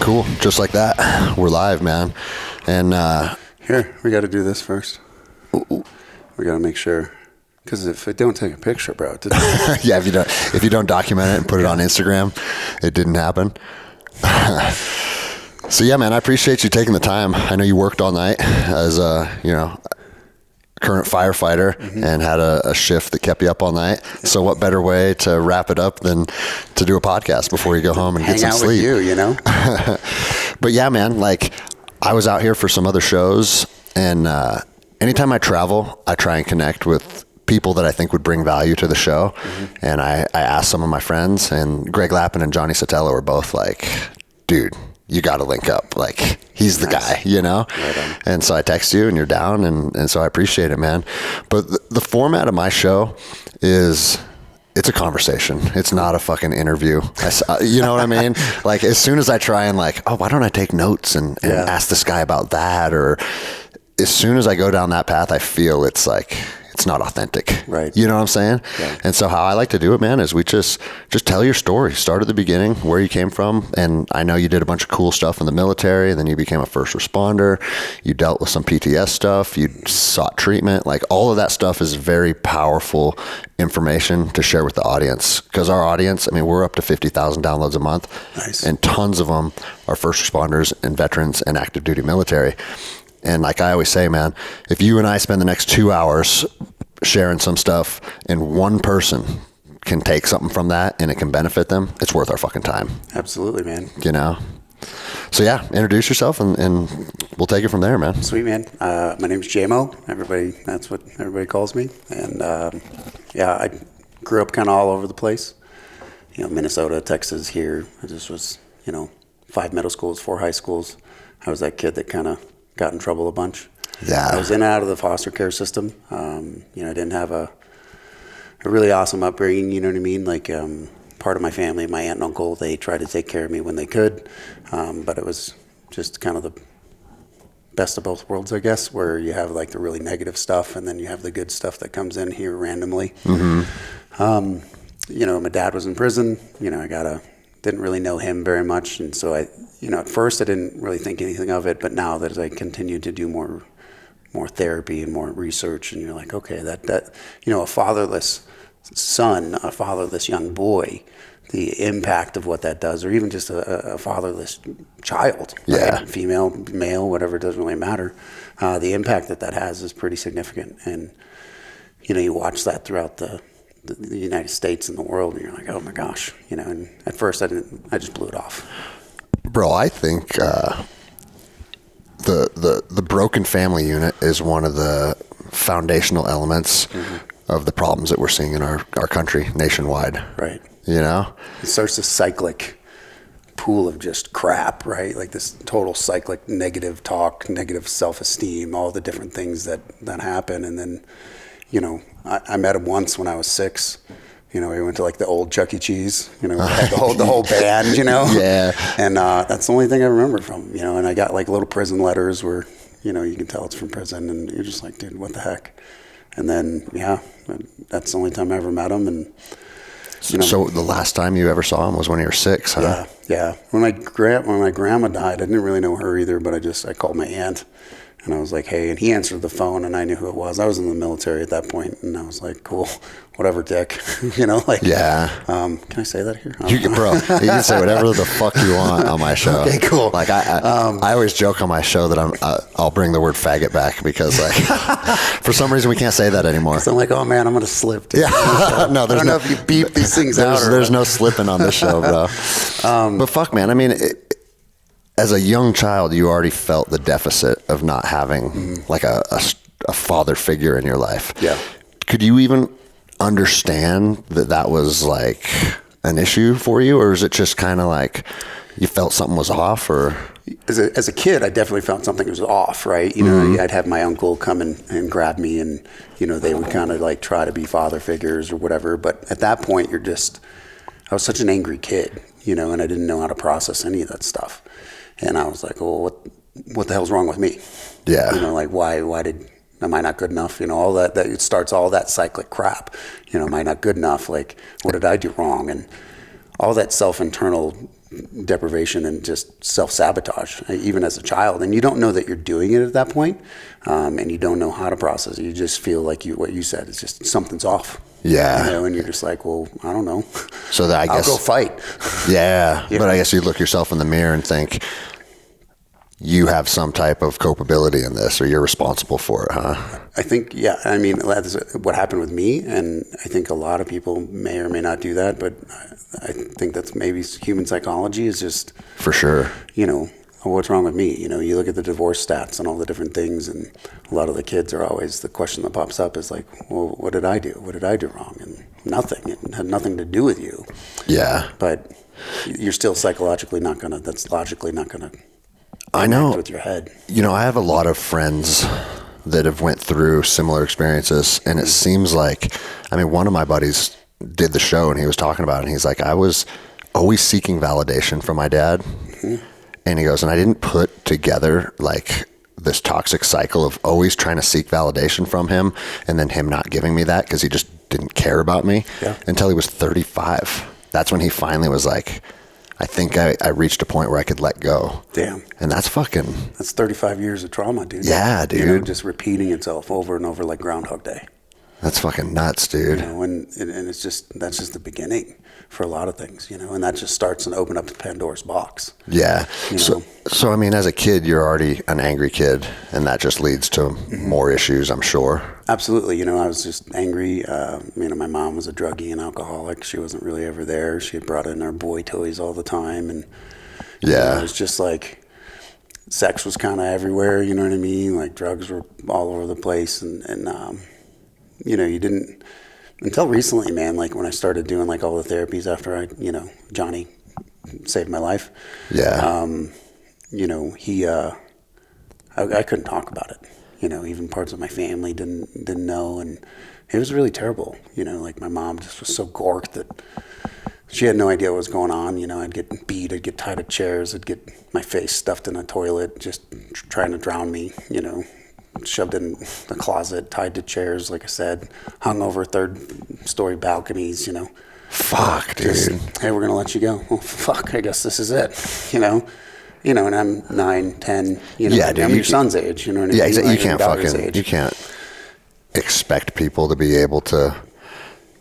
cool. Just like that. We're live, man. And here, we got to do this first. We got to make sure, because if I don't take a picture, bro, it didn't yeah, if you don't document it and put it on Instagram, it didn't happen. So yeah, man, I appreciate you taking the time. I know you worked all night as a current firefighter and had a shift that kept you up all night. So what better way to wrap it up than to do a podcast before you go home and get some sleep? Hang out with you, you know? But yeah, man, like I was out here for some other shows, and anytime I travel, I try and connect with people that I think would bring value to the show. And I asked some of my friends, and Greg Lappin and Johnny Sotelo were both like, dude, you got to link up. Like, he's the guy, you know? Right. And so I text you and you're down. And so I appreciate it, man. But the format of my show is, it's a conversation. It's not a fucking interview. You know what I mean? Like, as soon as I try and like, oh, why don't I take notes and ask this guy about that? Or as soon as I go down that path, I feel it's like, it's not authentic. Right. You know what I'm saying? Yeah. And so how I like to do it, man, is we just tell your story. Start at the beginning, where you came from. And I know you did a bunch of cool stuff in the military, and then you became a first responder. You dealt with some PTS stuff. You sought treatment. Like, all of that stuff is very powerful information to share with the audience. Because our audience, I mean, we're up to 50,000 downloads a month. Nice. And tons of them are first responders and veterans and active duty military. And like I always say, man, if you and I spend the next 2 hours sharing some stuff and one person can take something from that and it can benefit them, it's worth our fucking time. Absolutely, man. You know? So yeah, introduce yourself and we'll take it from there, man. Sweet, man. My name's JayMo. That's what everybody calls me. And I grew up kind of all over the place. You know, Minnesota, Texas, here. I just was, 5 middle schools, 4 high schools. I was that kid that kind of got in trouble a bunch. Yeah. I was in and out of the foster care system. I didn't have a really awesome upbringing, you know what I mean? Like, part of my family, my aunt and uncle, they tried to take care of me when they could. But it was just kind of the best of both worlds, I guess, where you have like the really negative stuff and then you have the good stuff that comes in here randomly. My dad was in prison. Didn't really know him very much. And so at first I didn't really think anything of it, but now that as I continued to do more therapy and more research, and you're like, okay, that a fatherless son, a fatherless young boy, the impact of what that does, or even just a fatherless child, right? Female, male, whatever, it doesn't really matter. The impact that has is pretty significant. And, you watch that throughout the United States and the world, and you're like, oh my gosh, and at first I just blew it off. Bro, I think the broken family unit is one of the foundational elements of the problems that we're seeing in our country nationwide. Right. It starts this cyclic pool of just crap, right? Like this total cyclic negative talk, negative self-esteem, all the different things that happen. And then, I met him once when I was 6. We went to like the old Chuck E. Cheese, we had the whole band, Yeah. And that's the only thing I remember from him, and I got like little prison letters where, you can tell it's from prison, and you're just like, dude, what the heck? And then, that's the only time I ever met him. And so the last time you ever saw him was when you were 6, huh? Yeah. When my grandma died, I didn't really know her either, but I called my aunt. And I was like, hey, and he answered the phone, and I knew who it was. I was in the military at that point, and I was like, cool, whatever, dick. Yeah. Can I say that here? You can say whatever the fuck you want on my show. Okay, cool. Like I always joke on my show that I'll bring the word faggot back because like for some reason we can't say that anymore. So I'm like, oh man, I'm gonna slip. Dude. Yeah. No, I don't know if you beep these things out. There's no slipping on this show, bro. But fuck, man. I mean. As a young child, you already felt the deficit of not having like a father figure in your life. Yeah. Could you even understand that was like an issue for you, or is it just kind of like you felt something was off? Or as a kid, I definitely felt something was off, right? I'd have my uncle come and grab me, and they would kind of like try to be father figures or whatever. But at that point, I was such an angry kid, and I didn't know how to process any of that stuff. And I was like, well, what the hell's wrong with me? Yeah. Like why am I not good enough? All that it starts all that cyclic crap. Am I not good enough? Like, what did I do wrong? And all that internal deprivation and just self-sabotage, even as a child. And you don't know that you're doing it at that point, and you don't know how to process it. You just feel like what you said is just something's off. Yeah. You know, and you're just like, well, I don't know. So that I'll go fight. Yeah. But I guess you look yourself in the mirror and think, you have some type of culpability in this, or you're responsible for it, huh? I think, yeah. I mean, that's what happened with me, and I think a lot of people may or may not do that, but I think that's maybe human psychology is just... For sure. You know, what's wrong with me? You know, you look at the divorce stats and all the different things, and a lot of the kids are always, the question that pops up is like, well, what did I do? What did I do wrong? And nothing. It had nothing to do with you. Yeah. But you're still psychologically not going to, that's logically not going to... I know. With your head. You know, I have a lot of friends that have went through similar experiences, and it seems like, I mean, one of my buddies did the show, and he was talking about it, and he's like, I was always seeking validation from my dad. Mm-hmm. And he goes, and I didn't put together like this toxic cycle of always trying to seek validation from him, and then him not giving me that because he just didn't care about me until he was 35. That's when he finally was like, I think I reached a point where I could let go. Damn. And that's 35 years of trauma, dude. Yeah, dude. You know, just repeating itself over and over like Groundhog Day. That's fucking nuts, dude. You know, and it's just, that's just the beginning for a lot of things, you know, and that just starts and open up Pandora's box. Yeah. So I mean, as a kid, you're already an angry kid, and that just leads to more issues, I'm sure. Absolutely. You know, I was just angry. You know, my mom was a druggie and alcoholic. She wasn't really ever there. She had brought in our boy toys all the time. And you know, it was just like, sex was kind of everywhere, you know what I mean? Like drugs were all over the place. And you know, you didn't, until recently, man, like when I started doing like all the therapies after Johnny saved my life. Yeah. You know, I couldn't talk about it. You know, even parts of my family didn't know, and it was really terrible. You know, like my mom just was so gorked that she had no idea what was going on. You know, I'd get beat, I'd get tied to chairs, I'd get my face stuffed in a toilet, just trying to drown me. You know, shoved in the closet, tied to chairs, like I said, hung over third-story balconies. You know, fuck, dude. Just, hey, we're gonna let you go. Well, fuck, I guess this is it. You know, and I'm 9, 10, you know, dude, I'm your son's age, you know what I mean? Yeah, exactly. Like you can't expect people to be able to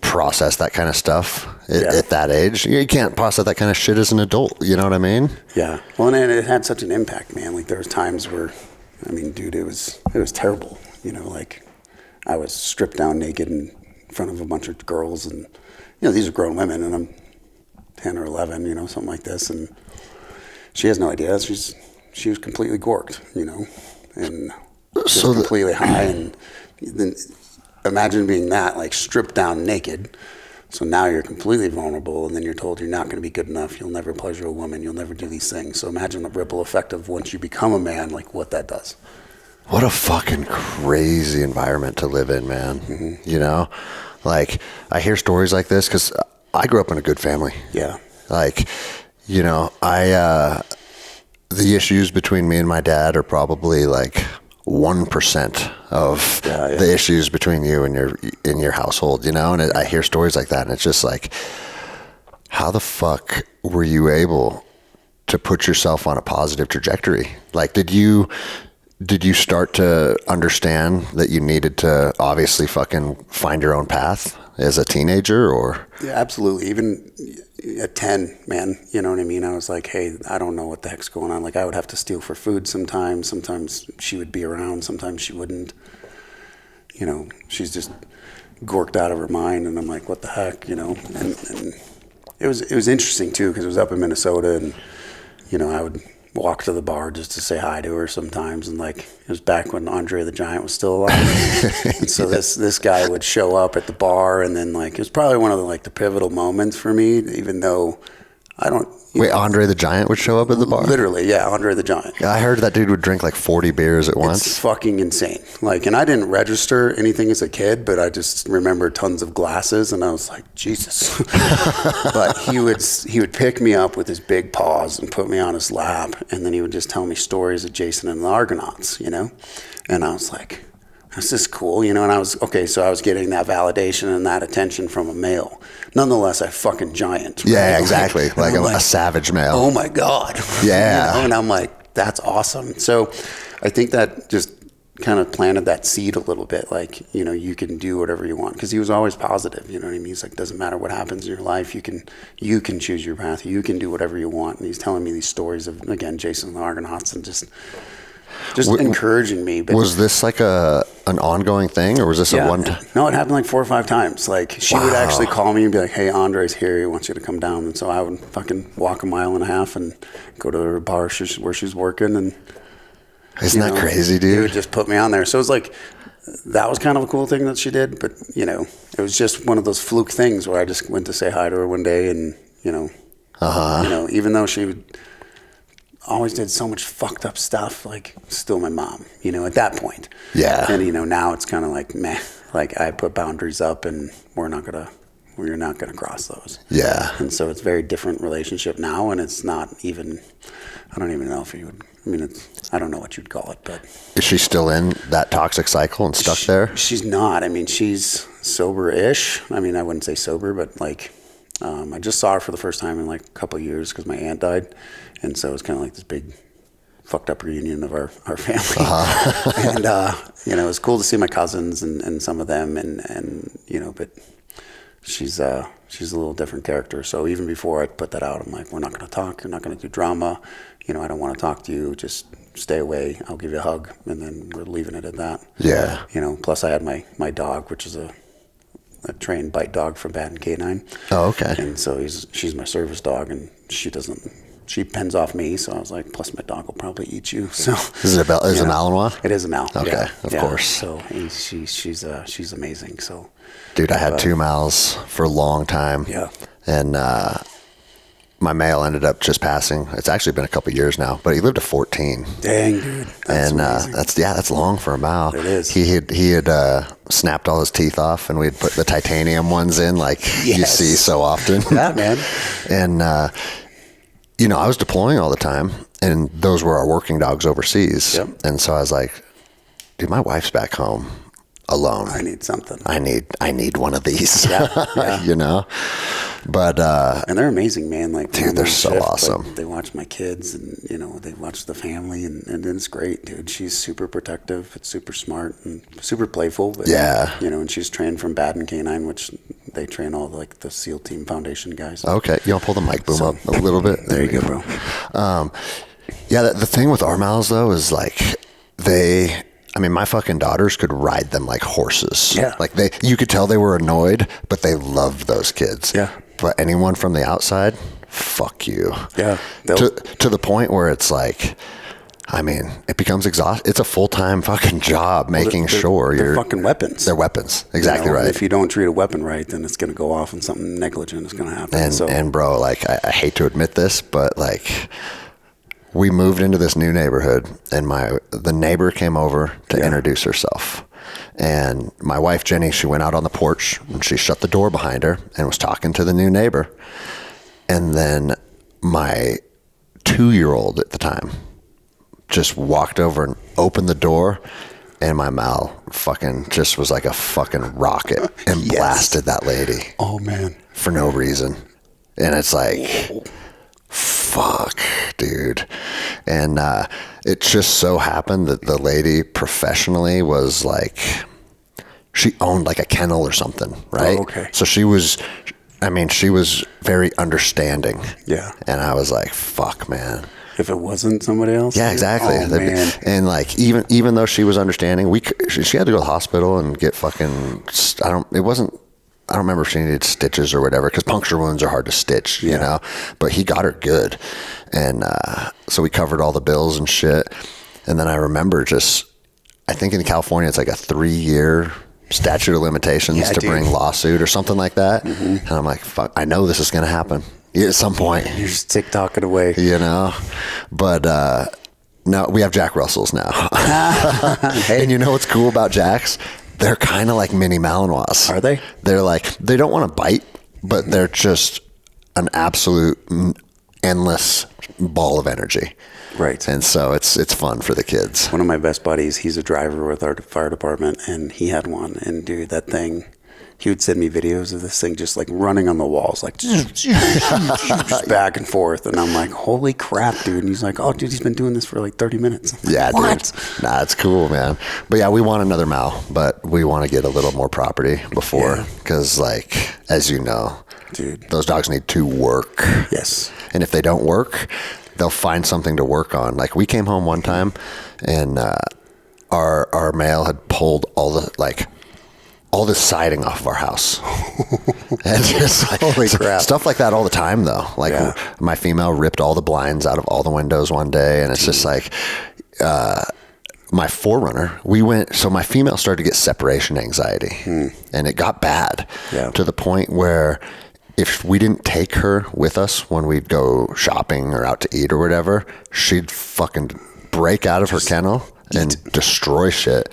process that kind of stuff at that age. You can't process that kind of shit as an adult, you know what I mean? Yeah. Well, and it had such an impact, man. Like there was times where, I mean, dude, it was terrible. You know, like I was stripped down naked in front of a bunch of girls, and, you know, these are grown women, and I'm 10 or 11, you know, something like this, and she has no idea. She was completely gorked, you know, and just completely high. And then imagine being that, like stripped down naked. So now you're completely vulnerable, and then you're told you're not going to be good enough. You'll never pleasure a woman. You'll never do these things. So imagine the ripple effect of once you become a man, like what that does. What a fucking crazy environment to live in, man. Mm-hmm. You know, like I hear stories like this because I grew up in a good family. Yeah. Like, you know, the issues between me and my dad are probably like 1% of the issues between you and in your household, you know? And I hear stories like that, and it's just like, how the fuck were you able to put yourself on a positive trajectory? Like, did you start to understand that you needed to obviously fucking find your own path as a teenager, or? Yeah, absolutely. Even at 10, man, you know what I mean? I was like, hey, I don't know what the heck's going on. Like, I would have to steal for food sometimes. Sometimes she would be around. Sometimes she wouldn't. You know, she's just gorked out of her mind. And I'm like, what the heck, you know? And it was interesting, too, because it was up in Minnesota. And, you know, I would walk to the bar just to say hi to her sometimes. And, like, it was back when Andre the Giant was still alive. And so this guy would show up at the bar, and then, like, it was probably one of the pivotal moments for me, even though I don't... Wait, Andre the Giant would show up at the bar? Literally, yeah, Andre the Giant. I heard that dude would drink like 40 beers at once. It's fucking insane. Like, and I didn't register anything as a kid, but I just remember tons of glasses, and I was like, Jesus. But he would pick me up with his big paws and put me on his lap, and then he would just tell me stories of Jason and the Argonauts, you know? And I was like, this is cool, you know, and I was getting that validation and that attention from a male. Nonetheless, a fucking giant. Right? Yeah, exactly. Like a savage male. Oh my God. Yeah. You know? And I'm like, that's awesome. So I think that just kind of planted that seed a little bit, like, you know, you can do whatever you want, because he was always positive, you know what I mean? He's like, doesn't matter what happens in your life, you can choose your path, you can do whatever you want. And he's telling me these stories of, again, Jason and the Argonauts, and just encouraging me. But was this like an ongoing thing, or was this a one time? No, it happened like 4 or 5 times. Like, she would actually call me and be like, hey, Andre's here, he wants you to come down. And so I would fucking walk 1.5 miles and go to the bar where she's working, and isn't that crazy, dude? He would just put me on there. So it was like, that was kind of a cool thing that she did. But, you know, it was just one of those fluke things where I just went to say hi to her one day, and, you know, even though she always did so much fucked up stuff, like, still my mom, you know, at that point. Yeah. And, you know, now it's kind of like, meh, like, I put boundaries up, and you're not going to cross those. Yeah. And so it's a very different relationship now, and it's not even, I don't even know if you would, I mean, I don't know what you'd call it, but. Is she still in that toxic cycle and stuck there? She's not. I mean, she's sober-ish. I mean, I wouldn't say sober, but like, I just saw her for the first time in like a couple of years because my aunt died. And so it was kind of like this big fucked up reunion of our family. And, you know, it was cool to see my cousins and some of them, and you know, but she's a little different character. So even before I put that out, I'm like, we're not going to talk. You're not going to do drama. You know, I don't want to talk to you. Just stay away. I'll give you a hug. And then we're leaving it at that. Yeah. You know, plus I had my dog, which is a trained bite dog from Baden Canine. Oh, okay. And so she's my service dog, and she pens off me. So I was like, plus my dog will probably eat you. So is it a Malinois? It is a Mal. Okay, yeah, of course. So she's amazing. So, dude, I had 2 Mals for a long time. Yeah. And my male ended up just passing. It's actually been a couple of years now, but he lived to 14. Dang, dude. That's amazing. That's long for a Mal. It is. He had snapped all his teeth off, and we'd put the titanium ones in, like you see so often. Yeah, man. And you know, I was deploying all the time, and those were our working dogs overseas. Yep. And so I was like, dude, my wife's back home alone. I need something. I need one of these. Yeah. You know? But and they're amazing, man. Like, dude, they're so awesome. Like, they watch my kids, and you know, they watch the family, and it's great, dude. She's super protective, it's super smart and super playful. But, yeah. You know, and she's trained from Baden Canine, which they train all like the SEAL Team Foundation guys. Okay, you want to pull the mic boom up a little bit? There you go, bro. Yeah, the thing with our Mals though is like I mean, my fucking daughters could ride them like horses. Yeah. Like you could tell they were annoyed, but they loved those kids. Yeah. But anyone from the outside, fuck you. Yeah. To the point where it's like, I mean, it becomes exhausting. It's a full-time fucking job making sure they're fucking weapons. They're weapons. Exactly, you know, right. If you don't treat a weapon right, then it's going to go off and something negligent is going to happen. And bro, like, I hate to admit this, but like, we moved into this new neighborhood, and the neighbor came over to introduce herself. And my wife, Jenny, she went out on the porch, and she shut the door behind her and was talking to the new neighbor. And then my 2-year-old at the time just walked over and opened the door, and my Mal fucking just was like a fucking rocket and blasted that lady. Oh, man. For no reason. And it's like, fuck, dude. And it just so happened that the lady professionally was like, she owned like a kennel or something, right? Oh, okay. So she was very understanding. Yeah. And I was like, fuck, man. If it wasn't somebody else? Yeah, exactly. Oh, man. And like, even though she was understanding, she had to go to the hospital and get fucking, I don't remember if she needed stitches or whatever, because puncture wounds are hard to stitch, you know, but he got her good. And so we covered all the bills and shit. And then I remember I think in California, it's like a 3-year statute of limitations to bring lawsuit or something like that. Mm-hmm. And I'm like, fuck, I know this is going to happen at some point. You're just tick-tocking away. You know? But no, we have Jack Russells now. Hey. And you know what's cool about Jacks? They're kind of like mini Malinois. Are they? They're like, they don't want to bite, but they're just an absolute endless ball of energy. Right. And so it's fun for the kids. One of my best buddies, he's a driver with our fire department, and he had one. And dude, that thing, he would send me videos of this thing just like running on the walls, like just back and forth. And I'm like, holy crap, dude. And he's like, oh, dude, he's been doing this for like 30 minutes. Like, yeah, what? Dude. Nah, it's cool, man. But yeah, we want another Mal, but we want to get a little more property before, because like, as you know, dude, those dogs need to work. Yes. And if they don't work, they'll find something to work on. Like, we came home one time, and our male had pulled all the siding off of our house. And just like, holy crap. Stuff like that all the time, though. Like, my female ripped all the blinds out of all the windows one day, and it's just like, my forerunner, so my female started to get separation anxiety, and it got bad to the point where if we didn't take her with us when we'd go shopping or out to eat or whatever, she'd fucking break out of her kennel and destroy shit.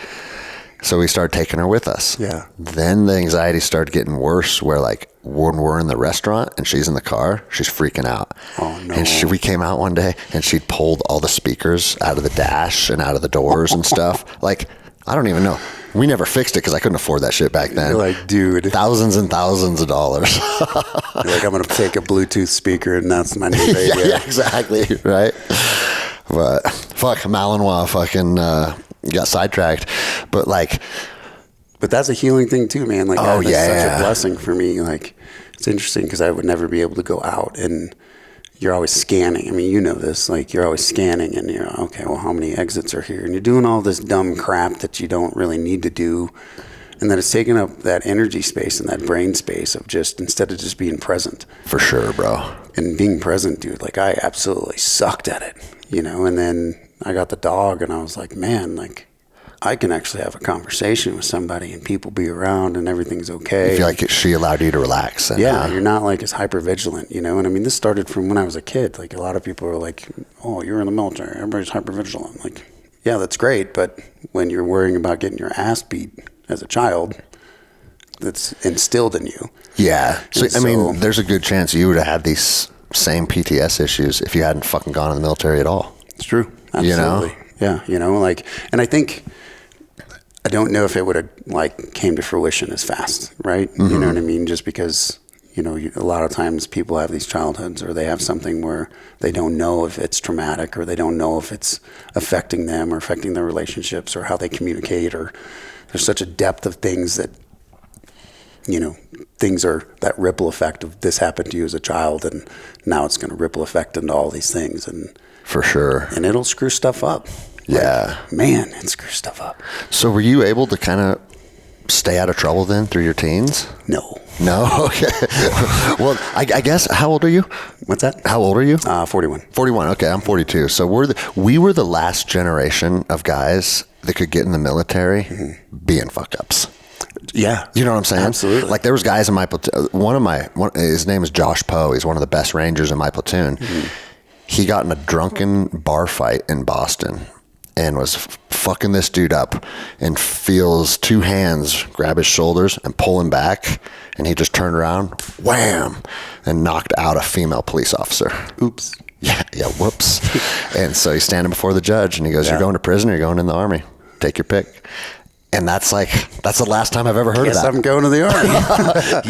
So we started taking her with us. Yeah. Then the anxiety started getting worse, where like when we're in the restaurant and she's in the car, she's freaking out. Oh no. And we came out one day and she'd pulled all the speakers out of the dash and out of the doors and stuff. Like, I don't even know. We never fixed it because I couldn't afford that shit back then. You're like, dude. Thousands and thousands of dollars. You're like, I'm going to take a Bluetooth speaker and that's my new radio. Yeah, exactly. Right. But fuck, Malinois fucking got sidetracked. But that's a healing thing too, man. Like, oh, that's such a blessing for me. Like, it's interesting because I would never be able to go out, and you're always scanning. I mean, you know this. Like, you're always scanning, and you're okay. Well, how many exits are here? And you're doing all this dumb crap that you don't really need to do, and then it's taking up that energy space and that brain space of just, instead of just being present. For sure, bro. And being present, dude. Like, I absolutely sucked at it, you know. And then I got the dog, and I was like, man, like, I can actually have a conversation with somebody and people be around and everything's okay. You feel like she allowed you to relax. And, you're not like as hyper vigilant, you know. And I mean, this started from when I was a kid. Like, a lot of people are like, oh, you're in the military, everybody's hyper vigilant. Like, yeah, that's great, but when you're worrying about getting your ass beat as a child, that's instilled in you. Yeah. So I mean, there's a good chance you would have had these same PTS issues if you hadn't fucking gone in the military at all. It's true. Absolutely. You know? Yeah. You know, like, and I think, I don't know if it would have like came to fruition as fast, right? Mm-hmm. You know what I mean? Just because, you know, a lot of times people have these childhoods, or they have something where they don't know if it's traumatic, or they don't know if it's affecting them or affecting their relationships or how they communicate, or there's such a depth of things that, you know, things are that ripple effect of this happened to you as a child, and now it's going to ripple effect into all these things. And for sure. And it'll screw stuff up. Yeah. Like, man, it screws stuff up. So were you able to kind of stay out of trouble then through your teens? No. Okay. Well, I guess, how old are you? What's that? How old are you? 41. 41. Okay, I'm 42. So we were the last generation of guys that could get in the military being fuck-ups. Yeah. You know what I'm saying? Absolutely. Like, there was guys in my platoon. His name is Josh Poe. He's one of the best Rangers in my platoon. Mm-hmm. He got in a drunken bar fight in Boston and was fucking this dude up, and feels two hands grab his shoulders and pull him back, and he just turned around, wham, and knocked out a female police officer. Oops. Yeah, whoops. And so he's standing before the judge, and he goes, you're going to prison or you're going in the Army. Take your pick. And that's the last time I've ever heard of that. I'm going to the Army.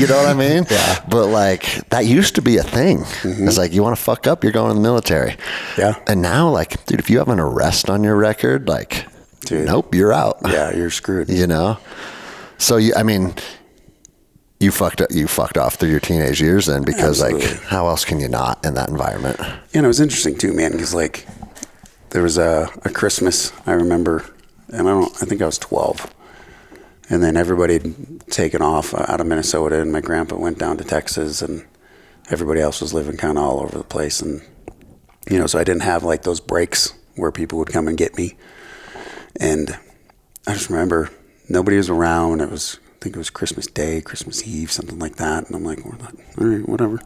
You know what I mean? Yeah. But like, that used to be a thing. Mm-hmm. It's like, you want to fuck up, you're going in the military. Yeah. And now, like, dude, if you have an arrest on your record, like, nope, you're out. Yeah, you're screwed. You know? So, you fucked off through your teenage years then, because Absolutely. Like, how else can you not in that environment? And it was interesting too, man, because like, there was a Christmas, I remember, and I think I was 12. And then everybody had taken off out of Minnesota, and my grandpa went down to Texas, and everybody else was living kind of all over the place. And, you know, so I didn't have like those breaks where people would come and get me. And I just remember nobody was around. I think it was Christmas Day, Christmas Eve, something like that. And I'm like, all right, whatever.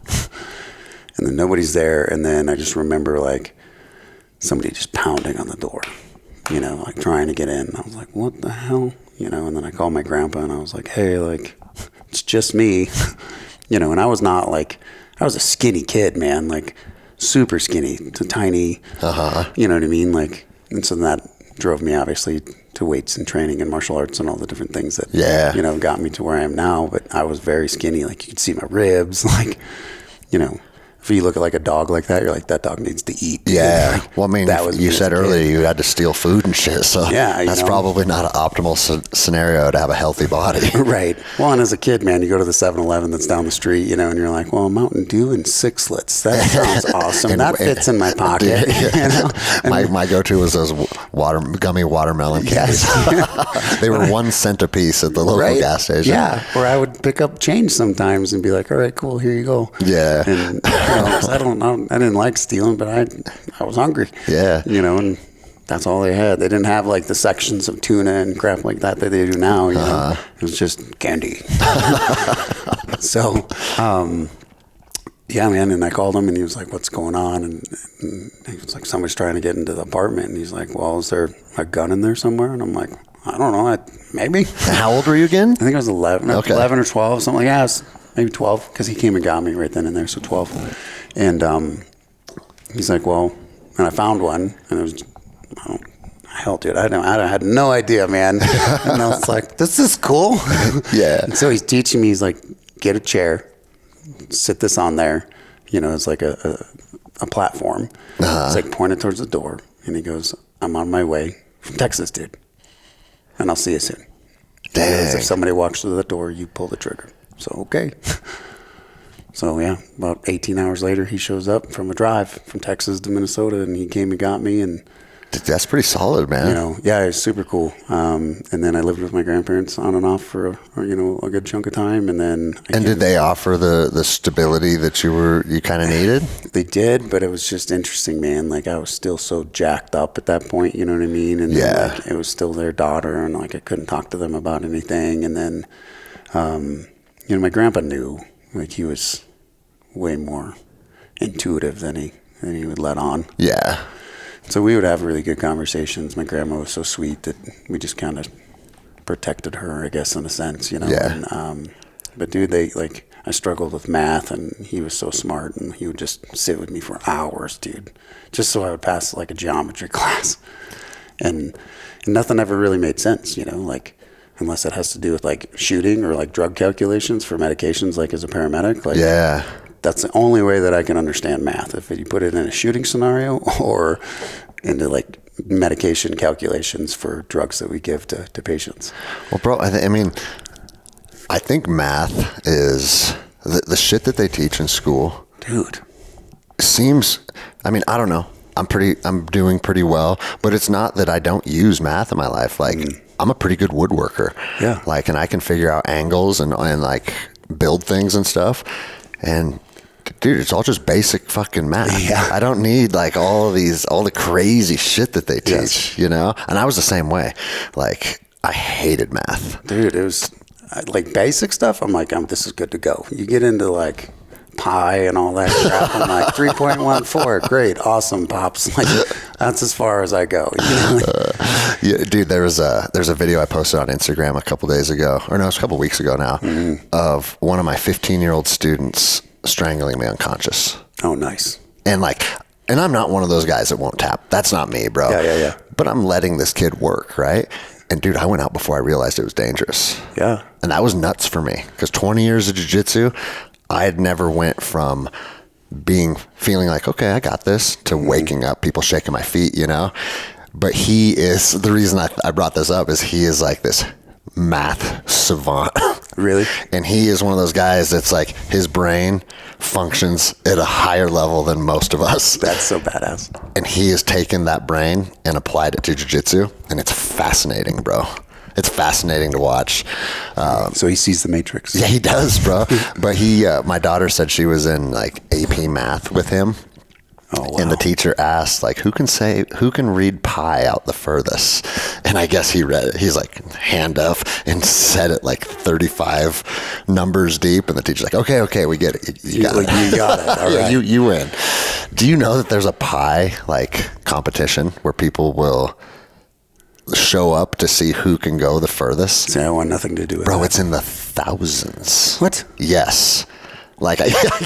And then nobody's there. And then I just remember like somebody just pounding on the door, you know, like trying to get in. I was like, what the hell? You know, and then I called my grandpa, and I was like, hey, like, it's just me. You know, and I was a skinny kid, man, like super skinny to tiny. You know what I mean? Like, and so that drove me obviously to weights and training and martial arts and all the different things that, you know, got me to where I am now. But I was very skinny. Like, you could see my ribs. Like, you know, if you look at like a dog like that, you're like, that dog needs to eat. Yeah. Like, well, I mean, you said earlier you had to steal food and shit. So that's probably not an optimal scenario to have a healthy body. Right. Well, and as a kid, man, you go to the 7-Eleven that's down the street, you know, and you're like, well, Mountain Dew and sixlets. That sounds awesome. That fits in my pocket. You know? My go-to was those gummy watermelon candies. They were 1 cent a piece at the local gas station. Yeah. Or I would pick up change sometimes and be like, all right, cool, here you go. Yeah. And, you know, 'cause I didn't like stealing, but I was hungry. Yeah. You know, and that's all they had. They didn't have like the sections of tuna and crap like that they do now. You know, it was just candy. So, yeah, man. And I called him, and he was like, "What's going on?" And he was like, "Somebody's trying to get into the apartment." And he's like, "Well, is there a gun in there somewhere?" And I'm like, "I don't know. Maybe." How old were you again? I think I was 11, Okay. 11 or 12, something like that. Yeah, I was maybe 12, because he came and got me right then and there, so 12. And he's like, well, and I found one, and it was, hell, dude, I had no idea, man. And I was like, this is cool. Yeah. And so he's teaching me, he's like, get a chair, sit this on there. You know, it's like a platform. It's like pointed towards the door. And he goes, I'm on my way from Texas, dude. And I'll see you soon. Dang. If somebody walks through the door, you pull the trigger. So, okay. So, yeah, about 18 hours later, he shows up from a drive from Texas to Minnesota, and he came and got me. And that's pretty solid, man. You know, yeah, it's super cool. And then I lived with my grandparents on and off for a good chunk of time, and then. Did they offer the stability that you kind of needed? They did, but it was just interesting, man. Like, I was still so jacked up at that point. You know what I mean? And then, like, it was still their daughter, and like I couldn't talk to them about anything. And then, you know, my grandpa knew. Like, he was way more intuitive than he would let on. Yeah. So we would have really good conversations. My grandma was so sweet that we just kind of protected her, I guess, in a sense, you know. Yeah. And, but dude, I struggled with math, and he was so smart, and he would just sit with me for hours, dude, just so I would pass like a geometry class. And nothing ever really made sense, you know, like, unless it has to do with like shooting or like drug calculations for medications, like as a paramedic. Like, yeah, that's the only way that I can understand math. If you put it in a shooting scenario or into like medication calculations for drugs that we give to patients. Well, bro, I think math is the shit that they teach in school. Dude, seems, I don't know. I'm doing pretty well, but it's not that I don't use math in my life. Like, I'm a pretty good woodworker. Yeah. Like, and I can figure out angles and like build things and stuff. And dude, it's all just basic fucking math. Yeah. I don't need like all the crazy shit that they teach, you know? And I was the same way. Like, I hated math. Dude, it was like basic stuff. I'm like, this is good to go. You get into like pi and all that crap. I'm like 3.14. Great. Awesome, Pops. Like, that's as far as I go. You know? Yeah, dude, there's a video I posted on Instagram a couple days ago, or no, it's a couple weeks ago now, of one of my 15-year-old students strangling me unconscious. Oh, nice. And I'm not one of those guys that won't tap. That's not me, bro. Yeah. But I'm letting this kid work, right? And dude, I went out before I realized it was dangerous. Yeah. And that was nuts for me, because 20 years of jiu-jitsu, I had never went from feeling like, okay, I got this, to waking up, people shaking my feet, you know? But he is, the reason I brought this up is he is like this math savant. Really? And he is one of those guys that's like, his brain functions at a higher level than most of us. That's so badass. And he has taken that brain and applied it to jiu-jitsu, and it's fascinating, bro. It's fascinating to watch. So he sees the Matrix. Yeah, he does, bro. But my daughter said she was in like AP math with him. Oh, wow. And the teacher asked, like, who can read pi out the furthest? And I guess he read it. He's like, hand up, and said it like 35 numbers deep. And the teacher's like, okay, we get it. You got it. You got it. All yeah, right. you win. Do you know that there's a pi like competition where people will show up to see who can go the furthest? See, I want nothing to do with Bro, that. it's in the thousands. What? Yes. Like,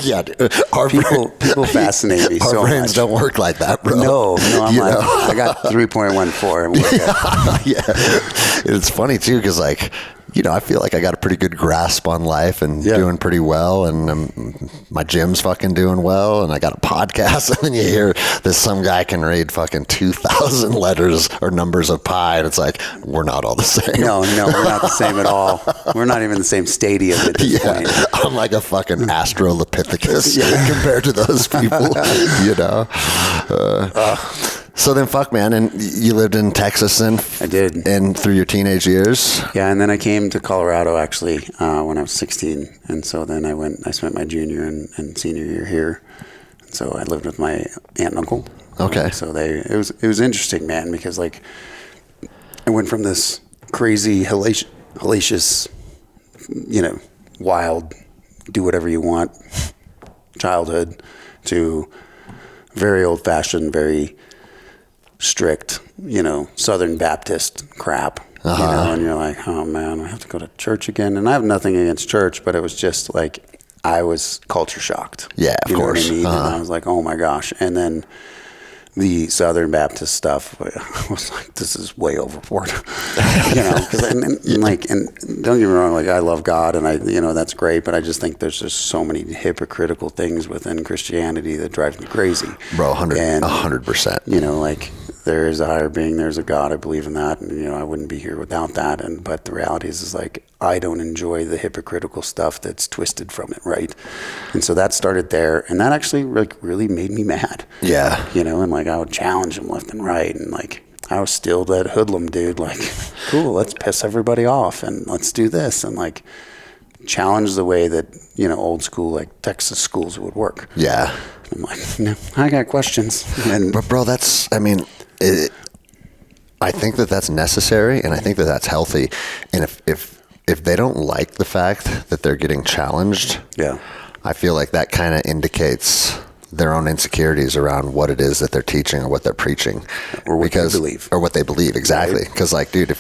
yeah, dude, our People fascinate me our so brains much. don't work like that, bro. No, I'm like, I got 3.14. Yeah, it's funny too, because like, you know, I feel like I got a pretty good grasp on life and doing pretty well, and my gym's fucking doing well, and I got a podcast. And then you hear that some guy can read fucking 2,000 letters or numbers of pi, and it's like, we're not all the same. No, we're not the same at all. We're not even the same stadium at this point. I'm like a fucking Australopithecus compared to those people, you know. So then, fuck, man, and you lived in Texas then? I did. And through your teenage years? Yeah, and then I came to Colorado, actually, when I was 16. And so then I spent my junior and senior year here. So I lived with my aunt and uncle. Okay. So it was interesting, man, because, like, I went from this crazy, hellacious, you know, wild, do whatever you want childhood to very old-fashioned, very strict, you know, Southern Baptist crap, you know, and you're like, oh man, I have to go to church again. And I have nothing against church, but it was just like, I was culture shocked. Yeah, of course. What I mean? And I was like, oh my gosh. And then the Southern Baptist stuff, I was like, this is way overboard, you know, and don't get me wrong, like I love God and you know, that's great, but I just think there's just so many hypocritical things within Christianity that drives me crazy. Bro, 100%. You know, like there is a higher being, there's a God, I believe in that, and you know, I wouldn't be here without that. But the reality is like, I don't enjoy the hypocritical stuff that's twisted from it, right? And so that started there, and that actually like really made me mad. Yeah. You know, and like I would challenge him left and right, and like I was still that hoodlum dude, like, cool, let's piss everybody off and let's do this, and like challenge the way that, you know, old school like Texas schools would work. Yeah. I'm like, no, I got questions. But bro, that's, I mean, I think that that's necessary, and I think that that's healthy. And if they don't like the fact that they're getting challenged, yeah, I feel like that kind of indicates their own insecurities around what it is that they're teaching or what they're preaching, or what they believe, exactly. Because like, dude,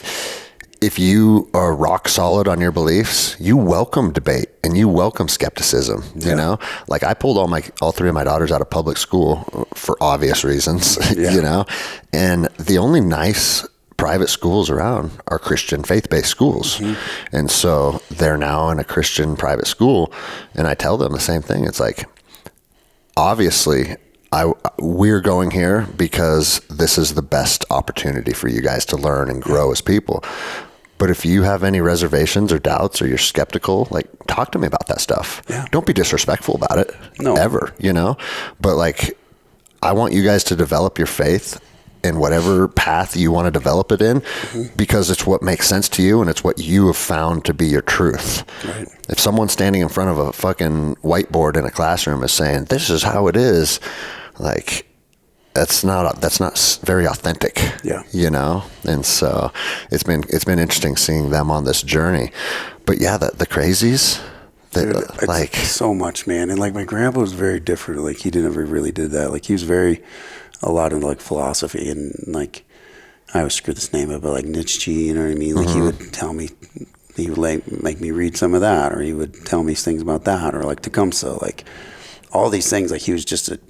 if you are rock solid on your beliefs, you welcome debate and you welcome skepticism. You know, like I pulled all three of my daughters out of public school for obvious reasons. You know, and the only nice private schools around are Christian faith-based schools. And so they're now in a Christian private school, and I tell them the same thing. It's like, obviously we're going here because this is the best opportunity for you guys to learn and grow as people. But if you have any reservations or doubts or you're skeptical, like, talk to me about that stuff. Yeah. Don't be disrespectful about it. No. Ever, you know? But like, I want you guys to develop your faith in whatever path you want to develop it in, because it's what makes sense to you and it's what you have found to be your truth. Right. If someone standing in front of a fucking whiteboard in a classroom is saying, this is how it is, like, that's not very authentic. Yeah. You know? And so it's been interesting seeing them on this journey. But yeah, the crazies, dude, like so much, man. And like my grandpa was very different. Like he never really did that. Like he was a lot of like philosophy, and like I always screw this name up, but like Nietzsche, you know what I mean? Like he would tell me, he would like make me read some of that, or he would tell me things about that, or like Tecumseh, like all these things. Like he was just a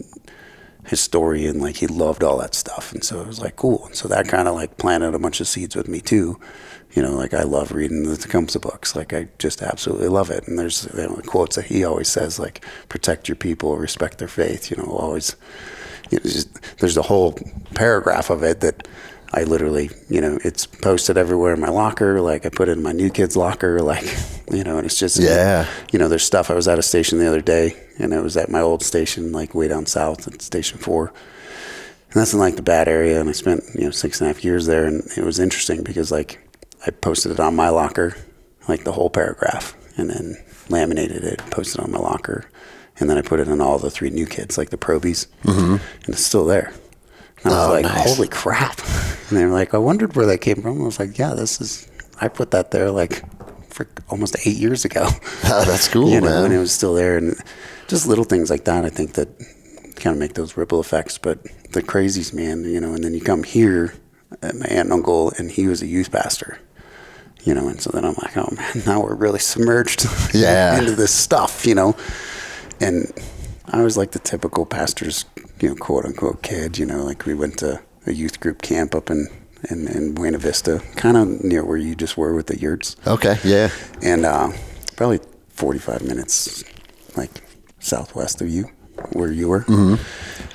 historian, like he loved all that stuff, and so it was like cool. And so that kind of like planted a bunch of seeds with me too. You know, like I love reading the Tecumseh books. Like I just absolutely love it. And there's quotes that he always says, like, protect your people, respect their faith. You know, always. You know, there's a whole paragraph of it that I literally, you know, it's posted everywhere in my locker. Like I put it in my new kid's locker, like, you know, and it's just, you know, there's stuff. I was at a station the other day, and it was at my old station, like way down south at Station 4. And that's in like the bad area. And I spent, you know, 6.5 years there. And it was interesting because like I posted it on my locker, like the whole paragraph, and then laminated it, posted it on my locker. And then I put it on all the 3 new kids, like the probies, and it's still there. And I was like, nice. Holy crap. And they were like, I wondered where that came from. I was like, yeah, I put that there like for almost 8 years ago. Oh, that's cool, you know, man. And it was still there. And just little things like that, I think that kind of make those ripple effects. But the crazies, man, you know, and then you come here at my aunt and uncle, and he was a youth pastor. You know, and so then I'm like, oh man, now we're really submerged into this stuff, you know. And I was like the typical pastor's, quote unquote kid, like we went to a youth group camp up in Buena Vista, kind of near where you just were with the yurts. Okay, yeah. And probably 45 minutes, like southwest of you, where you were. Mm-hmm.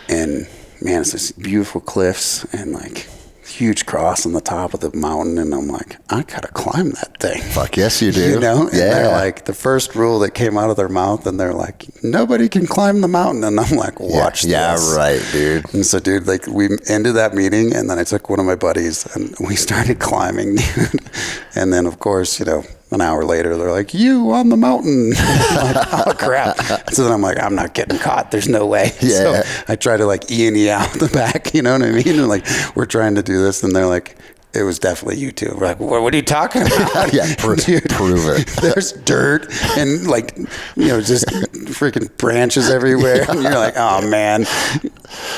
And man, it's this beautiful cliffs and like huge cross on the top of the mountain, and I'm like, I gotta climb that thing. Fuck yes, you do. And yeah. they're like, the first rule that came out of their mouth, and they're like, nobody can climb the mountain. And I'm like, watch this. Yeah, right, dude. And so, dude, like we ended that meeting, and then I took one of my buddies, and we started climbing, dude. And then, of course, an hour later, they're like, you on the mountain. I'm like, oh, crap. So then I'm like, I'm not getting caught. There's no way. Yeah. So I try to like E&E out the back, you know what I mean? And like, we're trying to do this, and they're like, it was definitely you two. We're like, what are you talking about? Yeah, Dude, prove it. There's dirt and like, just freaking branches everywhere. And you're like, oh man,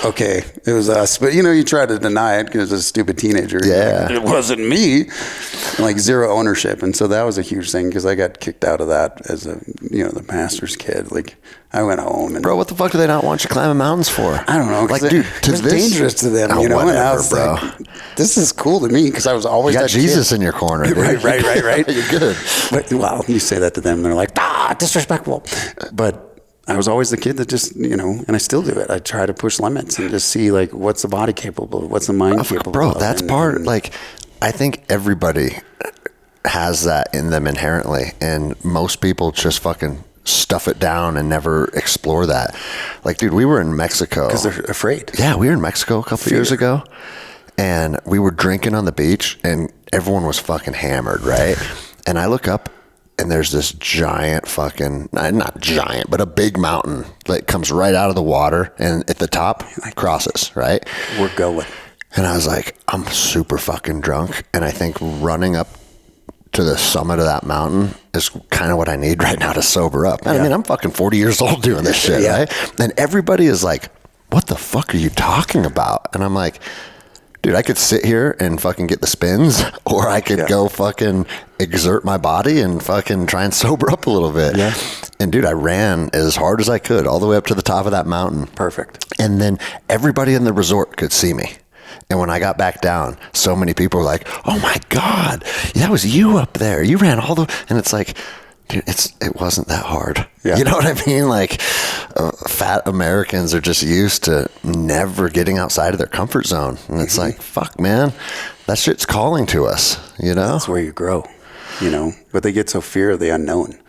okay, it was us. But you try to deny it because it's a stupid teenager. Yeah. Like, it wasn't me. And, like zero ownership. And so that was a huge thing because I got kicked out of that as a, the pastor's kid. Like I went home and. Bro, what the fuck do they not want you climbing mountains for? I don't know. Like, dude, it's dangerous to them, whatever, and I was bro. like, this is cool to me because I was always You got that Jesus kid. in your corner, dude. Right. You're good. But, well, you say that to them, and they're like, disrespectful. But I was always the kid that just, and I still do it. I try to push limits and just see, like, what's the body capable of, what's the mind capable Bro, of. that's like, I think everybody has that in them inherently, and most people just fucking stuff it down and never explore that. Like, dude, we were in Mexico. Because they're afraid. Yeah, we were in Mexico a couple years ago, and we were drinking on the beach, and everyone was fucking hammered, right? And I look up, and there's this giant fucking, not giant, but a big mountain that comes right out of the water, and at the top, crosses, right? We're going. And I was like, I'm super fucking drunk, and I think running up to the summit of that mountain is kind of what I need right now to sober up. And I mean, I'm fucking 40 years old doing this shit, right? And everybody is like, what the fuck are you talking about? And I'm like, dude, I could sit here and fucking get the spins, or I could go fucking exert my body and fucking try and sober up a little bit. Yeah. And dude, I ran as hard as I could all the way up to the top of that mountain. Perfect. And then everybody in the resort could see me. And when I got back down, so many people were like, oh my God, that was you up there. You ran all the, and it's like, dude, it wasn't that hard. Yeah. You know what I mean? Like, fat Americans are just used to never getting outside of their comfort zone. And it's like, fuck, man, that shit's calling to us, That's where you grow, But they get so fear of the unknown,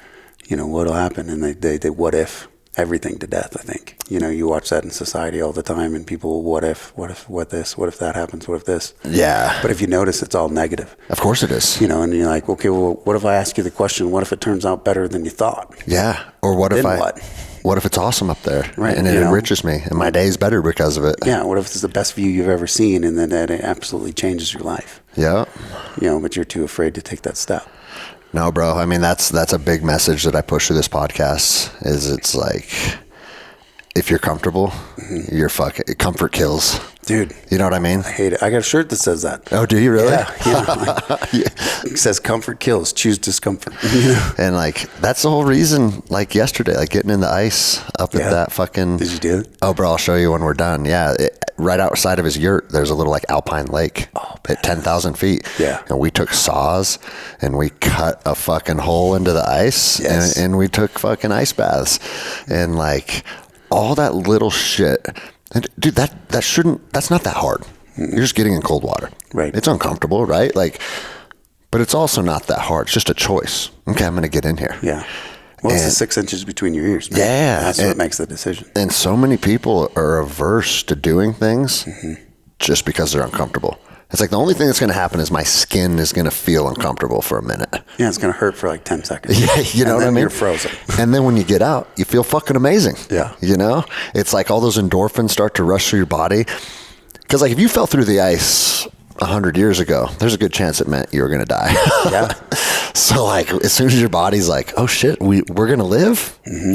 what'll happen. And they what if everything to death, I think. You watch that in society all the time, and people, what if that happens, what if this? Yeah. But if you notice, it's all negative. Of course it is. And you're like, okay, well, what if I ask you the question, what if it turns out better than you thought? Yeah. Or what if it's awesome up there? Right. And it enriches me, and my day's better because of it. Yeah. What if it's the best view you've ever seen, and then that it absolutely changes your life? Yeah. But you're too afraid to take that step. No, bro. I mean, that's a big message that I push through this podcast. Is it's like, if you're comfortable, you're fucking comfort kills, dude. You know what I mean? I hate it. I got a shirt that says that. Oh, do you really? Yeah. It says comfort kills. Choose discomfort. And like, that's the whole reason. Like yesterday, like getting in the ice up at that fucking. Did you do it? Oh, bro, I'll show you when we're done. Yeah. Right outside of his yurt, there's a little like alpine lake at 10,000 feet. Yeah. And we took saws and we cut a fucking hole into the ice. Yes. And we took fucking ice baths. And like all that little shit. And dude, that's not that hard. You're just getting in cold water. Right. It's uncomfortable, right? Like, but it's also not that hard. It's just a choice. Okay, I'm going to get in here. Yeah. Well, it's the 6 inches between your ears, man. Yeah. That's what makes the decision. And so many people are averse to doing things just because they're uncomfortable. It's like the only thing that's going to happen is my skin is going to feel uncomfortable for a minute. Yeah, it's going to hurt for like 10 seconds. Yeah, you know what I mean? You're frozen. And then when you get out, you feel fucking amazing. Yeah. It's like all those endorphins start to rush through your body. Because like if you fell through the ice 100 years ago, there's a good chance it meant you were going to die. Yeah. So like, as soon as your body's like, oh shit, we're going to live?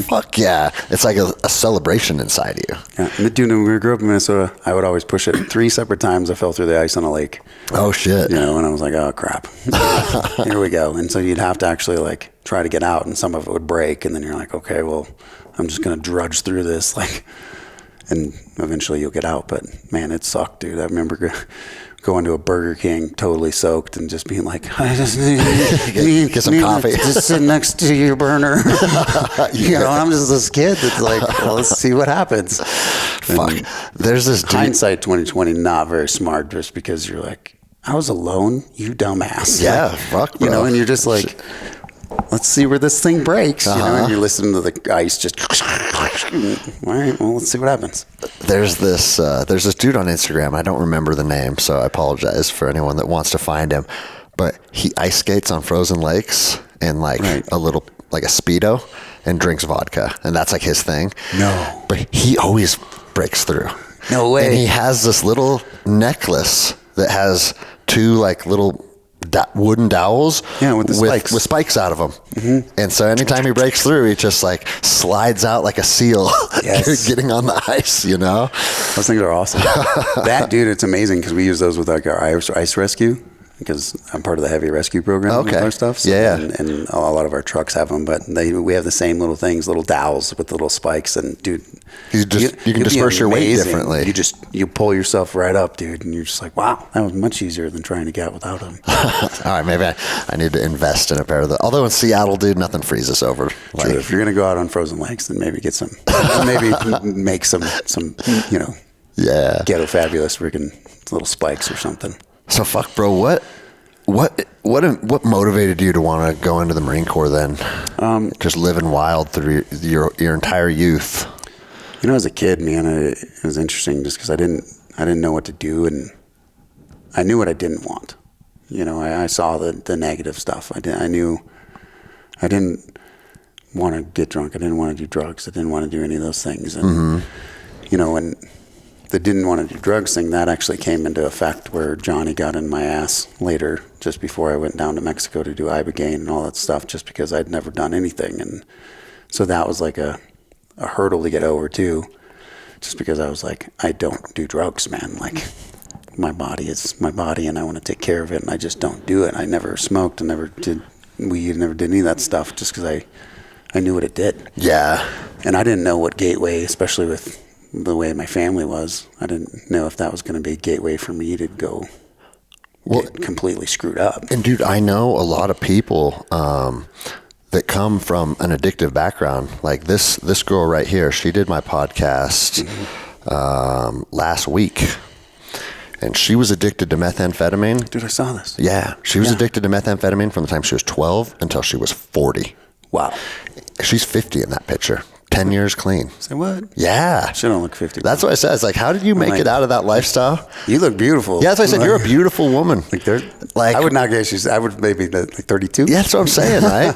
Fuck yeah. It's like a celebration inside you. Yeah. And dude, when we grew up in Minnesota, I would always push it. 3 separate times I fell through the ice on a lake. Oh shit. You know, and I was like, oh crap. Here we go. And so you'd have to actually like try to get out, and some of it would break, and then you're like, okay, well, I'm just going to drudge through this, like, and eventually you'll get out. But man, it sucked, dude. I remember going to a Burger King totally soaked and just being like, I just need get some coffee. Just sit next to your burner. You know, and I'm just this kid that's like, well, let's see what happens. Fuck. There's this dude. Hindsight 2020, not very smart, just because you're like, I was alone, you dumbass. Yeah, like, fuck, bro. You know, and you're just like, let's see where this thing breaks. You know, and you're listening to the ice just. All right, well, let's see what happens. There's this dude on Instagram. I don't remember the name, so I apologize for anyone that wants to find him. But he ice skates on frozen lakes in like a little, like a Speedo, and drinks vodka, and that's like his thing. No, but he always breaks through. No way. And he has this little necklace that has 2 like little wooden dowels with the spikes. With spikes out of them. And so anytime he breaks through, he just like slides out like a seal. Yes. Getting on the ice, you know. Those things are awesome. That, dude, it's amazing, because we use those with like our ice rescue, because I'm part of the heavy rescue program and our stuff. So, and a lot of our trucks have them, but we have the same little things, little dowels with the little spikes. And dude, you can disperse your weight differently. You pull yourself right up, dude, and you're just like, wow, that was much easier than trying to get out without them. All right, maybe I need to invest in a pair of those. Although in Seattle, dude, nothing freezes over. True. If you're gonna go out on frozen lakes, then maybe get some, maybe make some, you know, ghetto fabulous freaking little spikes or something. So fuck, bro. What motivated you to want to go into the Marine Corps then? Just living wild through your entire youth. You know, as a kid, man, it was interesting just because I didn't know what to do, and I knew what I didn't want. You know, I saw the negative stuff. I knew I didn't want to get drunk. I didn't want to do drugs. I didn't want to do any of those things. And you know, and the didn't want to do drugs thing, that actually came into effect where Johnny got in my ass later, just before I went down to Mexico to do Ibogaine and all that stuff, just because I'd never done anything. And so that was like a hurdle to get over too, just because I was like, I don't do drugs, man. Like, my body is my body, and I want to take care of it, and I just don't do it. I never smoked, and never did weed, never did any of that stuff, just because I knew what it did. Yeah. And I didn't know what gateway, especially with the way my family was, I didn't know if that was going to be a gateway for me to go get completely screwed up. And dude, I know a lot of people that come from an addictive background. Like this girl right here, she did my podcast last week, and she was addicted to methamphetamine. Dude, I saw this. Yeah, she was addicted to methamphetamine from the time she was 12 until she was 40. Wow. She's 50 in that picture. 10 years clean. Say what? Yeah. She don't look 50. That's what I said. It's like, how did you make it out of that lifestyle? You look beautiful. Yeah, that's what I said. You're a beautiful woman. Like I would not guess I would maybe like 32. Yeah, that's what I'm saying, right?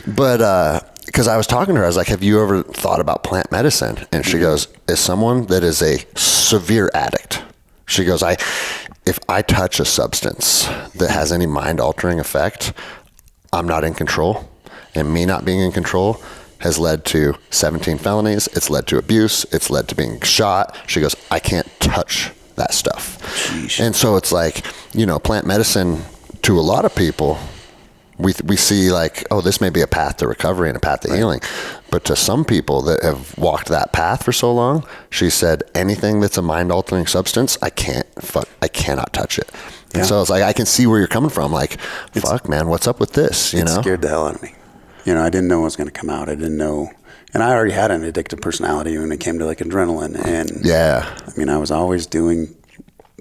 But because I was talking to her, I was like, have you ever thought about plant medicine? And she goes, as someone that is a severe addict, she goes, if I touch a substance that has any mind-altering effect, I'm not in control. And me not being in control has led to 17 felonies. It's led to abuse. It's led to being shot. She goes, I can't touch that stuff. Sheesh. And so it's like, you know, plant medicine, to a lot of people, we see like, oh, this may be a path to recovery and a path to healing. But to some people that have walked that path for so long, she said, anything that's a mind-altering substance, I cannot touch it. And so it's like, I can see where you're coming from. Like, fuck, man, what's up with this? You know? It scared the hell out of me. You know, I didn't know what was going to come out. I didn't know. And I already had an addictive personality when it came to like adrenaline. And I mean, I was always doing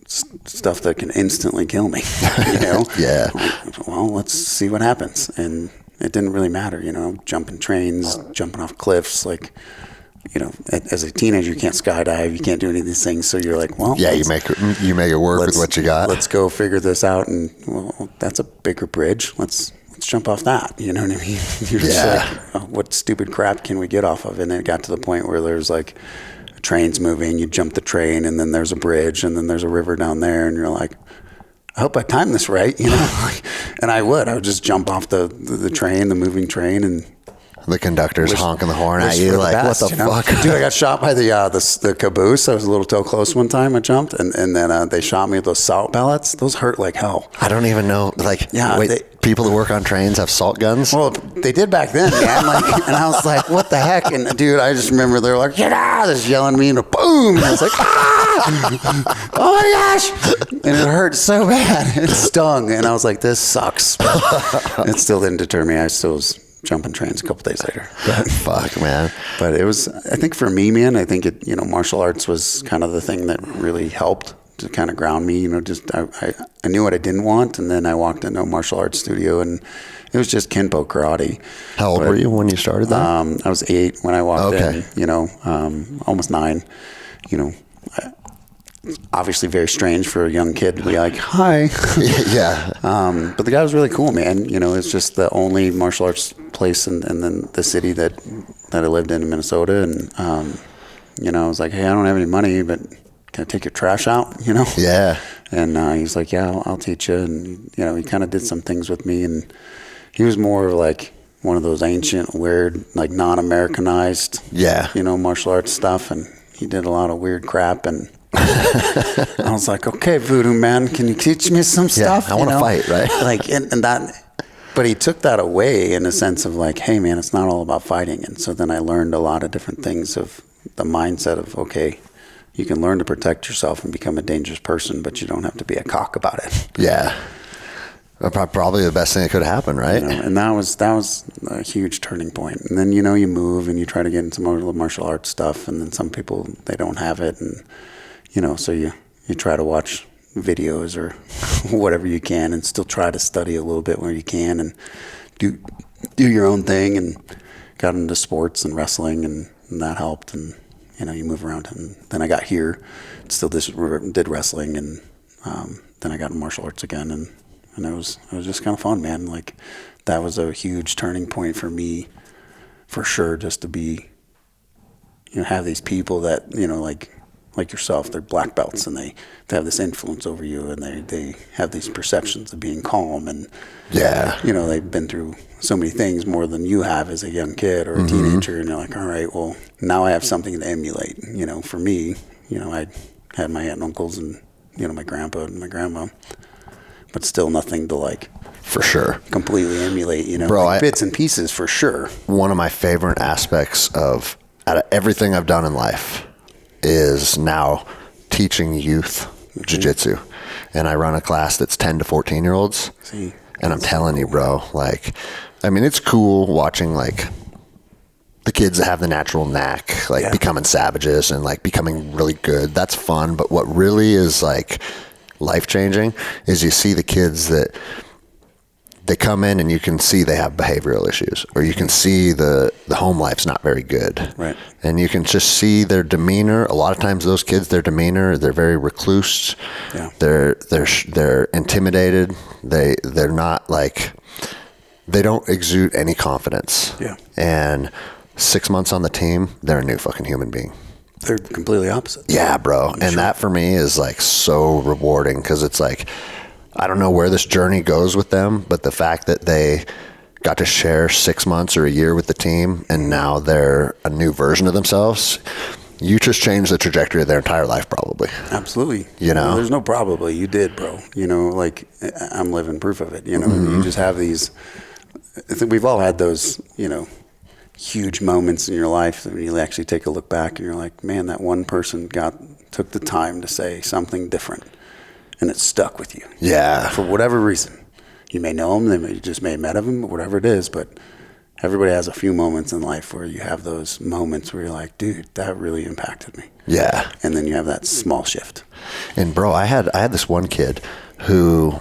stuff that can instantly kill me, you know? Well, let's see what happens. And it didn't really matter, you know, jumping trains, jumping off cliffs, like, you know, as a teenager, you can't skydive, you can't do any of these things. So you're like, well, you make it work with what you got. Let's go figure this out. And well, that's a bigger bridge. Let's jump off that. You know what I mean? You're just like, oh, what stupid crap can we get off of? And then it got to the point where there's like trains moving, you jump the train, and then there's a bridge, and then there's a river down there, and you're like, I hope I timed this right, you know? And I would just jump off the train, the moving train, and the conductor's honking the horn at you, like, best, what the fuck? Dude, I got shot by the caboose. I was a little too close one time. I jumped, and then they shot me with those salt pellets. Those hurt like hell. I don't even know. Like, yeah, people that work on trains have salt guns? Well, they did back then, man. Like, and I was like, what the heck? And dude, I just remember they were like, get out! They're yelling at me, and boom! And I was like, ah! Oh my gosh! And it hurt so bad. It stung, and I was like, this sucks. But it still didn't deter me. I still was jumping trains a couple days later. But, fuck, man. But it was, I think for me, man, I think it, you know, martial arts was kind of the thing that really helped to kind of ground me, you know, just, I knew what I didn't want. And then I walked into a martial arts studio and it was just Kenpo karate. How old were you when you started that? I was 8 when I walked in, you know, almost 9, you know, obviously very strange for a young kid to be like, hi. Yeah. But the guy was really cool, man. You know, it's just the only martial arts place in the city that I lived in Minnesota. And, you know, I was like, hey, I don't have any money, but can I take your trash out, you know? Yeah. And he's like, yeah, I'll teach you. And, you know, he kind of did some things with me. And he was more like one of those ancient, weird, like non-Americanized, you know, martial arts stuff. And he did a lot of weird crap. And I was like, okay, Voodoo Man, can you teach me some stuff? I want to fight, right? Like, and that, but he took that away in a sense of like, hey man, it's not all about fighting. And so then I learned a lot of different things of the mindset of, okay, you can learn to protect yourself and become a dangerous person, but you don't have to be a cock about it. Yeah. Probably the best thing that could happen, right? You know, and that was a huge turning point. And then, you know, you move and you try to get into more martial arts stuff, and then some people, they don't have it. And, you know, so you try to watch videos or whatever you can and still try to study a little bit where you can and do your own thing, and got into sports and wrestling, and that helped. And, you know, you move around. And then I got here, still did wrestling, and then I got in martial arts again, and it was just kind of fun, man. Like, that was a huge turning point for me, for sure, just to be, you know, have these people that, you know, like yourself, they're black belts, and they have this influence over you, and they have these perceptions of being calm, and you know, they've been through so many things more than you have as a young kid or a teenager, and you're like, all right, well, now I have something to emulate. You know, for me, you know, I had my aunt and uncles, and, you know, my grandpa and my grandma, but still nothing to, like, for sure, completely emulate, you know, bro, like bits and pieces, for sure. One of my favorite aspects out of everything I've done in life is now teaching youth jiu-jitsu. And I run a class that's 10 to 14 year olds. And I'm telling you, bro, like, I mean, it's cool watching, like, the kids that have the natural knack, like, becoming savages and, like, becoming really good. That's fun. But what really is, like, life-changing is you see the kids that they come in and you can see they have behavioral issues, or you can see the home life's not very good. Right. And you can just see their demeanor. A lot of times those kids, their demeanor, they're very recluse. Yeah. They're intimidated. They're not, like, they don't exude any confidence. Yeah. And 6 months on the team, they're a new fucking human being. They're completely opposite. Yeah, bro. And that for me is, like, so rewarding, because it's like, I don't know where this journey goes with them, but the fact that they got to share 6 months or a year with the team, and now they're a new version of themselves, you just changed the trajectory of their entire life, probably. Absolutely. You know? There's no probably. You did, bro. You know, like, I'm living proof of it. You know, you just have these, I think we've all had those, you know, huge moments in your life that when you actually take a look back and you're like, man, that one person took the time to say something different, and it stuck with you. Yeah. For whatever reason. You may know them, you just may have met them, whatever it is, but everybody has a few moments in life where you have those moments where you're like, dude, that really impacted me. Yeah. And then you have that small shift. And bro, I had this one kid who,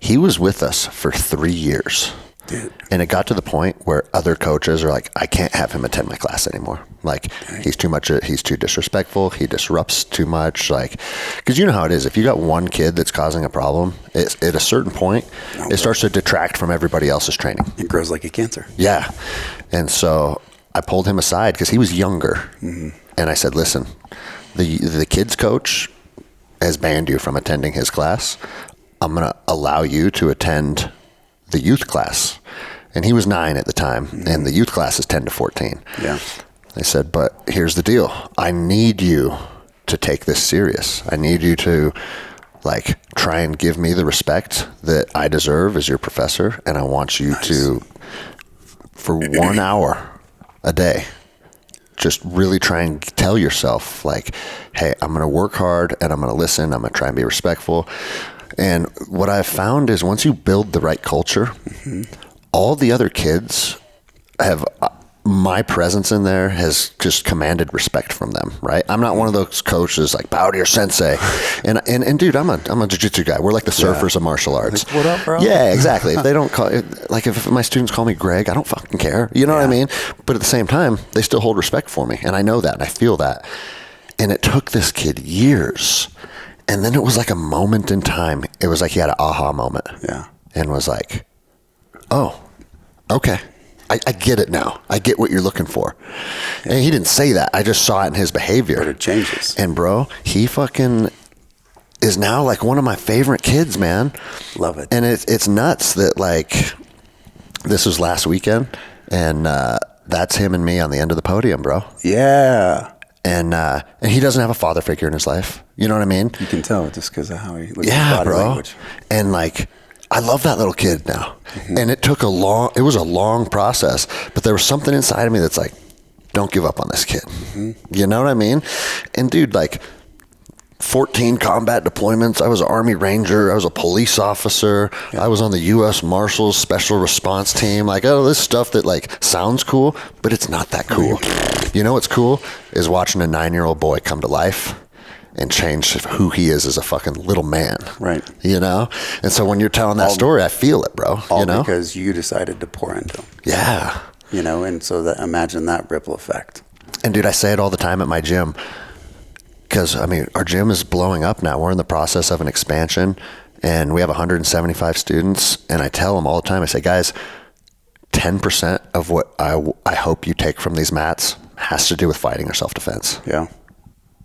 he was with us for 3 years. Dude. And it got to the point where other coaches are like, I can't have him attend my class anymore. Like, he's too disrespectful. He disrupts too much. Like, because you know how it is. If you got one kid that's causing a problem, at a certain point, it starts to detract from everybody else's training. It grows like a cancer. Yeah. And so I pulled him aside because he was younger. And I said, listen, the kid's coach has banned you from attending his class. I'm going to allow you to attend the youth class. And he was 9 at the time, and the youth class is 10 to 14. Yeah. They said, but here's the deal. I need you to take this serious. I need you to like try and give me the respect that I deserve as your professor. And I want you to, for 1 hour a day, just really try and tell yourself like, hey, I'm going to work hard and I'm going to listen. I'm going to try and be respectful. And what I've found is once you build the right culture, all the other kids have, my presence in there has just commanded respect from them, right? I'm not one of those coaches like bow to your sensei. And dude, I'm a jiu-jitsu guy. We're like the surfers of martial arts. Like, what up, bro? Yeah, exactly. If they don't call it, like if my students call me Greg, I don't fucking care. You know what I mean? But at the same time, they still hold respect for me. And I know that and I feel that. And it took this kid years. And then it was like a moment in time. It was like he had an aha moment. Yeah. And was like, oh, okay. I get it now. I get what you're looking for. And he didn't say that. I just saw it in his behavior. But it changes. And bro, he fucking is now like one of my favorite kids, man. Love it. And it's nuts that like this was last weekend and that's him and me on the end of the podium, bro. Yeah. And he doesn't have a father figure in his life. You know what I mean? You can tell just because of how he looks at body bro. language. And like, I love that little kid now. And it was a long process, but there was something inside of me that's like, don't give up on this kid. You know what I mean? And dude, like 14 combat deployments. I was an Army Ranger. I was a police officer. I was on the U.S. Marshals Special Response Team. Like, oh, this stuff that like sounds cool, but it's not that cool. You know what's cool is watching a 9-year-old boy come to life and change who he is as a fucking little man. Right. You know? And so when you're telling that story, I feel it, bro. All you know? because you decided to pour into him. Yeah. You know, and so imagine that ripple effect. And dude, I say it all the time at my gym because, I mean, our gym is blowing up now. We're in the process of an expansion and we have 175 students. And I tell them all the time, I say, guys, 10% of what I hope you take from these mats has to do with fighting or self-defense. Yeah.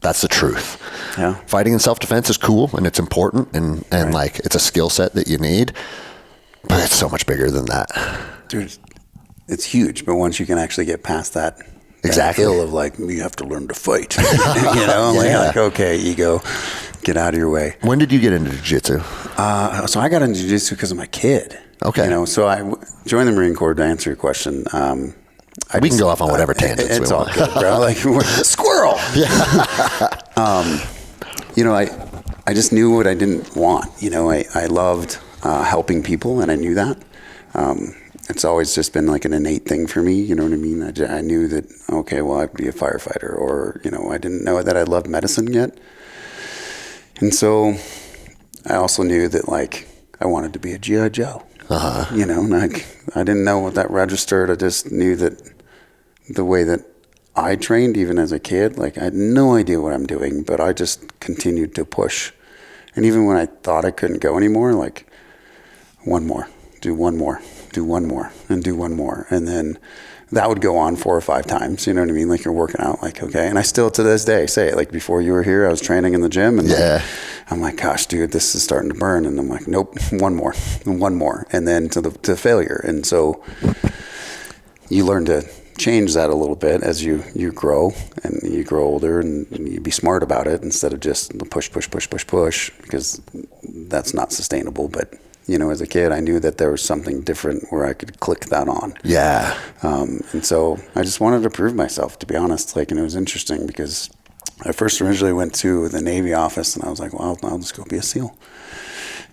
That's the truth. Yeah. Fighting in self-defense is cool and it's important and Right. like it's a skill set that you need, but it's so much bigger than that. Dude, it's huge. But once you can actually get past that Exactly. hill of like, you have to learn to fight, you know, like, okay, ego, get out of your way. When did you get into jiu-jitsu? So I got into jiu-jitsu because of my kid. Okay. You know, so I joined the Marine Corps to answer your question. We can go off on whatever tangents it's we all want. good, bro. Like, squirrel. Yeah. You know, I just knew what I didn't want. You know, I loved helping people, and I knew that. It's always just been like an innate thing for me. You know what I mean? I knew that, okay, well, I'd be a firefighter, or, you know, I didn't know that I loved medicine yet. And so I also knew that, like, I wanted to be a G.I. Joe. You know, like, I didn't know what that registered. I just knew that the way that I trained, even as a kid, like, I had no idea what I'm doing, but I just continued to push. And even when I thought I couldn't go anymore, like, one more, do one more, do one more, and do one more. And then that would go on 4 or 5 times, you know what I mean? Like, you're working out, like, okay. And I still, to this day, say it. Like, before you were here, I was training in the gym, and like, I'm like, gosh, dude, this is starting to burn. And I'm like, nope, one more, and then to failure. And so you learn to change that a little bit as you grow and you grow older, and you be smart about it instead of just push, because that's not sustainable. But, you know, as a kid, I knew that there was something different where I could click that on. Yeah. And so I just wanted to prove myself, to be honest. Like, and it was interesting because I first originally went to the Navy office, and I was like, well, I'll just go be a SEAL.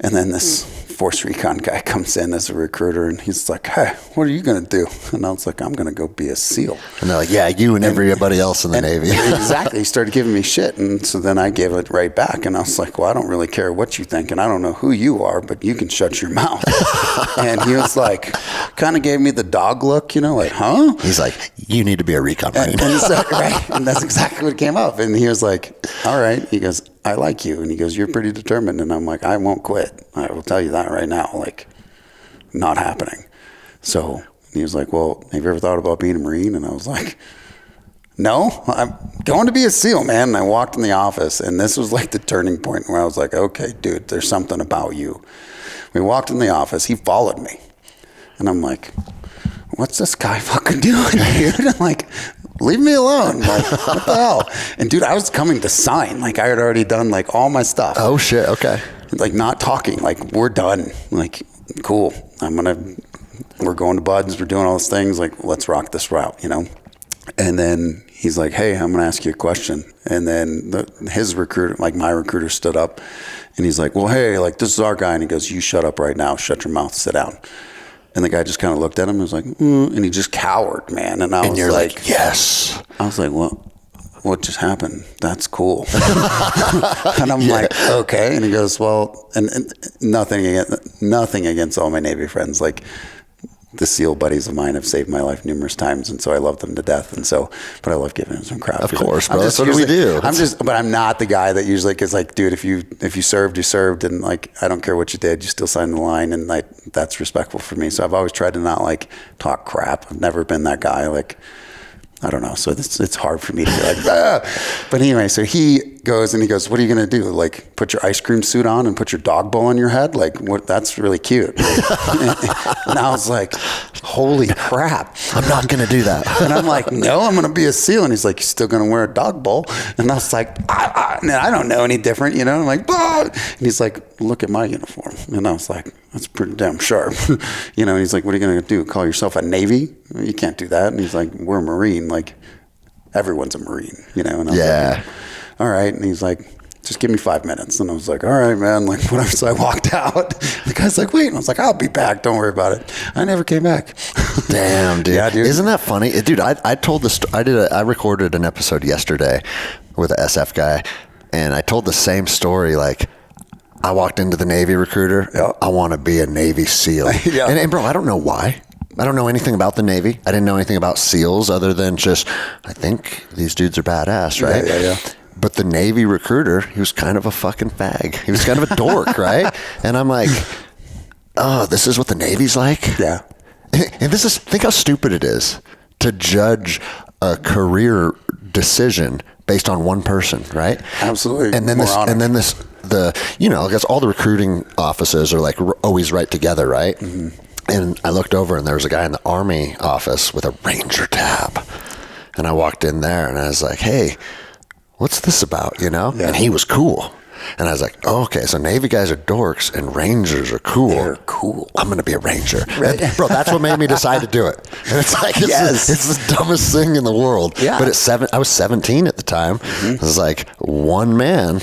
And then this Force Recon guy comes in as a recruiter, and he's like, hey, what are you going to do? And I was like, I'm going to go be a SEAL. And they're like, yeah, you and everybody else in the Navy. Exactly. He started giving me shit. And so then I gave it right back. And I was like, well, I don't really care what you think. And I don't know who you are, but you can shut your mouth. And he was like, kind of gave me the dog look, you know, like, huh? He's like, you need to be a recon Marine. And he's like, right. And that's exactly what came up. And he was like, all right. He goes, I like you. And he goes, you're pretty determined. And I'm like, I won't quit. I will tell you that right now. Like, not happening. So he was like, well, have you ever thought about being a Marine? And I was like, no, I'm going to be a SEAL, man. And I walked in the office, and this was like the turning point where I was like, okay, dude, there's something about you. We walked in the office. He followed me. And I'm like, what's this guy fucking doing, dude? I'm like, leave me alone. Like, what the hell? And dude, I was coming to sign. Like, I had already done like all my stuff. Oh shit. Okay. Like, not talking. Like, we're done. Like, cool. We're going to Buds. We're doing all those things. Like, let's rock this route, you know? And then he's like, hey, I'm going to ask you a question. And then his recruiter, like my recruiter, stood up and he's like, well, hey, like, this is our guy. And he goes, you shut up right now. Shut your mouth. Sit down. And the guy just kind of looked at him and was like, and he just cowered, man. And I was like, yes. I was like, what just happened? That's cool. And I'm like, okay. And he goes, well, and nothing against all my Navy friends. Like, the SEAL buddies of mine have saved my life numerous times, and so I love them to death. And so, but I love giving them some crap. Of course, bro. That's what we do. But I'm not the guy that usually, cause like, dude, if you served, you served, and like, I don't care what you did, you still signed the line, and like, that's respectful for me. So I've always tried to not like talk crap. I've never been that guy. Like, I don't know. So it's hard for me to be like, ah. But anyway, so he goes, what are you going to do? Like, put your ice cream suit on and put your dog bowl on your head? Like, what? That's really cute. And I was like, holy crap. I'm not going to do that. And I'm like, no, I'm going to be a SEAL. And he's like, you're still going to wear a dog bowl? And I was like, I don't know any different, you know? I'm like, bah! And he's like, look at my uniform. And I was like, that's pretty damn sharp. You know, and he's like, what are you going to do? Call yourself a Navy? You can't do that. And he's like, we're a Marine. Like, everyone's a Marine, you know? And I was like, all right. And he's like, just give me 5 minutes. And I was like, all right, man. Like, whatever. So I walked out. The guy's like, wait. And I was like, I'll be back. Don't worry about it. I never came back. Damn, dude. Yeah, dude. Isn't that funny? Dude, I told this, I recorded an episode yesterday with an SF guy, and I told the same story. Like, I walked into the Navy recruiter. Yeah. I want to be a Navy SEAL. Yeah. And bro, I don't know why. I don't know anything about the Navy. I didn't know anything about SEALs other than just, I think these dudes are badass, right? Yeah. But the Navy recruiter, he was kind of a fucking fag. He was kind of a dork, right? And I'm like, oh, this is what the Navy's like? Yeah. And think how stupid it is to judge a career decision based on one person, right? Absolutely. And then I guess all the recruiting offices are like always right together, right? Mm-hmm. And I looked over and there was a guy in the Army office with a Ranger tab. And I walked in there and I was like, hey, what's this about, you know? Yeah. And he was cool. And I was like, oh, okay, so Navy guys are dorks and Rangers are cool. They're cool. I'm going to be a Ranger. Right. And, bro, that's what made me decide to do it. And it's like, it's the dumbest thing in the world. Yeah. But I was 17 at the time. Mm-hmm. It was like, one man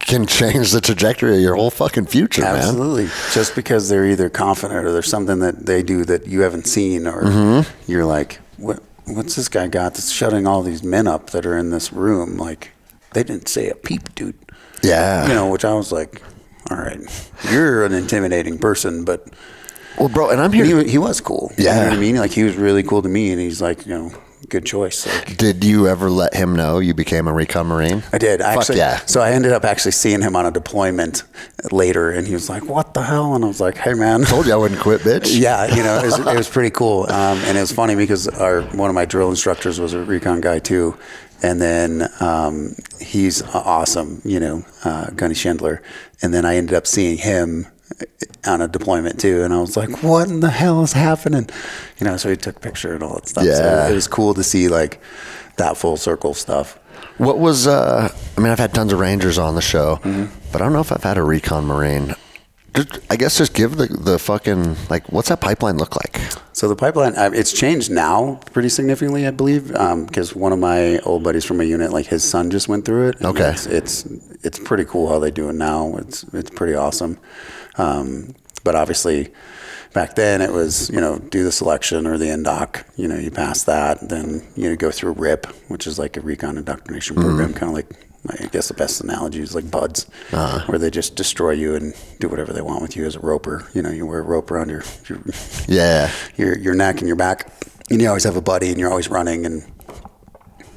can change the trajectory of your whole fucking future, Absolutely. Man. Just because they're either confident or there's something that they do that you haven't seen, or you're like, what's this guy got that's shutting all these men up that are in this room? Like, they didn't say a peep, dude. Yeah. You know, which I was like, all right, you're an intimidating person, but. Well, bro, and I'm here. He was cool. Yeah. You know what I mean? Like, he was really cool to me, and he's like, you know, good choice. Like, did you ever let him know you became a Recon Marine? I did. Actually, yeah. So I ended up actually seeing him on a deployment later, and he was like, what the hell? And I was like, hey, man. Told you I wouldn't quit, bitch. Yeah, you know, it was pretty cool. And it was funny because one of my drill instructors was a Recon guy, too. And then he's awesome, you know, Gunny Schindler. And then I ended up seeing him on a deployment too, and I was like, what in the hell is happening? You know, so he took a picture and all that stuff. Yeah. So it was cool to see like that full circle stuff. What was, I mean, I've had tons of Rangers on the show, but I don't know if I've had a Recon Marine. I guess just give the fucking, like, what's that pipeline look like? So the pipeline, it's changed now pretty significantly, I believe, because one of my old buddies from a unit, like his son just went through it. Okay. It's pretty cool how they do it now. It's pretty awesome. But obviously back then it was, you know, do the selection or the NDOC, you know, you pass that, then you go through RIP, which is like a Recon indoctrination program, kind of like, I guess the best analogy is like Buds, where they just destroy you and do whatever they want with you as a roper. You know, you wear a rope around your neck and your back, and you always have a buddy, and you're always running, and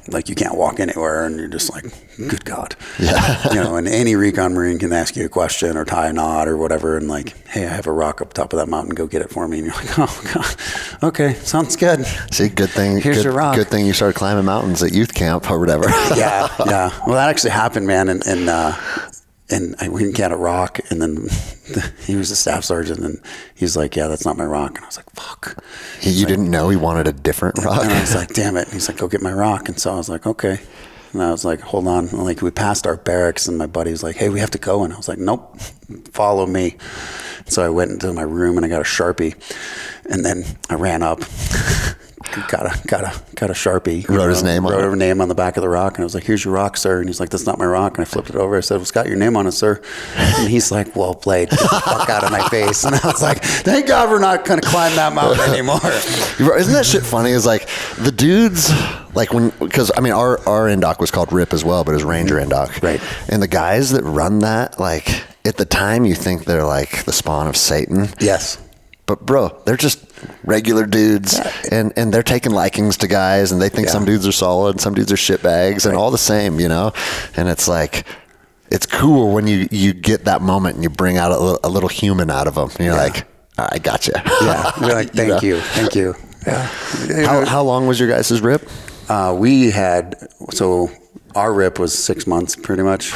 like you can't walk anywhere, and you're just like, good God. Yeah. You know, and any recon Marine can ask you a question or tie a knot or whatever, and like, hey, I have a rock up top of that mountain, go get it for me. And you're like, oh God, okay, sounds good. See, good thing. Here's your rock. Good thing you started climbing mountains at youth camp or whatever. Yeah. Well, that actually happened, man, and I went and got a rock, and then he was a staff sergeant, and he's like, yeah, that's not my rock. And I was like, fuck. You didn't know he wanted a different rock? And I was like, damn it. And he's like, go get my rock. And so I was like, okay. And I was like, hold on. And like, we passed our barracks, and my buddy was like, hey, we have to go. And I was like, nope, follow me. So I went into my room, and I got a Sharpie, and then I ran up. Got a Sharpie. Wrote his name on it. Wrote her name on the back of the rock, and I was like, here's your rock, sir. And he's like, that's not my rock. And I flipped it over. I said, well, it's got your name on it, sir. And he's like, well played. Get the fuck out of my face. And I was like, thank God we're not going to climb that mountain anymore. Isn't that shit funny? Is like the dudes, like because I mean, our NDOC was called RIP as well, but it was Ranger NDOC. Right. And the guys that run that, like at the time you think they're like the spawn of Satan. Yes. But bro, they're just regular dudes, and they're taking likings to guys, and they think some dudes are solid, and some dudes are shitbags, and all the same, you know. And it's like, it's cool when you get that moment and you bring out a little human out of them. And you're like, I got you. Yeah, you're like, thank you. Yeah. How long was your guys' RIP? We had, so our RIP was 6 months pretty much,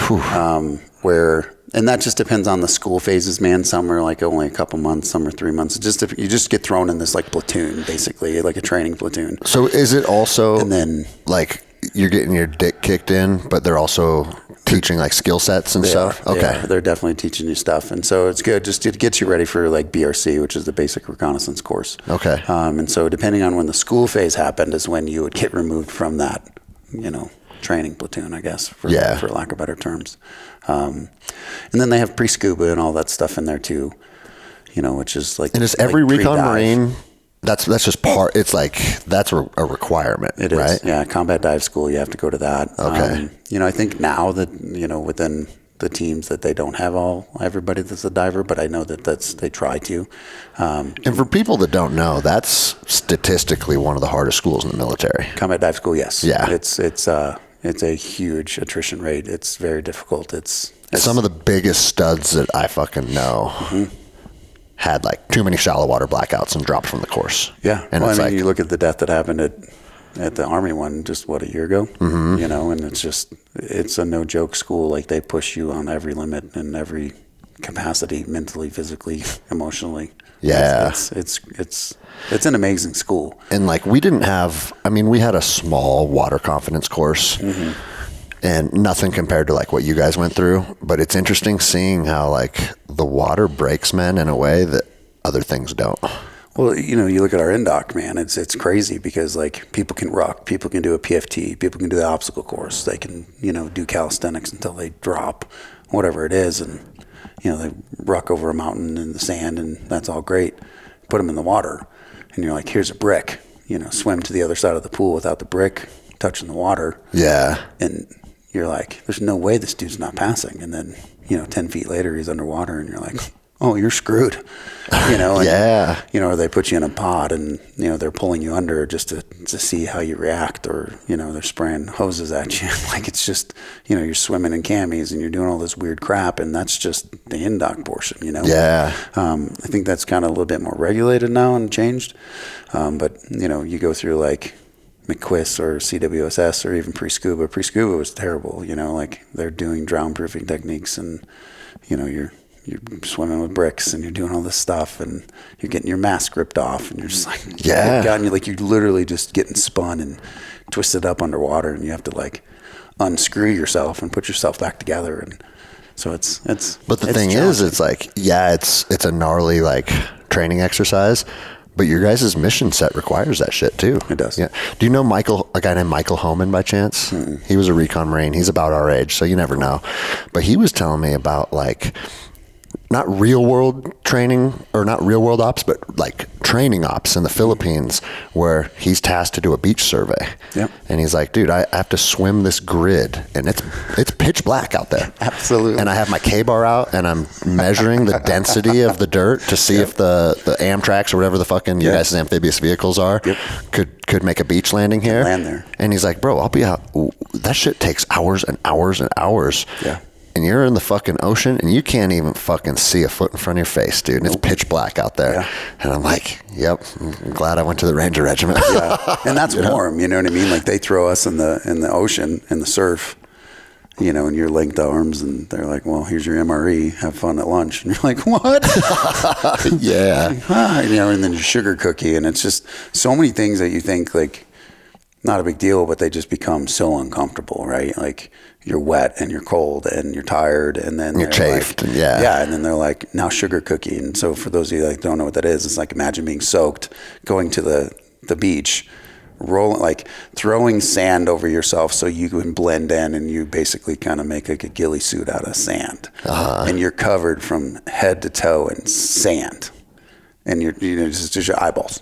and that just depends on the school phases, man. Some are like only a couple months, some are 3 months. You just get thrown in this like platoon, basically, like a training platoon. So is it also, and then like you're getting your dick kicked in, but they're also teaching like skill sets and stuff? Okay. They're definitely teaching you stuff. And so it's good. Just it gets you ready for like BRC, which is the basic reconnaissance course. Okay. And so depending on when the school phase happened is when you would get removed from that, you know, training platoon, I guess, for lack of better terms. And then they have pre-scuba and all that stuff in there too, you know, which is like. And is every Recon Marine, that's just part, it's like, that's a requirement, it is, right? Yeah, combat dive school, you have to go to that. Okay. You know, I think now that, you know, within the teams that they don't have everybody that's a diver, but I know that they try to. And for people that don't know, that's statistically one of the hardest schools in the military. Combat dive school, yes. Yeah. It's a huge attrition rate. It's very difficult. It's some of the biggest studs that I fucking know had like too many shallow water blackouts and dropped from the course. Yeah. And well, it's you look at the death that happened at the Army one just a year ago, you know, and it's a no joke school. Like they push you on every limit and every capacity, mentally, physically, emotionally. Yeah. It's an amazing school. And like we had a small water confidence course and nothing compared to like what you guys went through, but it's interesting seeing how like the water breaks men in a way that other things don't. Well, you know, you look at our NDOC, man, it's crazy because like people can ruck, people can do a PFT, people can do the obstacle course. They can, you know, do calisthenics until they drop, whatever it is. And, you know, they ruck over a mountain in the sand and that's all great. Put them in the water and you're like, here's a brick, you know, swim to the other side of the pool without the brick touching the water. Yeah. And you're like, there's no way this dude's not passing. And then, you know, 10 feet later, he's underwater and you're like, oh, you're screwed, you know? And, you know, or they put you in a pod and, you know, they're pulling you under just to see how you react, or, you know, they're spraying hoses at you. Like, it's just, you know, you're swimming in camis and you're doing all this weird crap, and that's just the NDOC portion, you know? Yeah. I think that's kind of a little bit more regulated now and changed. But, you know, you go through like McQuist or CWSS or even pre-scuba. Pre-scuba was terrible, you know, like they're doing drown-proofing techniques and, you know, you're swimming with bricks and you're doing all this stuff and you're getting your mask ripped off and you're just like, God, and you're literally just getting spun and twisted up underwater and you have to like unscrew yourself and put yourself back together. And so it's but the thing is, it's like, it's a gnarly like training exercise, but your guys' mission set requires that shit too. It does. Yeah. Do you know a guy named Michael Homan by chance? Mm-mm. He was a Recon Marine. He's about our age, so you never know. But he was telling me about like, not real world training or not real world ops, but like training ops in the Philippines where he's tasked to do a beach survey. Yep. And he's like, dude, I have to swim this grid, and it's pitch black out there. Absolutely. And I have my K-bar out, and I'm measuring the density of the dirt to see if the Amtraks or whatever the fucking you guys' amphibious vehicles are could make a beach landing here. Land there. And he's like, bro, I'll be out. That shit takes hours and hours and hours. Yeah. And you're in the fucking ocean, and you can't even fucking see a foot in front of your face, dude. And it's pitch black out there. Yeah. And I'm like, yep, I'm glad I went to the Ranger Regiment. Yeah. And that's warm, you know what I mean? Like, they throw us in the ocean, in the surf, you know, and you're linked arms, and they're like, well, here's your MRE, have fun at lunch. And you're like, what? Yeah. You know, and then your sugar cookie, and it's just so many things that you think, like, not a big deal, but they just become so uncomfortable, right? Like, you're wet and you're cold and you're tired, and then you're chafed. Like, and then they're like, now sugar cookie. And so for those of you that don't know what that is, it's like, imagine being soaked, going to the beach, rolling, like throwing sand over yourself so you can blend in, and you basically kind of make like a ghillie suit out of sand, and you're covered from head to toe in sand. And you're, you know, just your eyeballs,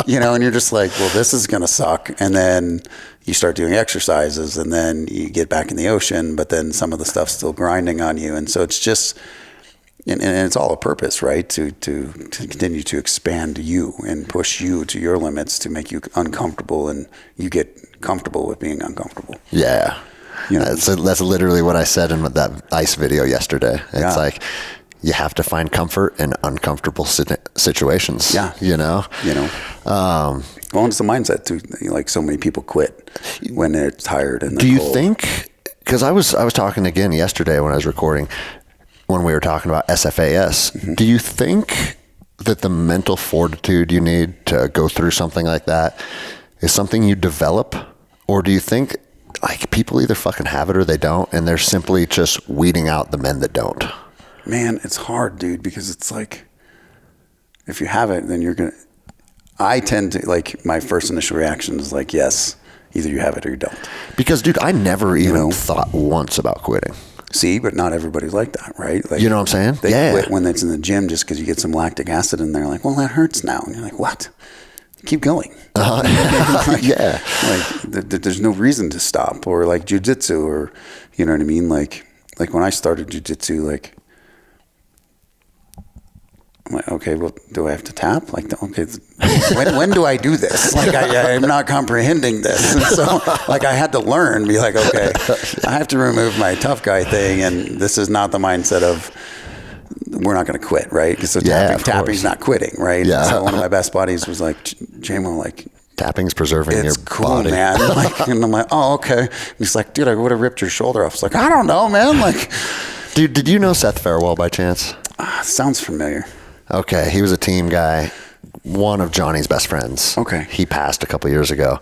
you know, and you're just like, well, this is going to suck. And then you start doing exercises, and then you get back in the ocean, but then some of the stuff's still grinding on you. And so it's just, and it's all a purpose, right? To continue to expand you and push you to your limits, to make you uncomfortable, and you get comfortable with being uncomfortable. Yeah. You know? That's literally what I said in that ice video yesterday. It's like, you have to find comfort in uncomfortable situations. Yeah. You know? Well, it's the mindset too. Like, so many people quit when they're tired and they're cold. Think, because I was talking again yesterday when I was recording, when we were talking about SFAS, do you think that the mental fortitude you need to go through something like that is something you develop? Or do you think, like, people either fucking have it or they don't, and they're simply just weeding out the men that don't? Man, it's hard, dude, because it's like, if you have it, then you're going to, I tend to, like, my first initial reaction is like, yes, either you have it or you don't. Because, dude, I never even thought once about quitting. See, but not everybody's like that, right? Like, you know what I'm saying? They quit when it's in the gym just because you get some lactic acid in there. Like, well, that hurts now. And you're like, what? Keep going. There's no reason to stop. Or like Jiu Jitsu, or, you know what I mean? Like when I started Jiu Jitsu, like, I'm like, okay, well, do I have to tap? Like, okay, when do I do this? Like, I'm not comprehending this. And so, like, I had to learn, be like, okay, I have to remove my tough guy thing, and this is not the mindset of, we're not going to quit, right? So tapping's not quitting, right? Yeah. So one of my best buddies was like, JayMo, like, tapping's preserving your cool, body. Man. Like, and I'm like, oh, okay. And he's like, dude, I would have ripped your shoulder off. I was like, I don't know, man. Like, dude, did you know Seth Farewell by chance? Sounds familiar. Okay, he was a team guy, one of Johnny's best friends. Okay. He passed a couple years ago,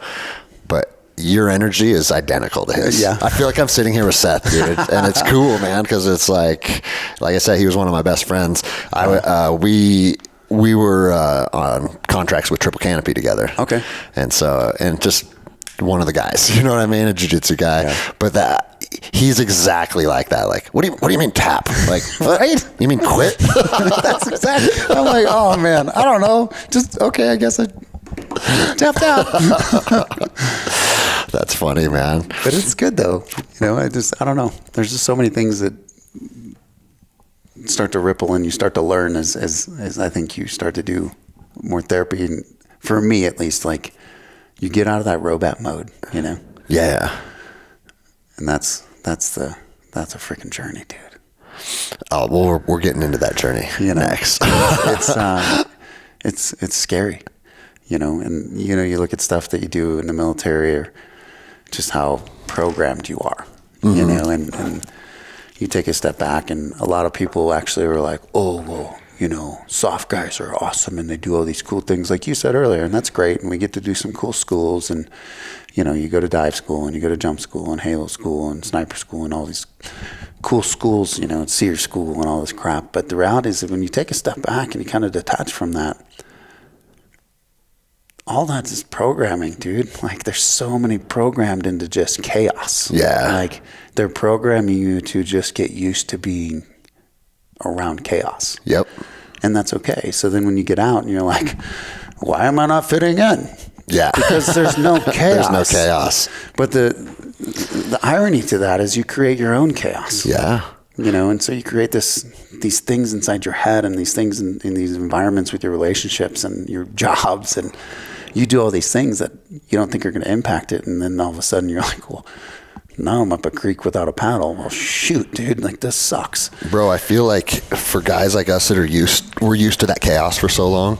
but your energy is identical to his. Yeah. I feel like I'm sitting here with Seth, dude, and it's cool, man, because it's like I said, he was one of my best friends. We were on contracts with Triple Canopy together. Okay. And so, and just one of the guys, you know what I mean? A jiu-jitsu guy. Yeah. But he's exactly like that. Like, what do you mean tap? Like, right? You mean quit? That's exactly. I'm like, oh man, I don't know. Just, okay, I guess I tapped out. That's funny, man. But it's good though. You know, I don't know. There's just so many things that start to ripple, and you start to learn as I think you start to do more therapy. And for me, at least, like, you get out of that robot mode, you know? Yeah. And that's a freaking journey, dude. Oh, well, we're getting into that journey next. It's scary, you know, and, you know, you look at stuff that you do in the military, or just how programmed you are, you know, and you take a step back, and a lot of people actually are like, oh, well, you know, soft guys are awesome, and they do all these cool things like you said earlier, and that's great, and we get to do some cool schools, and, you know, you go to dive school, and you go to jump school, and halo school, and sniper school, and all these cool schools, you know, SEER school, and all this crap. But the reality is that when you take a step back and you kind of detach from that, all that is programming, dude. Like, there's so many programmed into just chaos. Yeah. Like, they're programming you to just get used to being around chaos. Yep. and that's okay. So then when you get out and you're like, why am I not fitting in? Yeah. Because there's no chaos. There's no chaos. But the irony to that is you create your own chaos. Yeah. And so you create these things inside your head and these things in these environments with your relationships and your jobs, and you do all these things that you don't think are going to impact it, and then all of a sudden you're like, well, now I'm up a creek without a paddle. Well, shoot, dude, like this sucks. Bro, I feel like for guys like us that we're used to that chaos for so long,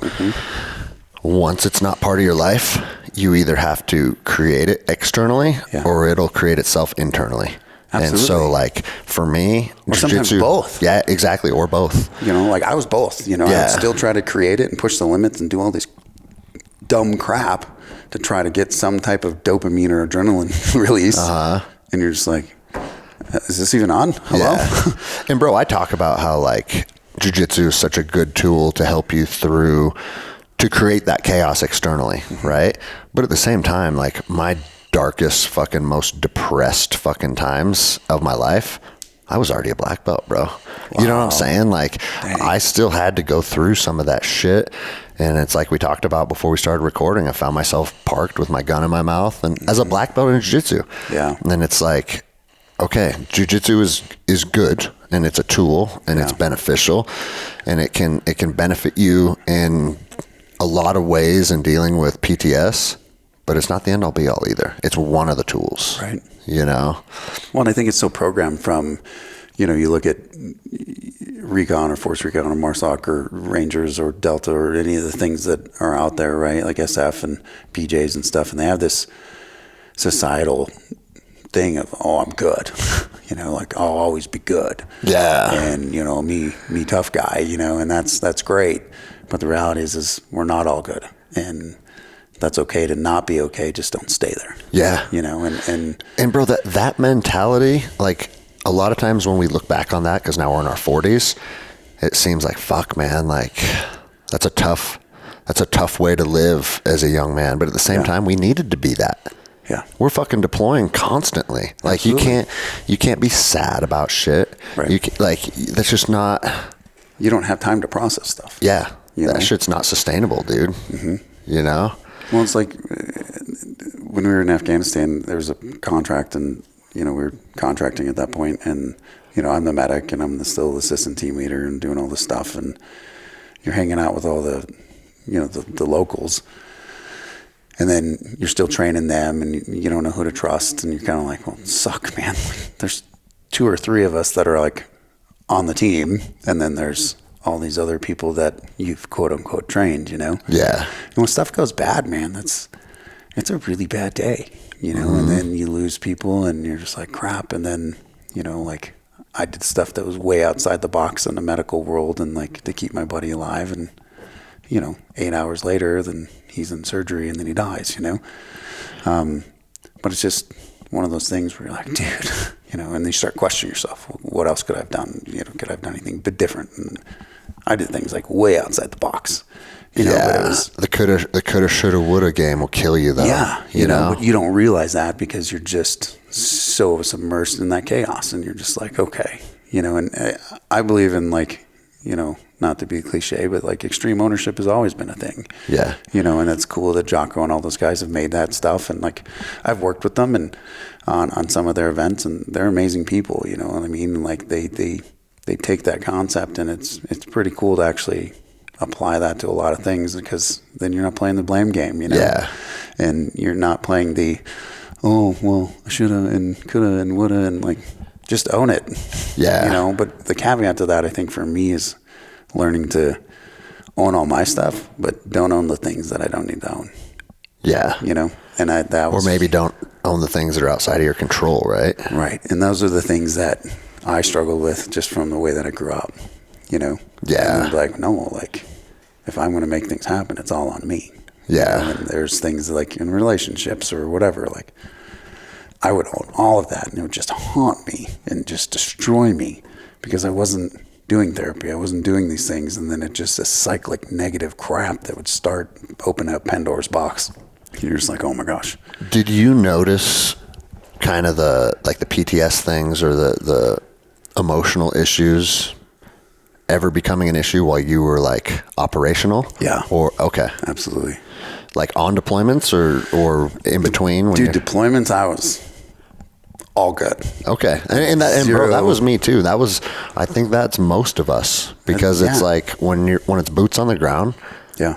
once it's not part of your life, you either have to create it externally or it'll create itself internally. Absolutely. And so, like, for me, or sometimes jiu-jitsu, both. Yeah, exactly, or both. Like I was both. I'd still try to create it and push the limits and do all this dumb crap to try to get some type of dopamine or adrenaline release. And you're just like, is this even on? Hello? Yeah. And bro, I talk about how like jiu-jitsu is such a good tool to help you through, to create that chaos externally, right? But at the same time, like my darkest fucking most depressed fucking times of my life, I was already a black belt, bro. Wow. You know what I'm saying? Like, dang. I still had to go through some of that shit. And it's like we talked about before we started recording, I found myself parked with my gun in my mouth and as a black belt in jiu-jitsu. Yeah. And then it's like, okay, jiu-jitsu is good and it's a tool and it's beneficial and it can benefit you in a lot of ways in dealing with PTS, but it's not the end all be all either. It's one of the tools. Right. Well, and I think it's so programmed from, you look at Recon or Force Recon or MARSOC or Rangers or Delta or any of the things that are out there, right? Like SF and PJs and stuff. And they have this societal thing of, oh, I'm good. Like I'll always be good. Yeah. And, me tough guy, and that's great. But the reality is we're not all good. And that's okay to not be okay. Just don't stay there. Yeah. And bro, that mentality, like a lot of times when we look back on that, cause now we're in our 40s, it seems like, fuck man, like that's a tough way to live as a young man. But at the same time, we needed to be that. Yeah. We're fucking deploying constantly. Like Absolutely. you can't be sad about shit. Right. That's just not, you don't have time to process stuff. Yeah. That shit's not sustainable, dude. Well, it's like when we were in Afghanistan, there was a contract and, we were contracting at that point and, I'm the medic and I'm still the assistant team leader and doing all this stuff. And you're hanging out with all the, the locals and then you're still training them and you don't know who to trust. And you're kind of like, well, suck, man. There's 2 or 3 of us that are like on the team. And then there's all these other people that you've quote unquote trained, Yeah. And when stuff goes bad, man, it's a really bad day, and then you lose people and you're just like crap. And then, like I did stuff that was way outside the box in the medical world and like to keep my buddy alive. And, 8 hours later, then he's in surgery and then he dies, but it's just one of those things where you're like, dude, and then you start questioning yourself. What else could I have done? Could I have done anything but different? And I did things like way outside the box. But it was, the coulda, shoulda, woulda game will kill you though. Yeah. But you don't realize that because you're just so submersed in that chaos and you're just like, okay, and I believe in like, not to be cliche, but like extreme ownership has always been a thing. Yeah. And it's cool that Jocko and all those guys have made that stuff. And like, I've worked with them and on some of their events and they're amazing people, you know what I mean? And like they take that concept and it's pretty cool to actually apply that to a lot of things because then you're not playing the blame game, Yeah. And you're not playing the, oh, well, I shoulda and coulda and woulda and like, just own it. Yeah. But the caveat to that, I think for me is learning to own all my stuff, but don't own the things that I don't need to own. Yeah. And or maybe don't own the things that are outside of your control, right? Right. And those are the things that I struggled with just from the way that I grew up, Yeah. And like, no, like if I'm going to make things happen, it's all on me. Yeah. And there's things like in relationships or whatever, like I would own all of that and it would just haunt me and just destroy me because I wasn't doing therapy. I wasn't doing these things. And then it just a cyclic negative crap that would start opening up Pandora's box. You're just like, oh my gosh. Did you notice kind of the PTS things or the emotional issues ever becoming an issue while you were like operational? Yeah. Or okay. Absolutely. Like on deployments or in between? When Deployments, I was all good. Okay. And bro, that was me too. I think that's most of us, because it's like when it's boots on the ground,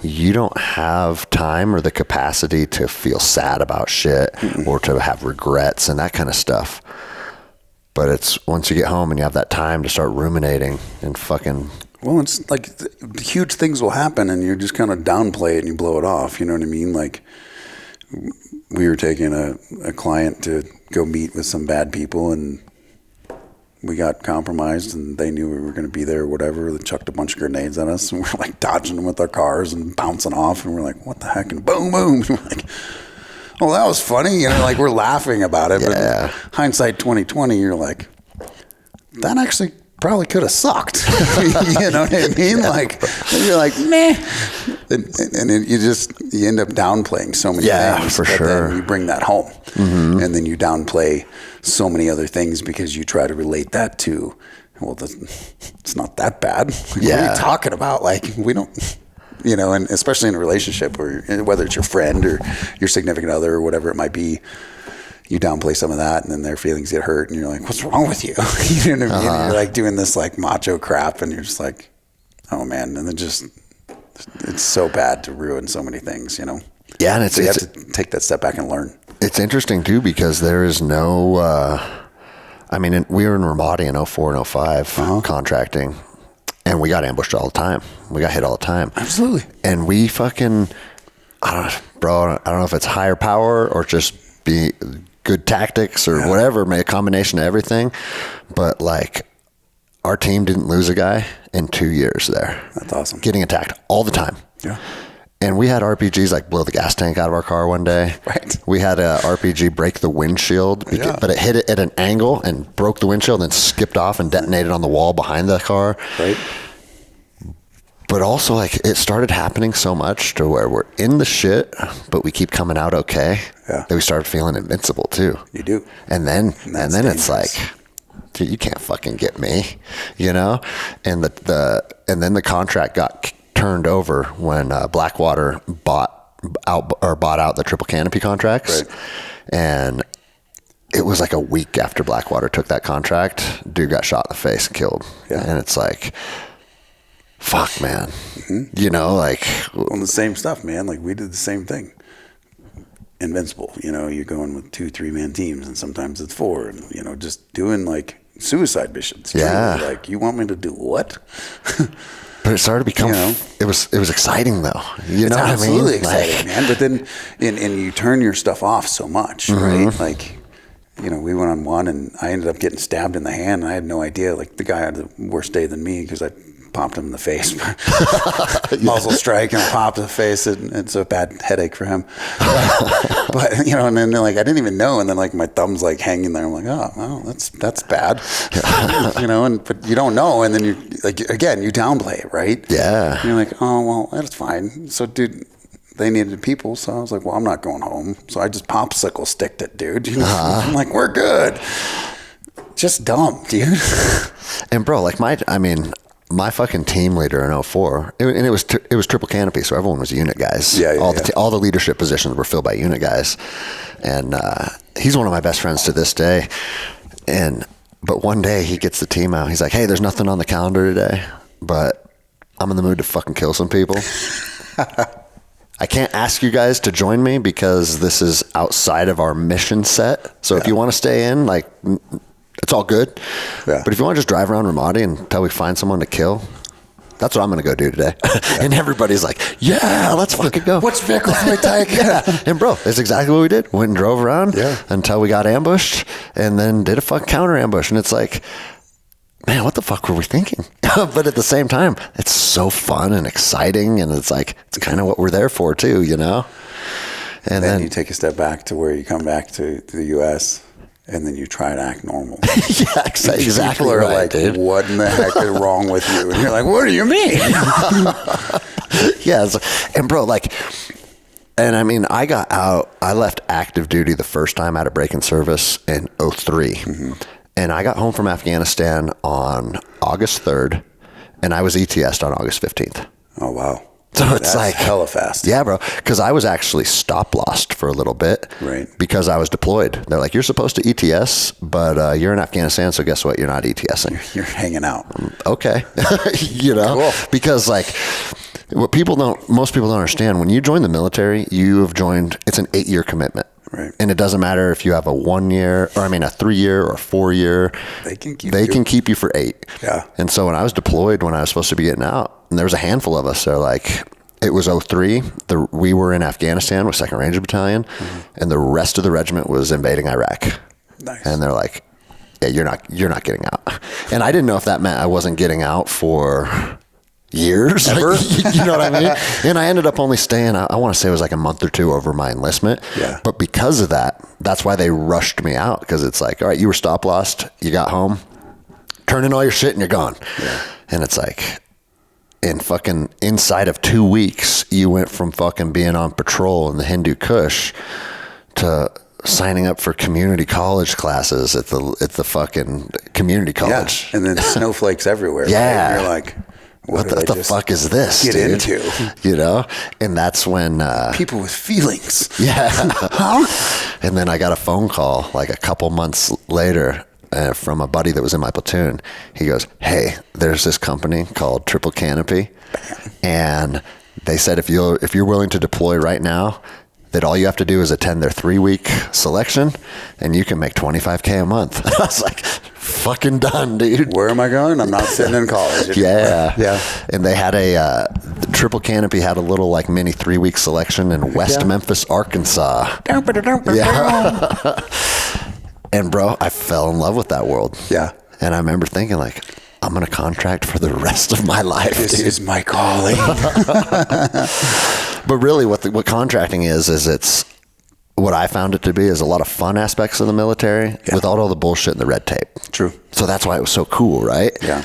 you don't have time or the capacity to feel sad about shit or to have regrets and that kind of stuff. But it's once you get home and you have that time to start ruminating and fucking... Well, it's like huge things will happen and you just kind of downplay it and you blow it off. You know what I mean? Like we were taking a client to go meet with some bad people and we got compromised and they knew we were going to be there or whatever. They chucked a bunch of grenades at us and we're like dodging them with our cars and bouncing off. And we're like, what the heck? And boom, boom. And we're like, oh, that was funny. You know, like we're laughing about it. But hindsight 2020, you're like, that actually probably could have sucked. You know what I mean? Like, you're like, meh. And you end up downplaying so many things. For sure. Then you bring that home. And then you downplay so many other things because you try to relate that to, well, it's not that bad. Like, what are you talking about? Like, we don't... You know, and especially in a relationship, or whether it's your friend or your significant other or whatever it might be, you downplay some of that, and then their feelings get hurt, and you're like, "What's wrong with you?" You know what I mean? You're like doing this like macho crap, and you're just like, "Oh man!" And then it's so bad to ruin so many things, you know. Yeah, and so you have to take that step back and learn. It's interesting too because there is no. I mean, we were in Ramadi in 04 and 05 contracting. And we got ambushed all the time. We got hit all the time. Absolutely. And we fucking, I don't know if it's higher power or just be good tactics or whatever, maybe a combination of everything. But like, our team didn't lose a guy in 2 years there. That's awesome. Getting attacked all the time. Yeah. And we had RPGs like blow the gas tank out of our car one day. Right. We had a RPG break the windshield, but it hit it at an angle and broke the windshield and then skipped off and detonated on the wall behind the car. Right. But also, like, it started happening so much to where we're in the shit, but we keep coming out okay. Yeah. That we started feeling invincible too. You do. And then it's like, dude, you can't fucking get me, you know? And then the contract got turned over when Blackwater bought out the triple canopy contracts. Right. And it was like a week after Blackwater took that contract, dude got shot in the face and killed. Yeah. And it's like, fuck, man. You know, like... Well, the same stuff, man. Like, we did the same thing. Invincible. You know, you're going with 2-3 man teams, and sometimes it's 4. And, you know, just doing, like, suicide missions. Yeah. Truly. Like, you want me to do what? But it started to become... You know, it was exciting, though. You know what I mean? Absolutely exciting, man. But then... And you turn your stuff off so much, right? Like... You know, we went on one, and I ended up getting stabbed in the hand, and I had no idea. Like, the guy had the worst day than me, because I popped him in the face. Muzzle strike and popped in the face. It's a bad headache for him. But, you know, and then like I didn't even know, and then like my thumb's like hanging there. I'm like, oh, well, that's bad. You know, but you don't know, and then you like again you downplay it, right? Yeah. And you're like, oh well, that's fine. So, dude, they needed people, so I was like, well, I'm not going home. So I just popsicle sticked it, dude. You know? I'm like, we're good. Just dumb, dude. And bro, like my fucking team leader in 04, and it was triple canopy, so everyone was unit guys. All the leadership positions were filled by unit guys, and he's one of my best friends to this day. But one day he gets the team out. He's like, "Hey, there's nothing on the calendar today, but I'm in the mood to fucking kill some people." I can't ask you guys to join me because this is outside of our mission set. So if you want to stay in, like, it's all good. Yeah. But if you want to just drive around Ramadi until we find someone to kill, that's what I'm going to go do today. And everybody's like, yeah, let's fucking go. What's vehicles we take? And bro, that's exactly what we did. Went and drove around until we got ambushed and then did a fucking counter ambush. And it's like, man, what the fuck were we thinking? But at the same time, it's so fun and exciting. And it's like, it's kind of what we're there for too, you know? And then you take a step back to where you come back to the U.S., and then you try to act normal. Yeah, exactly. People are like, dude, what in the heck is wrong with you? And you're like, what do you mean? Yeah. And bro, like, and I mean, I left active duty the first time out of break-in service in 03. And I got home from Afghanistan on August 3rd. and I was ETS'd on August 15th. Oh, wow. So it's That's like hella fast. Yeah, bro. Because I was actually stop lost for a little bit. Right. Because I was deployed. They're like, you're supposed to ETS, but you're in Afghanistan, so guess what? You're not ETSing. You're hanging out. Okay. You know? Cool. Because like most people don't understand, when you join the military, you have joined, it's an 8-year commitment. Right. And it doesn't matter if you have a 1-year, or I mean a 3-year or a 4-year. They can keep you for 8. Yeah. And so when I was deployed, when I was supposed to be getting out, and there was a handful of us, they're like, it was 03. We were in Afghanistan with 2nd Ranger Battalion, and the rest of the regiment was invading Iraq. Nice. And they're like, yeah, you're not getting out. And I didn't know if that meant I wasn't getting out for years. Ever? You know what I mean? And I ended up only staying, I want to say it was like a month or 2 over my enlistment. Yeah. But because of that, that's why they rushed me out, because it's like, all right, you were stop lost, you got home, turn in all your shit and you're gone. Yeah. And it's like, in fucking inside of 2 weeks, you went from fucking being on patrol in the Hindu Kush to signing up for community college classes at the fucking community college. Yeah. And then snowflakes everywhere. Yeah. Right? You're like, what the fuck is this, get dude? into? You know? And that's when People with feelings. Yeah. And then I got a phone call like a couple months later from a buddy that was in my platoon. He goes, hey, there's this company called Triple Canopy, and they said if you're willing to deploy right now, that all you have to do is attend their 3-week selection, and you can make $25K a month. I was like, fucking done, dude. Where am I going? I'm not sitting in college anymore. Yeah. And they had the Triple Canopy had a little like mini 3-week selection in West Memphis, Arkansas. Yeah. And bro, I fell in love with that world. Yeah. And I remember thinking like, I'm going to contract for the rest of my life. This is my calling. But really what contracting is it's what I found it to be is a lot of fun aspects of the military without all the bullshit and the red tape. True. So that's why it was so cool, right? Yeah.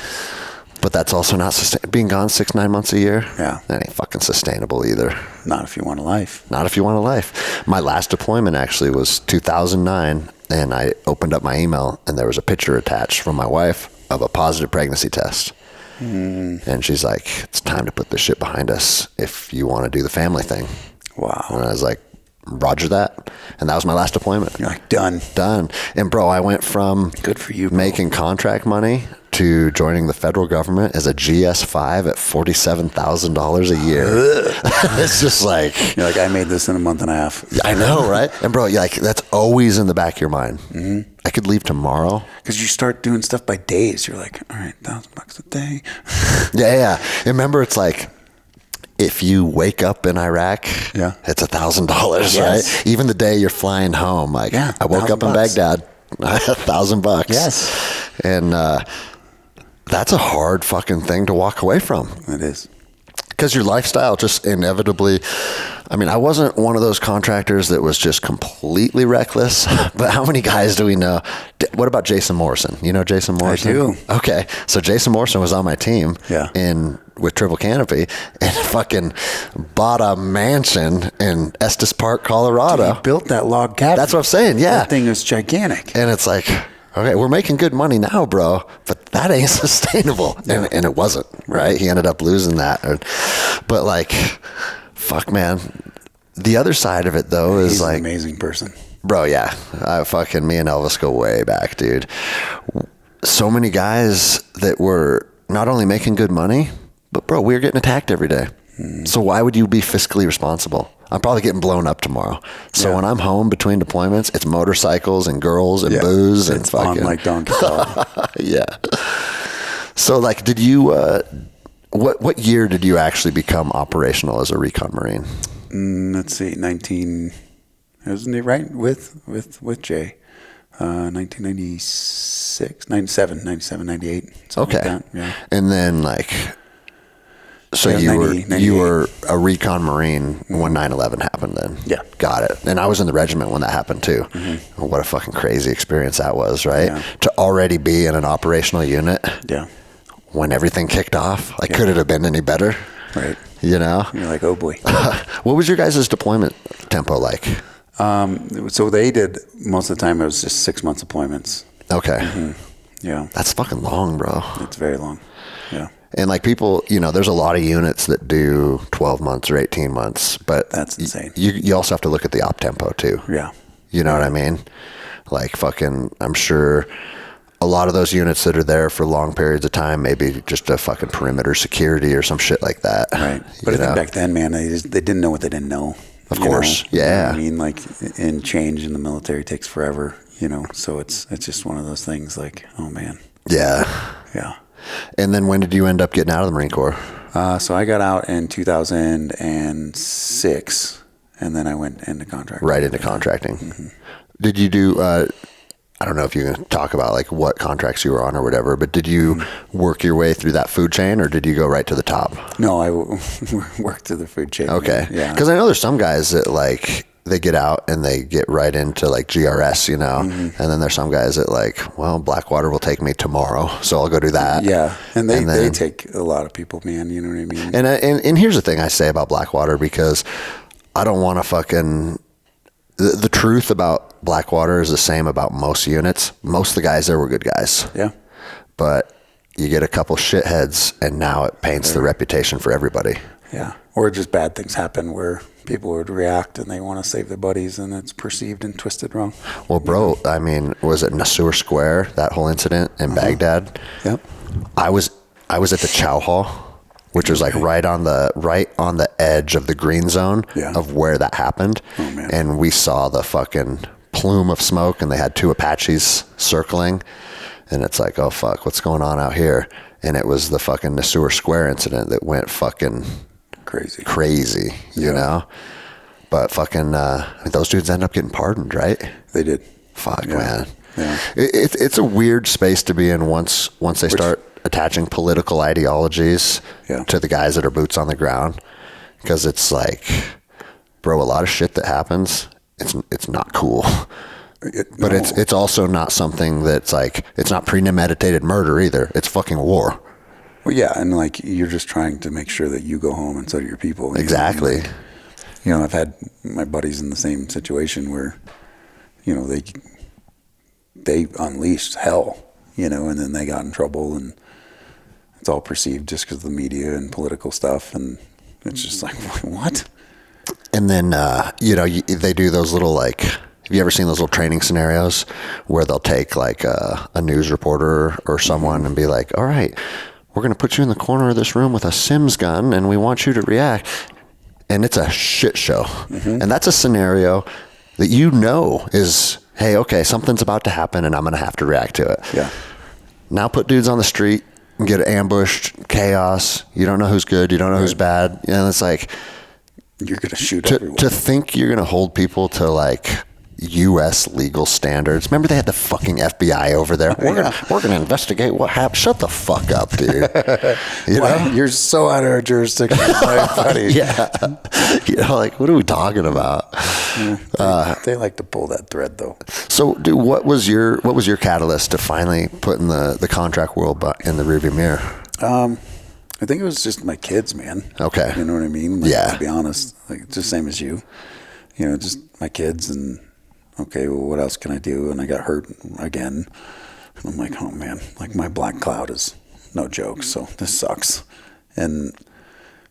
But that's also not being gone 6-9 months a year. Yeah. That ain't fucking sustainable either. Not if you want a life. Not if you want a life. My last deployment actually was 2009, and I opened up my email and there was a picture attached from my wife of a positive pregnancy test. And she's like, it's time to put this shit behind us if you want to do the family thing. Wow. And I was like, roger that. And that was my last deployment. You're like, done. And bro, I went from good for you, bro, making contract money to joining the federal government as a GS5 at $47,000 a year. It's just like, you're like, I made this in a month and a half. I know, right? And bro, like that's always in the back of your mind. I could leave tomorrow. Because you start doing stuff by days. You're like, all right, $1,000 a day. Yeah. And remember, it's like, if you wake up in Iraq, it's $1,000, right? Even the day you're flying home, like I woke up in Baghdad, $1,000. Yes. And that's a hard fucking thing to walk away from. It is. Because your lifestyle just inevitably, I mean, I wasn't one of those contractors that was just completely reckless, but how many guys do we know? What about Jason Morrison? You know Jason Morrison? I do. Okay. So Jason Morrison was on my team with Triple Canopy and fucking bought a mansion in Estes Park, Colorado. Dude, he built that log cabin. That's what I'm saying, yeah. That thing is gigantic. And it's like, okay, we're making good money now, bro, but that ain't sustainable. And it wasn't, right? He ended up losing that. But like, fuck, man. The other side of it, though, is He's like... an amazing person. Bro, yeah. Me and Elvis go way back, dude. So many guys that were not only making good money, but bro, we were getting attacked every day. So why would you be fiscally responsible? I'm probably getting blown up tomorrow. So when I'm home between deployments, it's motorcycles and girls and booze and fucking... on like Donkey Kong. Yeah. So like, did you... What year did you actually become operational as a Recon Marine? Let's see, wasn't it right with Jay? 1996, 97, 98. Okay. Like that. Yeah. And then like, so Yeah, you were a Recon Marine when 9/11 happened then? Yeah. Got it. And I was in the regiment when that happened too. What a fucking crazy experience that was, right? Yeah. To already be in an operational unit. Yeah. When everything kicked off, like could it have been any better? Right. You know? You're like, oh boy. What was your guys' deployment tempo like? So they did, most of the time it was just 6 months deployments. Okay. Yeah. That's fucking long, bro. It's very long. Yeah. And like people, you know, there's a lot of units that do 12 months or 18 months, but That's insane. You also have to look at the op tempo too. Yeah. You know what I mean? Like fucking, I'm sure a lot of those units that are there for long periods of time, maybe just a fucking perimeter security or some shit like that. Right. But I think back then, man, they didn't know what they didn't know. Of course. You know Yeah. what I mean, like, and change in the military takes forever, you know, so it's just one of those things like, oh man. Yeah. Yeah. And then when did you end up getting out of the Marine Corps? So I got out in 2006, and then I went into contracting. Right into contracting. Mm-hmm. Did you do, I don't know if you can talk about like what contracts you were on or whatever, but did you work your way through that food chain or did you go right to the top? No, I worked through the food chain. Okay. Yeah. Because I know there's some guys that like, they get out and they get right into like GRS, you know, and then there's some guys that like, well, Blackwater will take me tomorrow, so I'll go do that. Yeah, and they take a lot of people, man. You know what I mean? And here's the thing I say about Blackwater, because I don't want to fucking. The truth about Blackwater is the same about most units. Most of the guys there were good guys. Yeah, but you get a couple shitheads, and now it paints the reputation for everybody. Yeah, or just bad things happen where people would react and they want to save their buddies, and it's perceived and twisted wrong. Well, bro, I mean, was it Nasur Square, that whole incident in Baghdad? Yep. I was at the Chow Hall, which was like right on the edge of the green zone of where that happened. Oh, man. And we saw the fucking plume of smoke, and they had 2 Apaches circling, and it's like, oh fuck, what's going on out here? And it was the fucking Nasur Square incident that went fucking crazy, you know? But fucking, those dudes end up getting pardoned, right? They did. Fuck, man. Yeah. It's a weird space to be in once they start attaching political ideologies to the guys that are boots on the ground. Because it's like, bro, a lot of shit that happens, it's not cool. But it's also not something that's like, it's not premeditated murder either. It's fucking war. Well, yeah, and like you're just trying to make sure that you go home and so do your people. Exactly. You know, I've had my buddies in the same situation where, you know, they unleashed hell, you know, and then they got in trouble, and it's all perceived just because of the media and political stuff, and it's just like, what? And then, you know, they do those little like, have you ever seen those little training scenarios where they'll take like a news reporter or someone and be like, all right, we're going to put you in the corner of this room with a Sims gun and we want you to react. And it's a shit show. Mm-hmm. And that's a scenario that you know is, hey, okay, something's about to happen and I'm going to have to react to it. Yeah. Now put dudes on the street and get ambushed, chaos. You don't know who's good. You don't know who's bad. And it's like, you're going to shoot everyone. To think you're going to hold people to like U.S. legal standards. Remember they had the fucking FBI over there. We're gonna investigate what happened. Shut the fuck up, dude. You know? You're so out of our jurisdiction, buddy. Yeah. You know, like what are we talking about? They like to pull that thread, though. So, dude, what was your catalyst to finally putting the contract world in the rearview mirror? I think it was just my kids, man. Okay. You know what I mean? Like, yeah. To be honest, like just same as you. You know, just my kids and. Okay, well, what else can I do? And I got hurt again. And I'm like, oh man, like my black cloud is no joke. So this sucks. And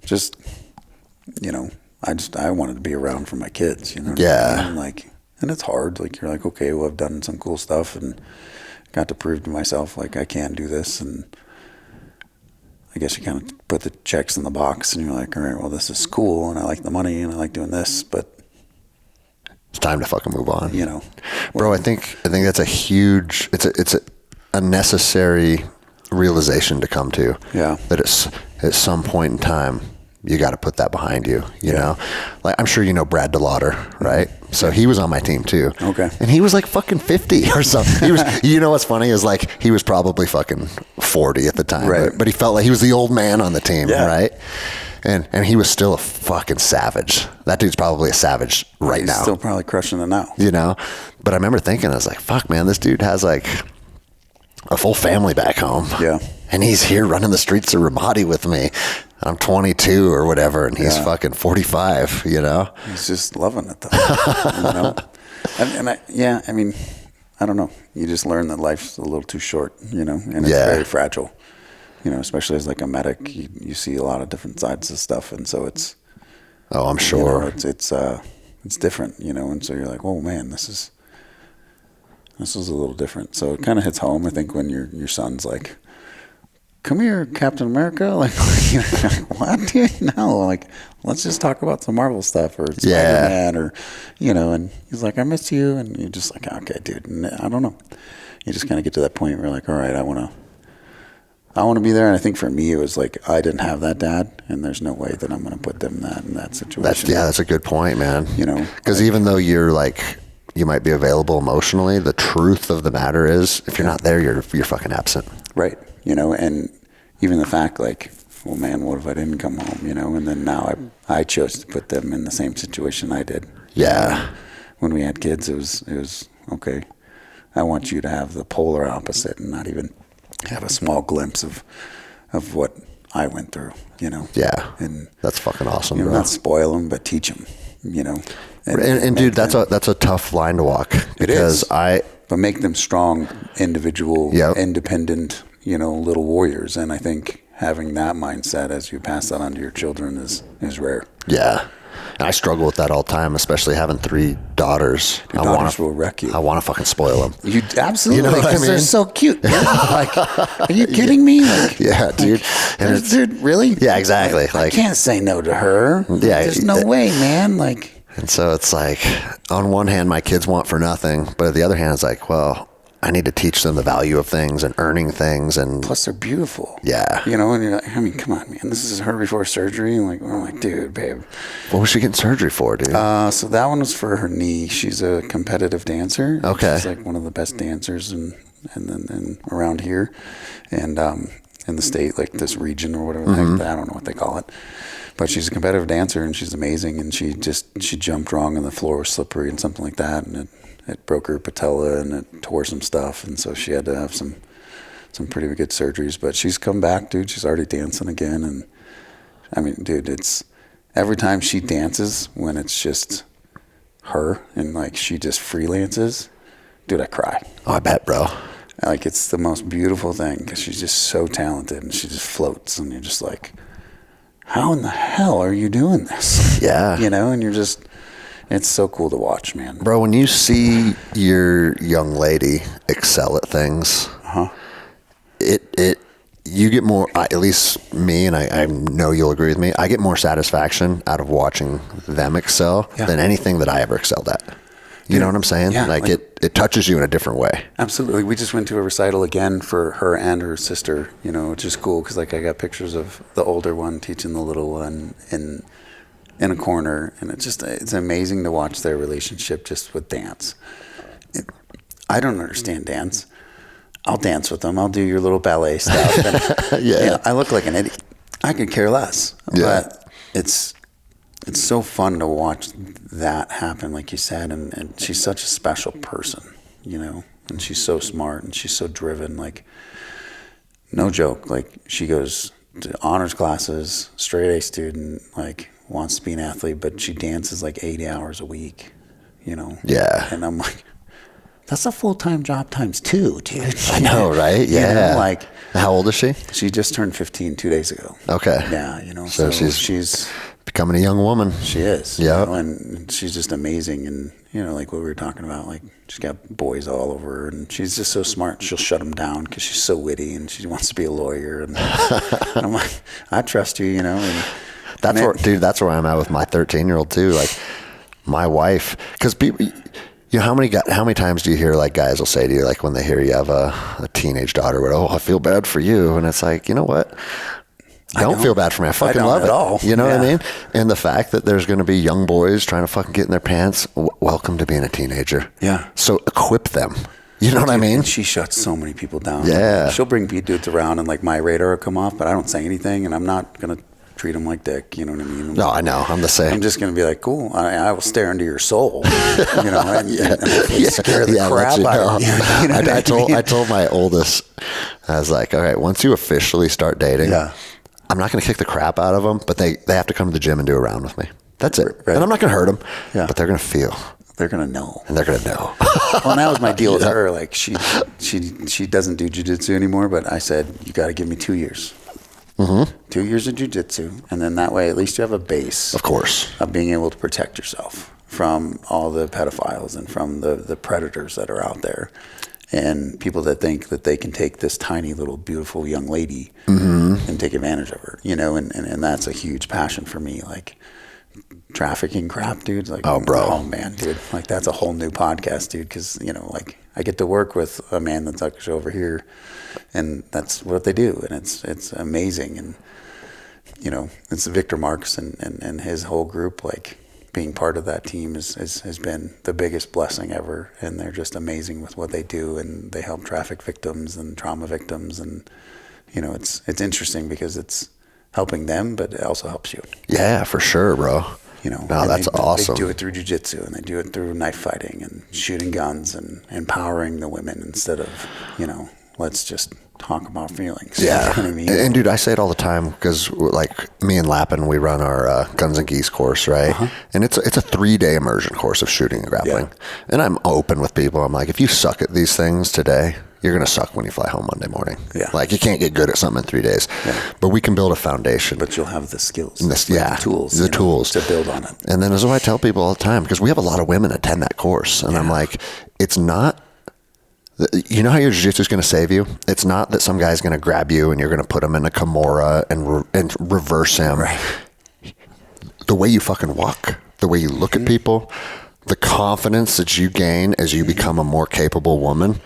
just, you know, I wanted to be around for my kids, you know? Yeah. I mean? Like, and it's hard. Like, you're like, okay, well, I've done some cool stuff and got to prove to myself, like, I can do this. And I guess you kind of put the checks in the box and you're like, all right, well, this is cool. And I like the money and I like doing this, but it's time to fucking move on. You know, bro. I think that's a huge. It's a necessary realization to come to. Yeah. That it's at some point in time you got to put that behind you. You know, like I'm sure you know Brad DeLauder, right? So he was on my team too. Okay. And he was like fucking 50 or something. He was. You know what's funny is like he was probably fucking 40 at the time. Right. But he felt like he was the old man on the team. Yeah. Right. And he was still a fucking savage. That dude's probably a savage right now. He's still probably crushing it now. You know? But I remember thinking, I was like, fuck, man, this dude has like a full family back home. Yeah. And he's here running the streets of Ramadi with me. I'm 22 or whatever, and he's fucking 45, you know? He's just loving it, though. You know? I mean, I don't know. You just learn that life's a little too short, you know? And it's very fragile. you know, especially as like a medic, you see a lot of different sides of stuff. And so it's, oh, I'm sure. You know, it's different, you know, and so you're like, oh man, this is a little different. So it kind of hits home, I think, when your son's like, come here, Captain America. Like, you're like, what, dude? No, like, let's just talk about some Marvel stuff or Spider-Man or, you know, and he's like, I miss you. And you're just like, okay, dude. And I don't know. You just kind of get to that point where you're like, all right, I want to be there. And I think for me, it was like, I didn't have that dad, and there's no way that I'm going to put them in that situation. That's a good point, man. You know, because even though you're like, you might be available emotionally, the truth of the matter is, if you're not there, you're fucking absent. Right. You know, and even the fact like, well, man, what if I didn't come home, you know? And then now I chose to put them in the same situation I did. Yeah. When we had kids, it was okay. I want you to have the polar opposite and not even have a small glimpse of what I went through, you know? Yeah. And that's fucking awesome, you know, bro. not spoil them, but teach them, you know? And dude, that's a tough line to walk, because but make them strong, individual, Yep. independent, you know, little warriors. And I think having that mindset as you pass that on to your children is rare. Yeah. And I struggle with that all the time, especially having 3 daughters. Your daughters will wreck you. I want to fucking spoil them. You absolutely, you know what I mean? They're so cute. Like, are you kidding me? Like, yeah, dude. Like, dude, really? Yeah, exactly. Like, I can't say no to her. Yeah, there's no way, man. Like, and so it's like, on one hand, my kids want for nothing, but at the other hand, it's like, well, I need to teach them the value of things and earning things, and plus they're beautiful. Yeah. You know, and you're like, I mean, come on, man. This is her before surgery. And like, I'm like, dude, babe. What was she getting surgery for, dude? So that one was for her knee. She's a competitive dancer. Okay. She's like one of the best dancers and around here, and in the state, like this region or whatever. Mm-hmm. I don't know what they call it. But she's a competitive dancer and she's amazing. And she jumped wrong and the floor was slippery and something like that. And it broke her patella and it tore some stuff. And so she had to have some pretty good surgeries. But she's come back, dude. She's already dancing again. And I mean, dude, it's every time she dances when it's just her and like she just freelances, dude, I cry. Oh, I bet, bro. Like, it's the most beautiful thing because she's just so talented and she just floats and you're just like, how in the hell are you doing this? Yeah. You know, and you're just, it's so cool to watch, man. Bro, when you see your young lady excel at things, you get more, at least me, and I know you'll agree with me, I get more satisfaction out of watching them excel than anything that I ever excelled at. You know what I'm saying? Yeah, like it touches you in a different way. Absolutely. We just went to a recital again for her and her sister, you know, which is cool because like I got pictures of the older one teaching the little one in a corner, and it's amazing to watch their relationship just with dance. I don't understand dance. I'll dance with them. I'll do your little ballet stuff. And, yeah. I look like an idiot. I could care less. Yeah. But it's so fun to watch that happen, like you said, and she's such a special person, you know, and she's so smart and she's so driven, like, no joke, like, she goes to honors classes, straight A student, like, wants to be an athlete, but she dances like 80 hours a week, you know? Yeah. And I'm like, that's a full-time job times 2, dude. I know, right? Yeah. You know, like, how old is she? She just turned 15 2 days ago. Okay. Yeah, you know, so she's becoming a young woman. She is. Yeah. You know, and she's just amazing. And, you know, like what we were talking about, like she's got boys all over her and she's just so smart. She'll shut them down because she's so witty and she wants to be a lawyer. And I'm like, I trust you, you know. And that's where I'm at with my 13-year-old too. Like my wife, because people, you know, how many times do you hear like guys will say to you, like when they hear you have a teenage daughter, oh, I feel bad for you. And it's like, you know what? Don't feel bad for me. I fucking love it. All. You know what I mean? And the fact that there's going to be young boys trying to fucking get in their pants, welcome to being a teenager. Yeah. So equip them. You know what I mean? And she shuts so many people down. Yeah. She'll bring dudes around and like my radar will come off, but I don't say anything and I'm not going to treat them like dick. You know what I mean? No, I know. I'm the same. I'm just going to be like, cool. I will stare into your soul. You know, and scare the crap out of you. You know I told my oldest, I was like, all right, once you officially start dating, I'm not going to kick the crap out of them, but they have to come to the gym and do a round with me. That's it. Right. And I'm not going to hurt them, but they're going to feel. they're going to know. And they're going to know. Well, that was my deal with her. Like she doesn't do jiu-jitsu anymore, but I said, you got to give me 2 years. 2 years of jiu-jitsu. And then that way, at least you have a base. Of course. Of being able to protect yourself from all the pedophiles and from the predators that are out there. And people that think that they can take this tiny little beautiful young lady and take advantage of her, you know, and that's a huge passion for me. Like trafficking crap, dude. Like, oh, bro. Oh, man, dude. Like that's a whole new podcast, dude. Because, you know, like I get to work with a man that's actually over here and that's what they do. And it's amazing. And, you know, it's Victor Marks and his whole group, like, being part of that team has been the biggest blessing ever, and they're just amazing with what they do, and they help traffic victims and trauma victims, and you know it's interesting because it's helping them, but it also helps you. Yeah, for sure, bro. You know, no, that's awesome. They do it through jiu-jitsu, and they do it through knife fighting and shooting guns and empowering the women instead of, you know, let's just talk about feelings. Yeah. You know what I mean? And dude, I say it all the time because like me and Lappin, we run our Guns and Geese course, right? And it's a 3-day immersion course of shooting and grappling. Yeah. And I'm open with people. I'm like, if you suck at these things today, you're going to suck when you fly home Monday morning. Yeah. Like you can't get good at something in 3 days, but we can build a foundation. But you'll have the skills, the tools to build on it. And then as I tell people all the time, because we have a lot of women attend that course, and I'm like, it's not, you know how your jiu-jitsu is going to save you? It's not that some guy's going to grab you and you're going to put him in a Kimura and reverse him. Right. The way you fucking walk, the way you look at people, the confidence that you gain as you become a more capable woman,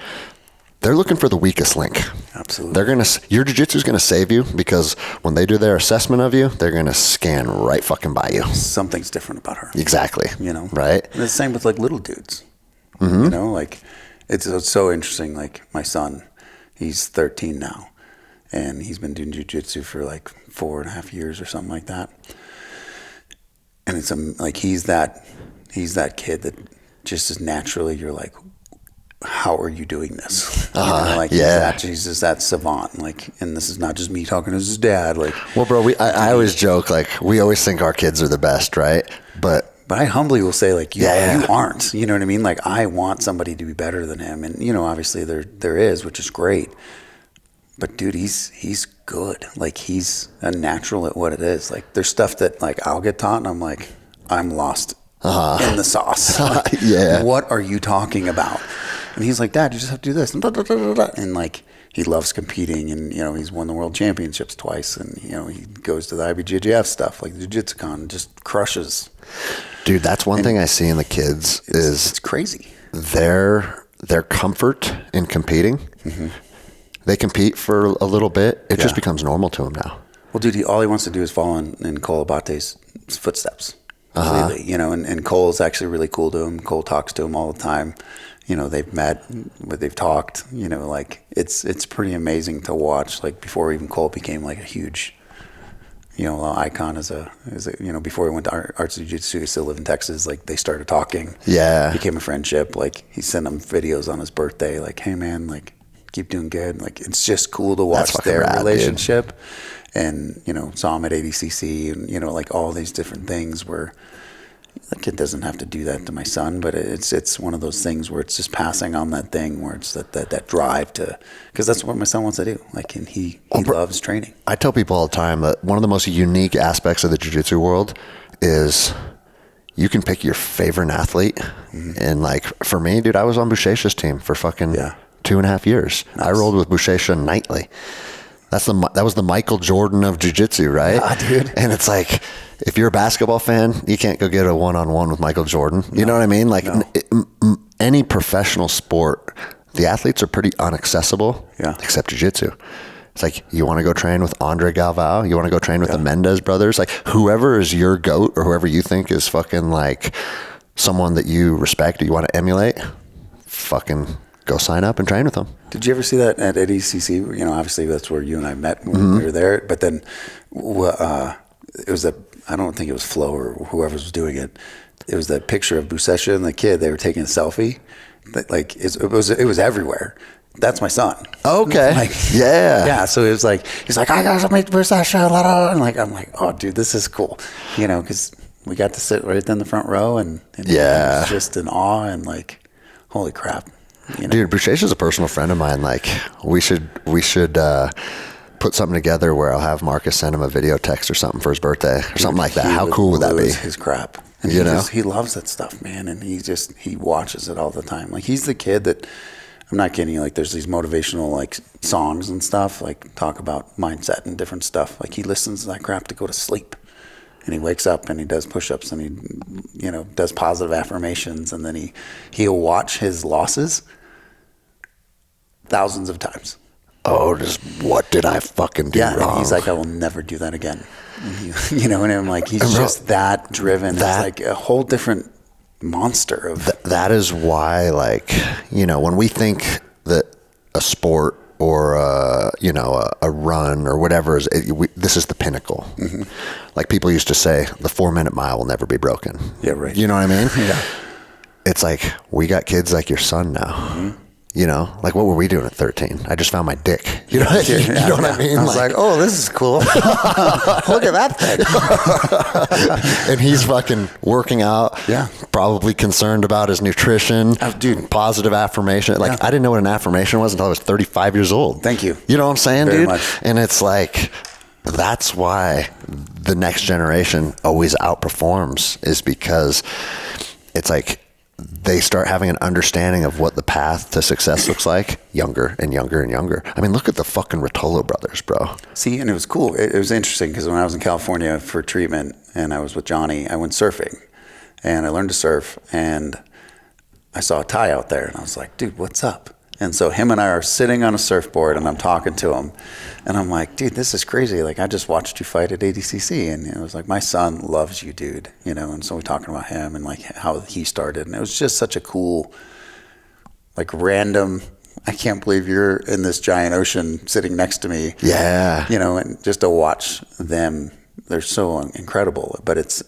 they're looking for the weakest link. Absolutely. Your jiu-jitsu is going to save you because when they do their assessment of you, they're going to scan right fucking by you. Something's different about her. Exactly. You know? Right? And it's the same with like little dudes. You know, like it's so interesting. Like my son, he's 13 now, and he's been doing jiu-jitsu for like 4.5 years or something like that. And it's like he's that kid that just is naturally, you're like, how are you doing this? You know, like he's just that savant. Like, and this is not just me talking to his dad. Like, well, bro, I always joke, like, we always think our kids are the best, right? But I humbly will say, like, you aren't. You know what I mean? Like, I want somebody to be better than him, and you know, obviously there is, which is great. But dude, he's good. Like, he's a natural at what it is. Like, there's stuff that like I'll get taught, and I'm like, I'm lost in the sauce. Like, what are you talking about? And he's like, Dad, you just have to do this. And like, he loves competing, and you know, he's won the world championships twice, and you know, he goes to the IBJJF stuff, like the Jiu-Jitsu Con, just crushes. Dude, that's one thing I see in the kids is it's crazy. Their comfort in competing. They compete for a little bit. It just becomes normal to them now. Well, dude, all he wants to do is follow in Cole Abate's footsteps. Completely, you know, and Cole's actually really cool to him. Cole talks to him all the time. You know, they've met, they've talked, you know, like it's pretty amazing to watch. Like before even Cole became like a huge, you know, icon as a, you know, before he went to Arts Jiu-Jitsu, he still lived in Texas. Like they started talking, became a friendship. Like he sent him videos on his birthday. Like, hey man, like keep doing good. Like it's just cool to watch their relationship. Dude. And, you know, saw him at ADCC and, you know, like all these different things where the kid doesn't have to do that to my son, but it's one of those things where it's just passing on that thing where it's that drive to, because that's what my son wants to do. Like, and he loves training. I tell people all the time that one of the most unique aspects of the jiu-jitsu world is you can pick your favorite athlete. And like for me, dude, I was on Buchecha's team for fucking 2.5 years. Nice. I rolled with Buchecha nightly. That was the Michael Jordan of jiu-jitsu, right? Yeah, dude. And it's like, if you're a basketball fan, you can't go get a one-on-one with Michael Jordan. You know what I mean? Like any professional sport, the athletes are pretty inaccessible, except jiu-jitsu. It's like, you want to go train with Andre Galvao? You want to go train with the Mendez brothers? Like, whoever is your GOAT or whoever you think is fucking like someone that you respect or you want to emulate, fucking go sign up and train with them. Did you ever see that at ADCC? You know, obviously that's where you and I met when we were there. But then it was I don't think it was Flo or whoever was doing it. It was that picture of Buchecha and the kid. They were taking a selfie. Like it was everywhere. That's my son. Okay. Like, yeah. So it was like, he's like, I got to meet Buchecha. And like, I'm like, oh, dude, this is cool. You know, because we got to sit right in the front row, and it was just in awe and like, holy crap. You know? Dude, Boucher's is a personal friend of mine. Like, we should put something together where I'll have Marcus send him a video text or something for his birthday or something like that. How cool would that be? His crap. And he loves that stuff, man. And he watches it all the time. Like, he's the kid that, I'm not kidding you, like, there's these motivational like songs and stuff, like talk about mindset and different stuff. Like, he listens to that crap to go to sleep. And he wakes up and he does push-ups and he, you know, does positive affirmations, and then he'll watch his losses thousands of times. Oh, just what did I fucking do wrong? And he's like, I will never do that again. And you know, and I'm like, he's just that driven. It's like a whole different monster of. That is why, like, you know, when we think that a sport or you know, a run or whatever this is the pinnacle. Mm-hmm. Like, people used to say, the 4-minute mile will never be broken. Yeah, right. You know what I mean? Yeah. It's like, we got kids like your son now. Mm-hmm. You know, like, what were we doing at 13? I just found my dick. You know, you know what I mean? I was like, oh, this is cool. Look at that thing. And he's fucking working out. Yeah. Probably concerned about his nutrition. Oh, dude. Positive affirmation. Like, I didn't know what an affirmation was until I was 35 years old. Thank you. You know what I'm saying, Very dude? Much. And it's like, that's why the next generation always outperforms, is because it's like, they start having an understanding of what the path to success looks like younger and younger and younger. I mean, look at the fucking Rotolo brothers, bro. See, and it was cool. It was interesting because when I was in California for treatment and I was with Johnny, I went surfing and I learned to surf, and I saw a Thai out there and I was like, dude, what's up? And so him and I are sitting on a surfboard and I'm talking to him and I'm like, dude, this is crazy. Like, I just watched you fight at ADCC, and it was like, my son loves you, dude. You know, and so we're talking about him and like how he started, and it was just such a cool, like, random, I can't believe you're in this giant ocean sitting next to me. Yeah. You know, and just to watch them, they're so incredible, but it's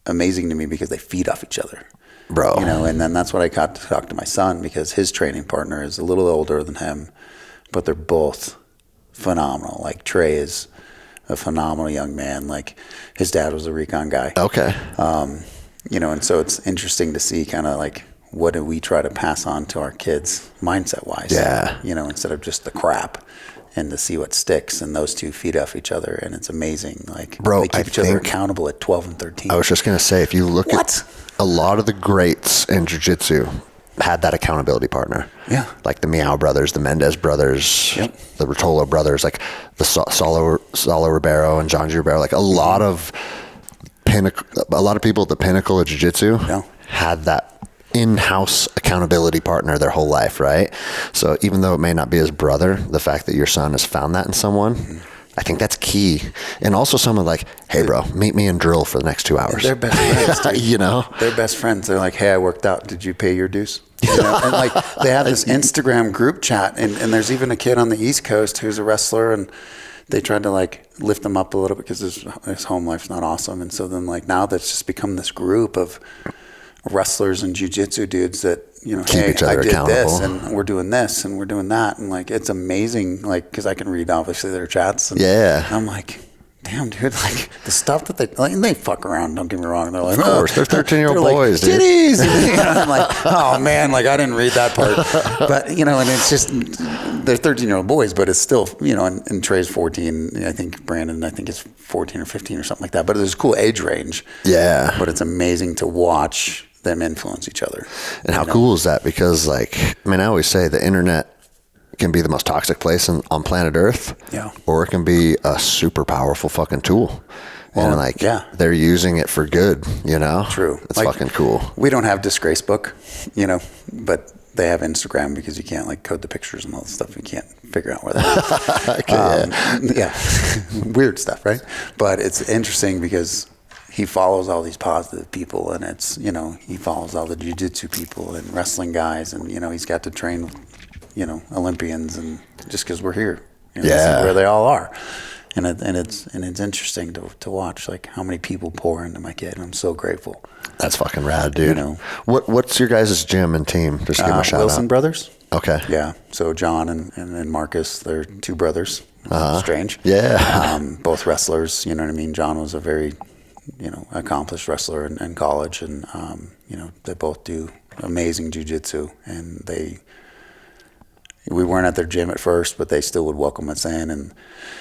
amazing to me because they feed off each other. Bro. You know, and then that's what I got to talk to my son, because his training partner is a little older than him, but they're both phenomenal. Like, Trey is a phenomenal young man. Like, his dad was a Recon guy. Okay. You know, and so it's interesting to see kind of like, what do we try to pass on to our kids mindset wise? Yeah. You know, instead of just the crap, and to see what sticks, and those two feed off each other, and it's amazing. Like, bro, they keep each other accountable at 12 and 13. I was just going to say, if you look at a lot of the greats in jiu-jitsu had that accountability partner. Yeah. Like the Miao brothers, the Mendez brothers, yep. the Rotolo brothers, like the Saulo Ribeiro and John G. Ribeiro, like a lot of people at the pinnacle of jiu-jitsu had that in-house accountability partner their whole life, right? So even though it may not be his brother, the fact that your son has found that in someone, I think that's key. And also someone like, hey, bro, meet me in drill for the next 2 hours. They're best friends, dude. You know? They're best friends. They're like, hey, I worked out. Did you pay your dues? You know? And like, they have this Instagram group chat, and there's even a kid on the East Coast who's a wrestler, and they tried to like lift him up a little bit because his home life's not awesome. And so then, like, now that's just become this group of wrestlers and jiu-jitsu dudes that, you know, keep hey, each other I did accountable. this, and we're doing this, and we're doing that, and like, it's amazing, like, because I can read obviously their chats, and I'm like, damn, dude, like, the stuff that they fuck around, don't get me wrong, they're like, of course, they're 13-year-old boys, like, dude. Titties. You know, I'm like, oh man, like, I didn't read that part, but you know, and it's just, they're 13-year-old boys, but it's still, you know, and Trey's 14, I think Brandon, is 14 or 15 or something like that, but there's a cool age range. Yeah. But it's amazing to watch them influence each other. And how cool is that? Because, like, I mean, I always say the internet can be the most toxic place on planet Earth. Yeah. Or it can be a super powerful fucking tool. Well, and like, they're using it for good, you know? True. It's like, fucking cool. We don't have Disgrace Book, you know, but they have Instagram, because you can't like code the pictures and all the stuff. You can't figure out where that weird stuff, right? But it's interesting because he follows all these positive people, and it's, you know, he follows all the jiu-jitsu people and wrestling guys, and, you know, he's got to train, you know, Olympians, and just because we're here, you know, this is where they all are. And it's interesting to watch, like, how many people pour into my kid, and I'm so grateful. That's fucking rad, dude. You know, what's your guys' gym and team? Just give them a shout Wilson out. Brothers. Okay. Yeah. So John and Marcus, they're two brothers. Strange. Yeah. Both wrestlers. You know what I mean? John was a very accomplished wrestler in college, and they both do amazing jiu-jitsu, and we weren't at their gym at first, but they still would welcome us in, and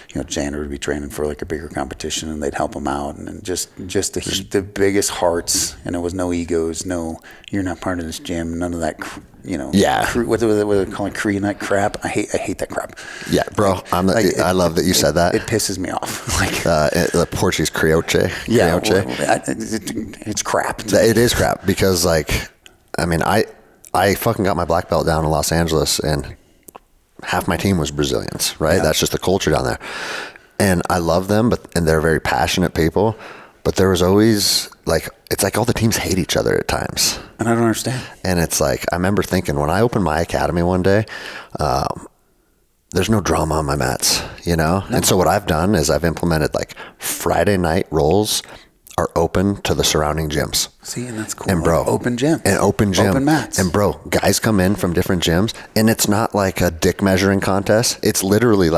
Jander would be training for like a bigger competition, and they'd help him out, and just the biggest hearts, and there was no egos, no, you're not part of this gym, none of that, what do they call it, Korean night crap. I hate that crap. Yeah, bro. I love that you said that. It pisses me off. The Portuguese crioche. Yeah, it's crap. It is crap because I fucking got my black belt down in Los Angeles, and half my team was Brazilians, right? Yeah. That's just the culture down there. And I love them, and they're very passionate people. But there was always it's like all the teams hate each other at times. And I don't understand. And it's like, I remember thinking when I opened my academy one day, there's no drama on my mats, No. And so what I've done is I've implemented Friday night rolls are open to the surrounding gyms. See, and that's cool. And bro, open gym. And open gym. Open mats. And bro, guys come in from different gyms, and it's not like a dick measuring contest. It's literally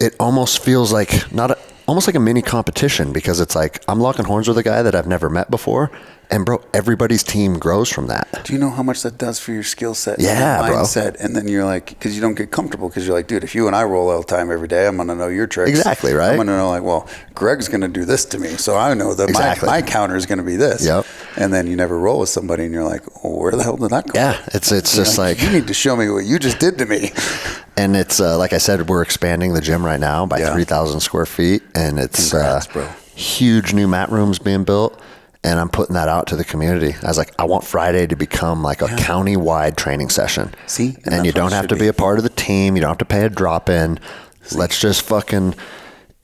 it almost feels almost like a mini competition, because it's I'm locking horns with a guy that I've never met before, and bro, everybody's team grows from that. Do you know how much that does for your skill set? Yeah, and mindset, bro. And then you're because you don't get comfortable, because you're dude, if you and I roll all the time every day, I'm gonna know your tricks. Exactly, right? I'm gonna know well, Greg's gonna do this to me, so I know that my counter is gonna be this. Yep. And then you never roll with somebody, and you're well, where the hell did that come from? Yeah, it's just you need to show me what you just did to me. And it's like I said, we're expanding the gym right now by 3,000 square feet, and it's Congrats, bro. Huge new mat rooms being built, and I'm putting that out to the community. I was I want Friday to become a county-wide training session. See? And you don't have to be a part of the team. You don't have to pay a drop-in. Let's just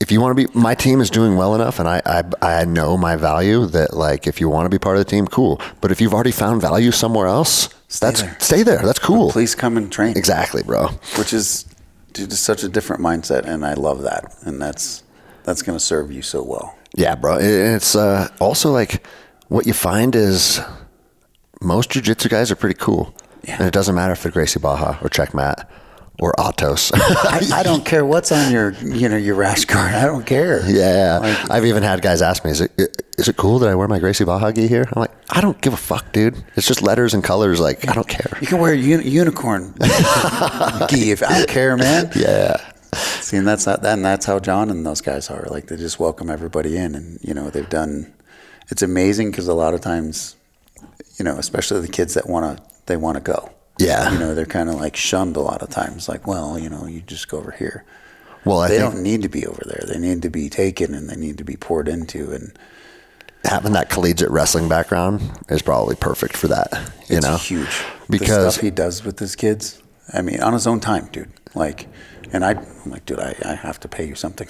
if you want to be, my team is doing well enough, and I know my value that if you want to be part of the team, cool. But if you've already found value somewhere else, stay there. That's cool. But please come and train. Exactly, bro. Which is just such a different mindset, and I love that. And that's going to serve you so well. Yeah, bro. It's also what you find is most jiu-jitsu guys are pretty cool. Yeah. And it doesn't matter if they're Gracie Baja or Checkmat or Atos. I don't care what's on your rash guard. I don't care. Yeah. I've even had guys ask me, is it cool that I wear my Gracie Baja gi here? I'm I don't give a fuck, dude. It's just letters and colors. I don't care. You can wear a unicorn gi if I don't care, man. Yeah. See, and that's how John and those guys are. They just welcome everybody in, and they've done. It's amazing because a lot of times, especially the kids that want to go. Yeah. They're kind of shunned a lot of times. You just go over here. Well, they don't need to be over there. They need to be taken, and they need to be poured into. And having that collegiate wrestling background is probably perfect for that. It's huge. Because the stuff he does with his kids, on his own time, dude. And I'm dude, I have to pay you something.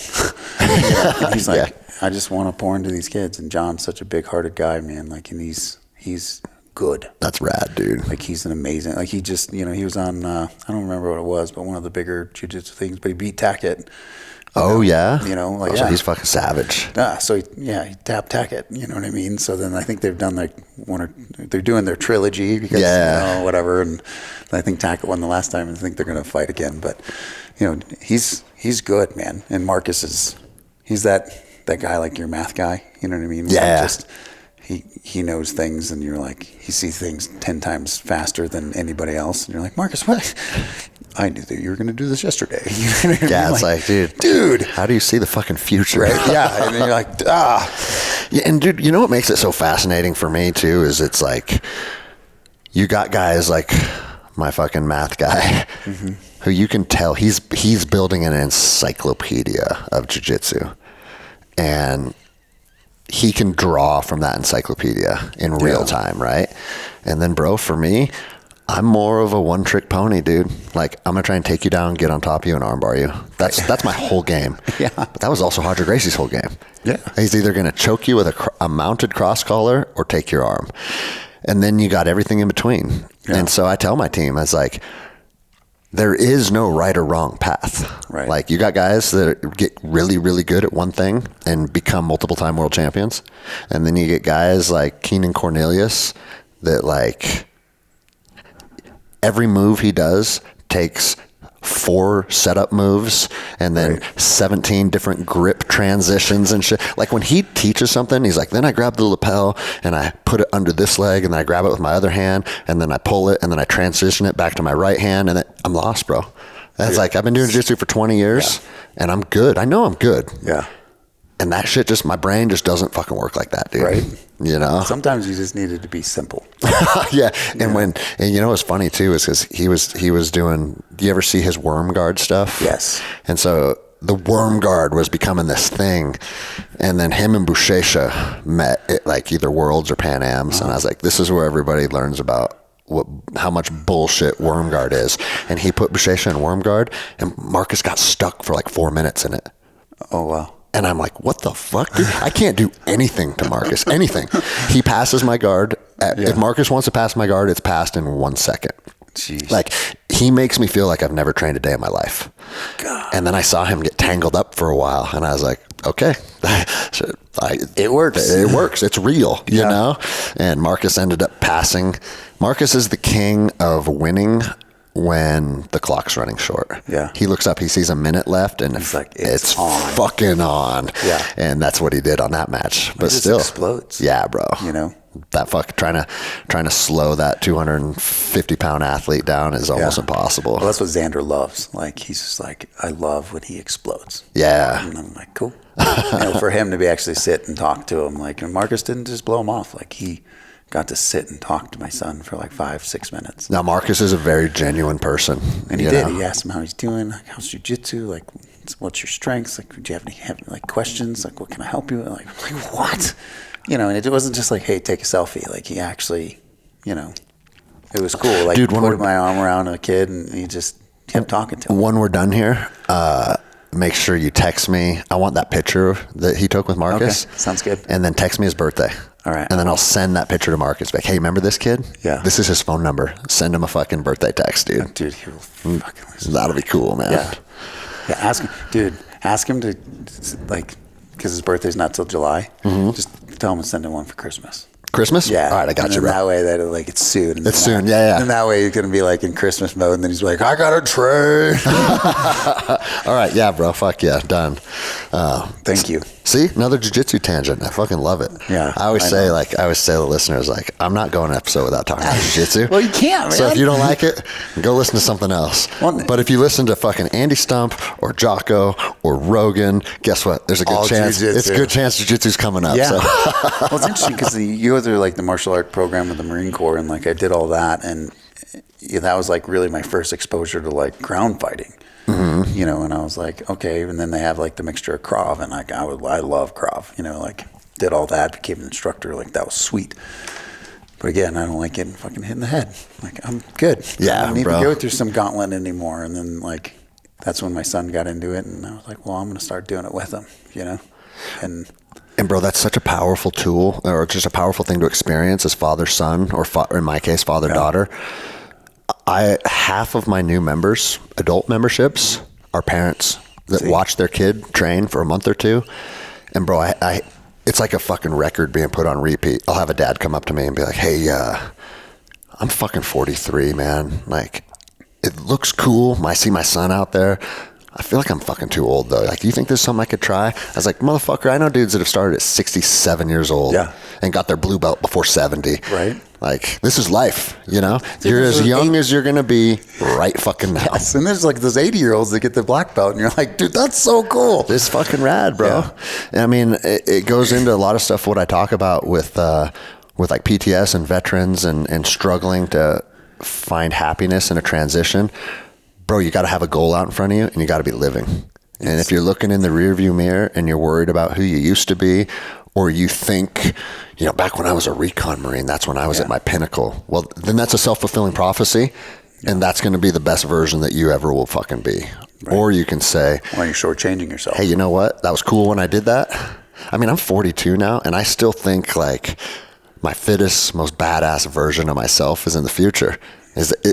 And he's I just want to pour into these kids. And John's such a big-hearted guy, man. And he's good. That's rad, dude. He's an amazing. He just, he was on. I don't remember what it was, but one of the bigger jiu-jitsu things. But he beat Tackett. Oh yeah. So he's fucking savage. He tapped Tackett. You know what I mean? So then I think they've done they're doing their trilogy because whatever. And I think Tackett won the last time, and I think they're going to fight again. But he's good, man. And Marcus he's that guy, your math guy. You know what I mean? Yeah. He knows things, and you're he sees things 10 times faster than anybody else, and you're Marcus, what? I knew that you were going to do this yesterday. You know what I mean? It's dude, how do you see the fucking future? Right? Yeah, and then you're Yeah, and dude, what makes it so fascinating for me too is it's you got guys my fucking math guy, mm-hmm. who you can tell he's building an encyclopedia of jiu-jitsu, and he can draw from that encyclopedia in real time, right? And then, bro, for me, I'm more of a one-trick pony, dude. I'm gonna try and take you down, get on top of you, and armbar you. That's my whole game. Yeah. But that was also Roger Gracie's whole game. Yeah. He's either gonna choke you with a mounted cross collar or take your arm, and then you got everything in between. Yeah. And so I tell my team, I was there is no right or wrong path. Right. You got guys that get really, really good at one thing and become multiple-time world champions. And then you get guys like Keenan Cornelius that every move he does takes 4 setup moves and then 17 different grip transitions and shit. Like when he teaches something, he's like, then I grab the lapel and I put it under this leg and then I grab it with my other hand and then I pull it and then I transition it back to my right hand and then I'm lost, bro. That's like, I've been doing jiu-jitsu for 20 years and I'm good. I know I'm good. Yeah. And that shit just, my brain just doesn't fucking work like that, dude. Right. You know? Sometimes you just need it to be simple. Yeah. And you know what's funny too is because he was doing, do you ever see his worm guard stuff? Yes. And so the worm guard was becoming this thing. And then him and Buchecha met at like either Worlds or Pan Ams. And I was like, this is where everybody learns about how much bullshit worm guard is. And he put Buchecha in worm guard and Marcus got stuck for like 4 minutes in it. Oh, wow. And I'm like, what the fuck, dude? I can't do anything to Marcus, anything. He passes my guard. If Marcus wants to pass my guard, it's passed in 1 second. Jeez. Like, he makes me feel like I've never trained a day in my life. God. And then I saw him get tangled up for a while, and I was like, okay. It works. It works. It's real, you know? And Marcus ended up passing. Marcus is the king of winning when the clock's running short. Yeah. He looks up, he sees a minute left, and he's like, it's on. fucking on. Yeah. And that's what he did on that match. But it just still explodes. Yeah, bro. You know? That fuck trying to slow that 250-pound athlete down is almost impossible. Well, that's what Xander loves. Like, he's just like, I love when he explodes. Yeah. And I'm like, cool. For him to be actually sit and talk to him, like, and Marcus didn't just blow him off. Like, he got to sit and talk to my son for like 5-6 minutes. Now, Marcus is a very genuine person. And he did. He asked him how he's doing, like, how's jiu-jitsu, like, what's your strengths, like, do you have like questions, like, what can I help you with? Like what? You know, and it wasn't just like, hey, take a selfie. Like, he actually, you know, it was cool. Like, dude, put my arm around a kid and he just kept talking to him. When we're done here, make sure you text me. I want that picture that he took with Marcus. Okay, sounds good. And then text me his birthday. All right. And then I'll send that picture to Marcus. Like, hey, remember this kid? Yeah. This is his phone number. Send him a fucking birthday text, dude. Dude, he will fucking listen. That'll be cool, man. Yeah. Yeah, ask him to, like, because his birthday's not till July. Mm-hmm. Just tell him to send him one for Christmas. Christmas? Yeah. All right, I got you, bro. That way, that like it's soon. It's soon, yeah. And that way, he's gonna be like in Christmas mode, and then he's like, "I gotta train." All right, yeah, bro. Fuck yeah, done. Thank you. See, another jiu-jitsu tangent. I fucking love it. Yeah. I always say to the listeners, like, I'm not going an episode without talking about jiu-jitsu. Well, you can't, man. So if you don't like it, go listen to something else. But if you listen to fucking Andy Stump or Jocko or Rogan, guess what? There's a good chance. Jiu-jitsu. It's a good chance jiu-jitsu's coming up. Yeah. So. Well, it's interesting because you go through like the martial art program with the Marine Corps, and like I did all that, and that was like really my first exposure to like ground fighting. Mm-hmm. You know, and I was like, okay. And then they have like the mixture of Krav, and like I love Krav. You know, like did all that, became an instructor. Like that was sweet. But again, I don't like getting fucking hit in the head. Like I'm good. Yeah, I don't need bro. to go through some gauntlet anymore. And then like that's when my son got into it, and I was like, well, I'm gonna start doing it with him. You know, and bro, that's such a powerful tool, or just a powerful thing to experience as father-son, or in my case, father-daughter. Half of my new members, adult memberships, are parents that watch their kid train for a month or two. And bro, it's like a fucking record being put on repeat. I'll have a dad come up to me and be like, hey, I'm fucking 43, man. Like, it looks cool. I see my son out there. I feel like I'm fucking too old, though. Like, do you think there's something I could try? I was like, motherfucker, I know dudes that have started at 67 years old and got their blue belt before 70. Right. Like, this is life, you know? You're as young as you're going to be right fucking now. Yes, and there's like those 80-years that get the black belt, and you're like, dude, that's so cool. It's fucking rad, bro. Yeah. And I mean, it goes into a lot of stuff what I talk about with like PTS and veterans and struggling to find happiness in a transition. Bro, you got to have a goal out in front of you, and you got to be living. And if you're looking in the rearview mirror and you're worried about who you used to be, or you think, you know, back when I was a Recon Marine, that's when I was at my pinnacle. Well, then that's a self-fulfilling prophecy, and that's going to be the best version that you ever will fucking be. Right. Or you can say, or you're shortchanging yourself. Hey, you know what? That was cool when I did that. I mean, I'm 42 now, and I still think like my fittest, most badass version of myself is in the future.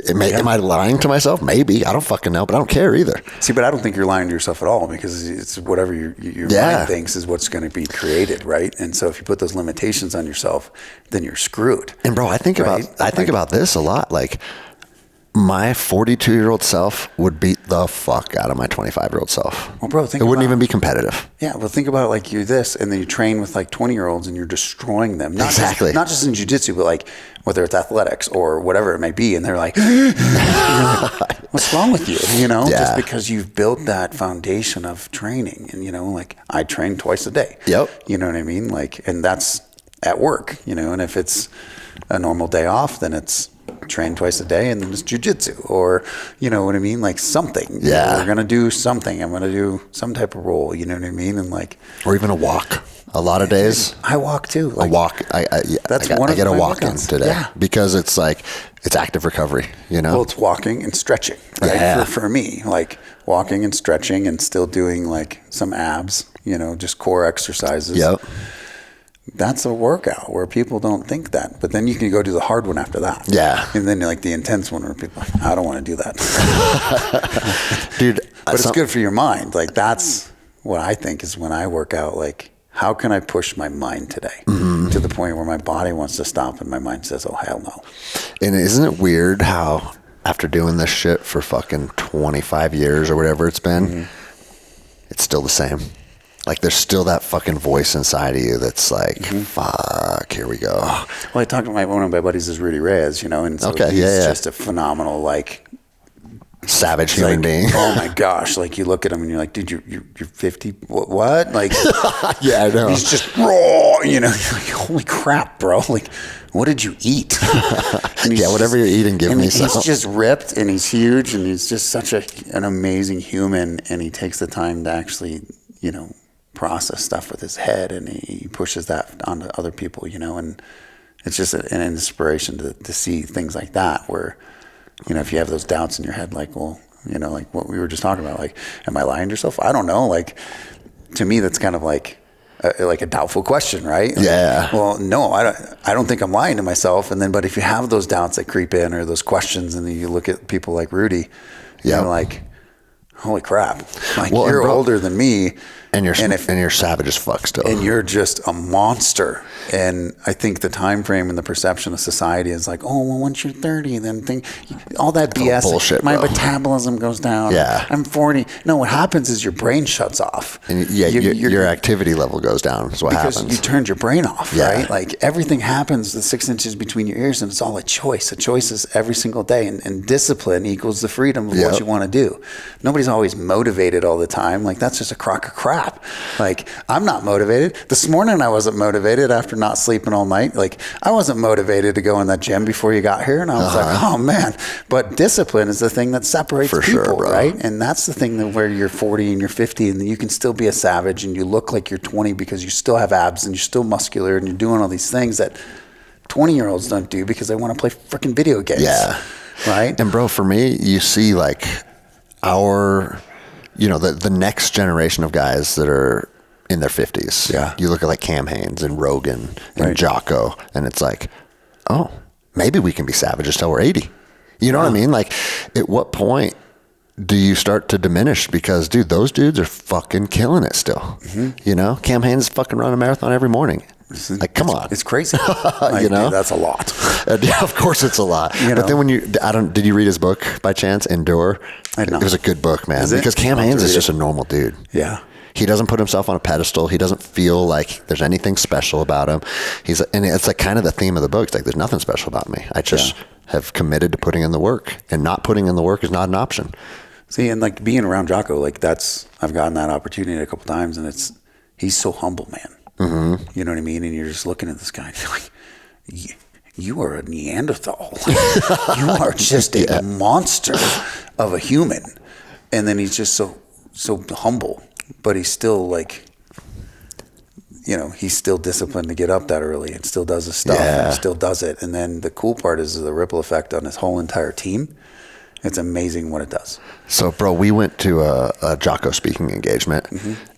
Am I lying to myself? Maybe. I don't fucking know, but I don't care either. See, but I don't think you're lying to yourself at all, because it's whatever your mind thinks is what's going to be created, right? And so if you put those limitations on yourself, then you're screwed. And bro, I think about this a lot. Like, my 42-year-old self would beat the fuck out of my 25-year-old self. Well, bro, it wouldn't even be competitive. Yeah, well, think about it like you're this, and then you train with like 20-year-olds, and you're destroying them. Exactly. Not just in jiu-jitsu, but like whether it's athletics or whatever it may be, and they're like, "What's wrong with you?" You know, just because you've built that foundation of training, and you know, like I train twice a day. Yep. You know what I mean? Like, and that's at work. You know, and if it's a normal day off, then it's train twice a day, and then it's jiu-jitsu, or you know what I mean, like something. Yeah, we're gonna do something. I'm gonna do some type of role. You know what I mean, and like, or even a walk. A lot of days, I walk too. Like, a walk. I get a walk in today because it's like it's active recovery. You know, well, it's walking and stretching. Right? Yeah. For me, like walking and stretching, and still doing like some abs. You know, just core exercises. Yep. That's a workout where people don't think that, but then you can go do the hard one after that. Yeah. And then like the intense one where people are like, I don't want to do that. Dude. But it's good for your mind. Like that's what I think is when I work out, like how can I push my mind today to the point where my body wants to stop and my mind says, oh, hell no. And isn't it weird how after doing this shit for fucking 25 years or whatever it's been, it's still the same. Like there's still that fucking voice inside of you that's like, fuck, here we go. Well, I talked to one of my buddies is Rudy Reyes, you know, and so he's just a phenomenal, like, savage human being. Oh my gosh. Like you look at him and you're like, dude, you're 50. What? Like, yeah, I know. He's just raw, you know, you're like, holy crap, bro. Like, what did you eat? Yeah, whatever you're eating, give me some. He's just ripped and he's huge and he's just such an amazing human, and he takes the time to actually, you know, process stuff with his head, and he pushes that onto other people, you know, and it's just an inspiration to see things like that where, you know, if you have those doubts in your head, like, well, you know, like what we were just talking about, like, am I lying to yourself? I don't know. Like, to me, that's kind of like a doubtful question, right? Like, yeah. Well, no, I don't think I'm lying to myself. And then, but if you have those doubts that creep in or those questions, and then you look at people like Rudy, you're like, holy crap. Like, well, you're older than me. And you're savage as fuck still. And you're just a monster. And I think the time frame and the perception of society is like, oh, well, once you're 30, then all that BS. Bullshit, my metabolism goes down. Yeah. I'm 40. No, what happens is your brain shuts off. And your activity level goes down is what happens. Because you turned your brain off, right? Like everything happens the 6 inches between your ears, and it's all a choice. A choice is every single day. And discipline equals the freedom of what you want to do. Nobody's always motivated all the time. Like that's just a crock of crap. Like I'm not motivated. This morning I wasn't motivated after not sleeping all night. Like I wasn't motivated to go in that gym before you got here, and I was like, oh man. But discipline is the thing that separates people, right? And that's the thing that where you're 40 and you're 50 and you can still be a savage and you look like you're 20 because you still have abs and you're still muscular and you're doing all these things that 20-year-olds don't do because they want to play freaking video games. Yeah. Right? And bro, for me, you see like the next generation of guys that are in their 50s. Yeah. You look at like Cam Hanes and Rogan and Jocko, and it's like, oh, maybe we can be savages till we're 80. You know what I mean? Like, at what point do you start to diminish? Because, dude, those dudes are fucking killing it still. You know? Cam Hanes is fucking running a marathon every morning. Like, come on. It's crazy. Like, you know? Dude, that's a lot. Yeah, of course it's a lot. But then did you read his book by chance, Endure? It was a good book, man. Because Cam Hanes is just a normal dude. Yeah. He doesn't put himself on a pedestal. He doesn't feel like there's anything special about him. And it's like kind of the theme of the book. It's like, there's nothing special about me. I just have committed to putting in the work, and not putting in the work is not an option. See, and like being around Jocko, like I've gotten that opportunity a couple times, and he's so humble, man. You know what I mean? And you're just looking at this guy and you're like, you are a Neanderthal. You are just a monster of a human. And then he's just so humble, but he's still like, you know, he's still disciplined to get up that early and still does his stuff and still does it. And then the cool part is the ripple effect on his whole entire team. It's amazing what it does. So, bro, we went to a Jocko speaking engagement,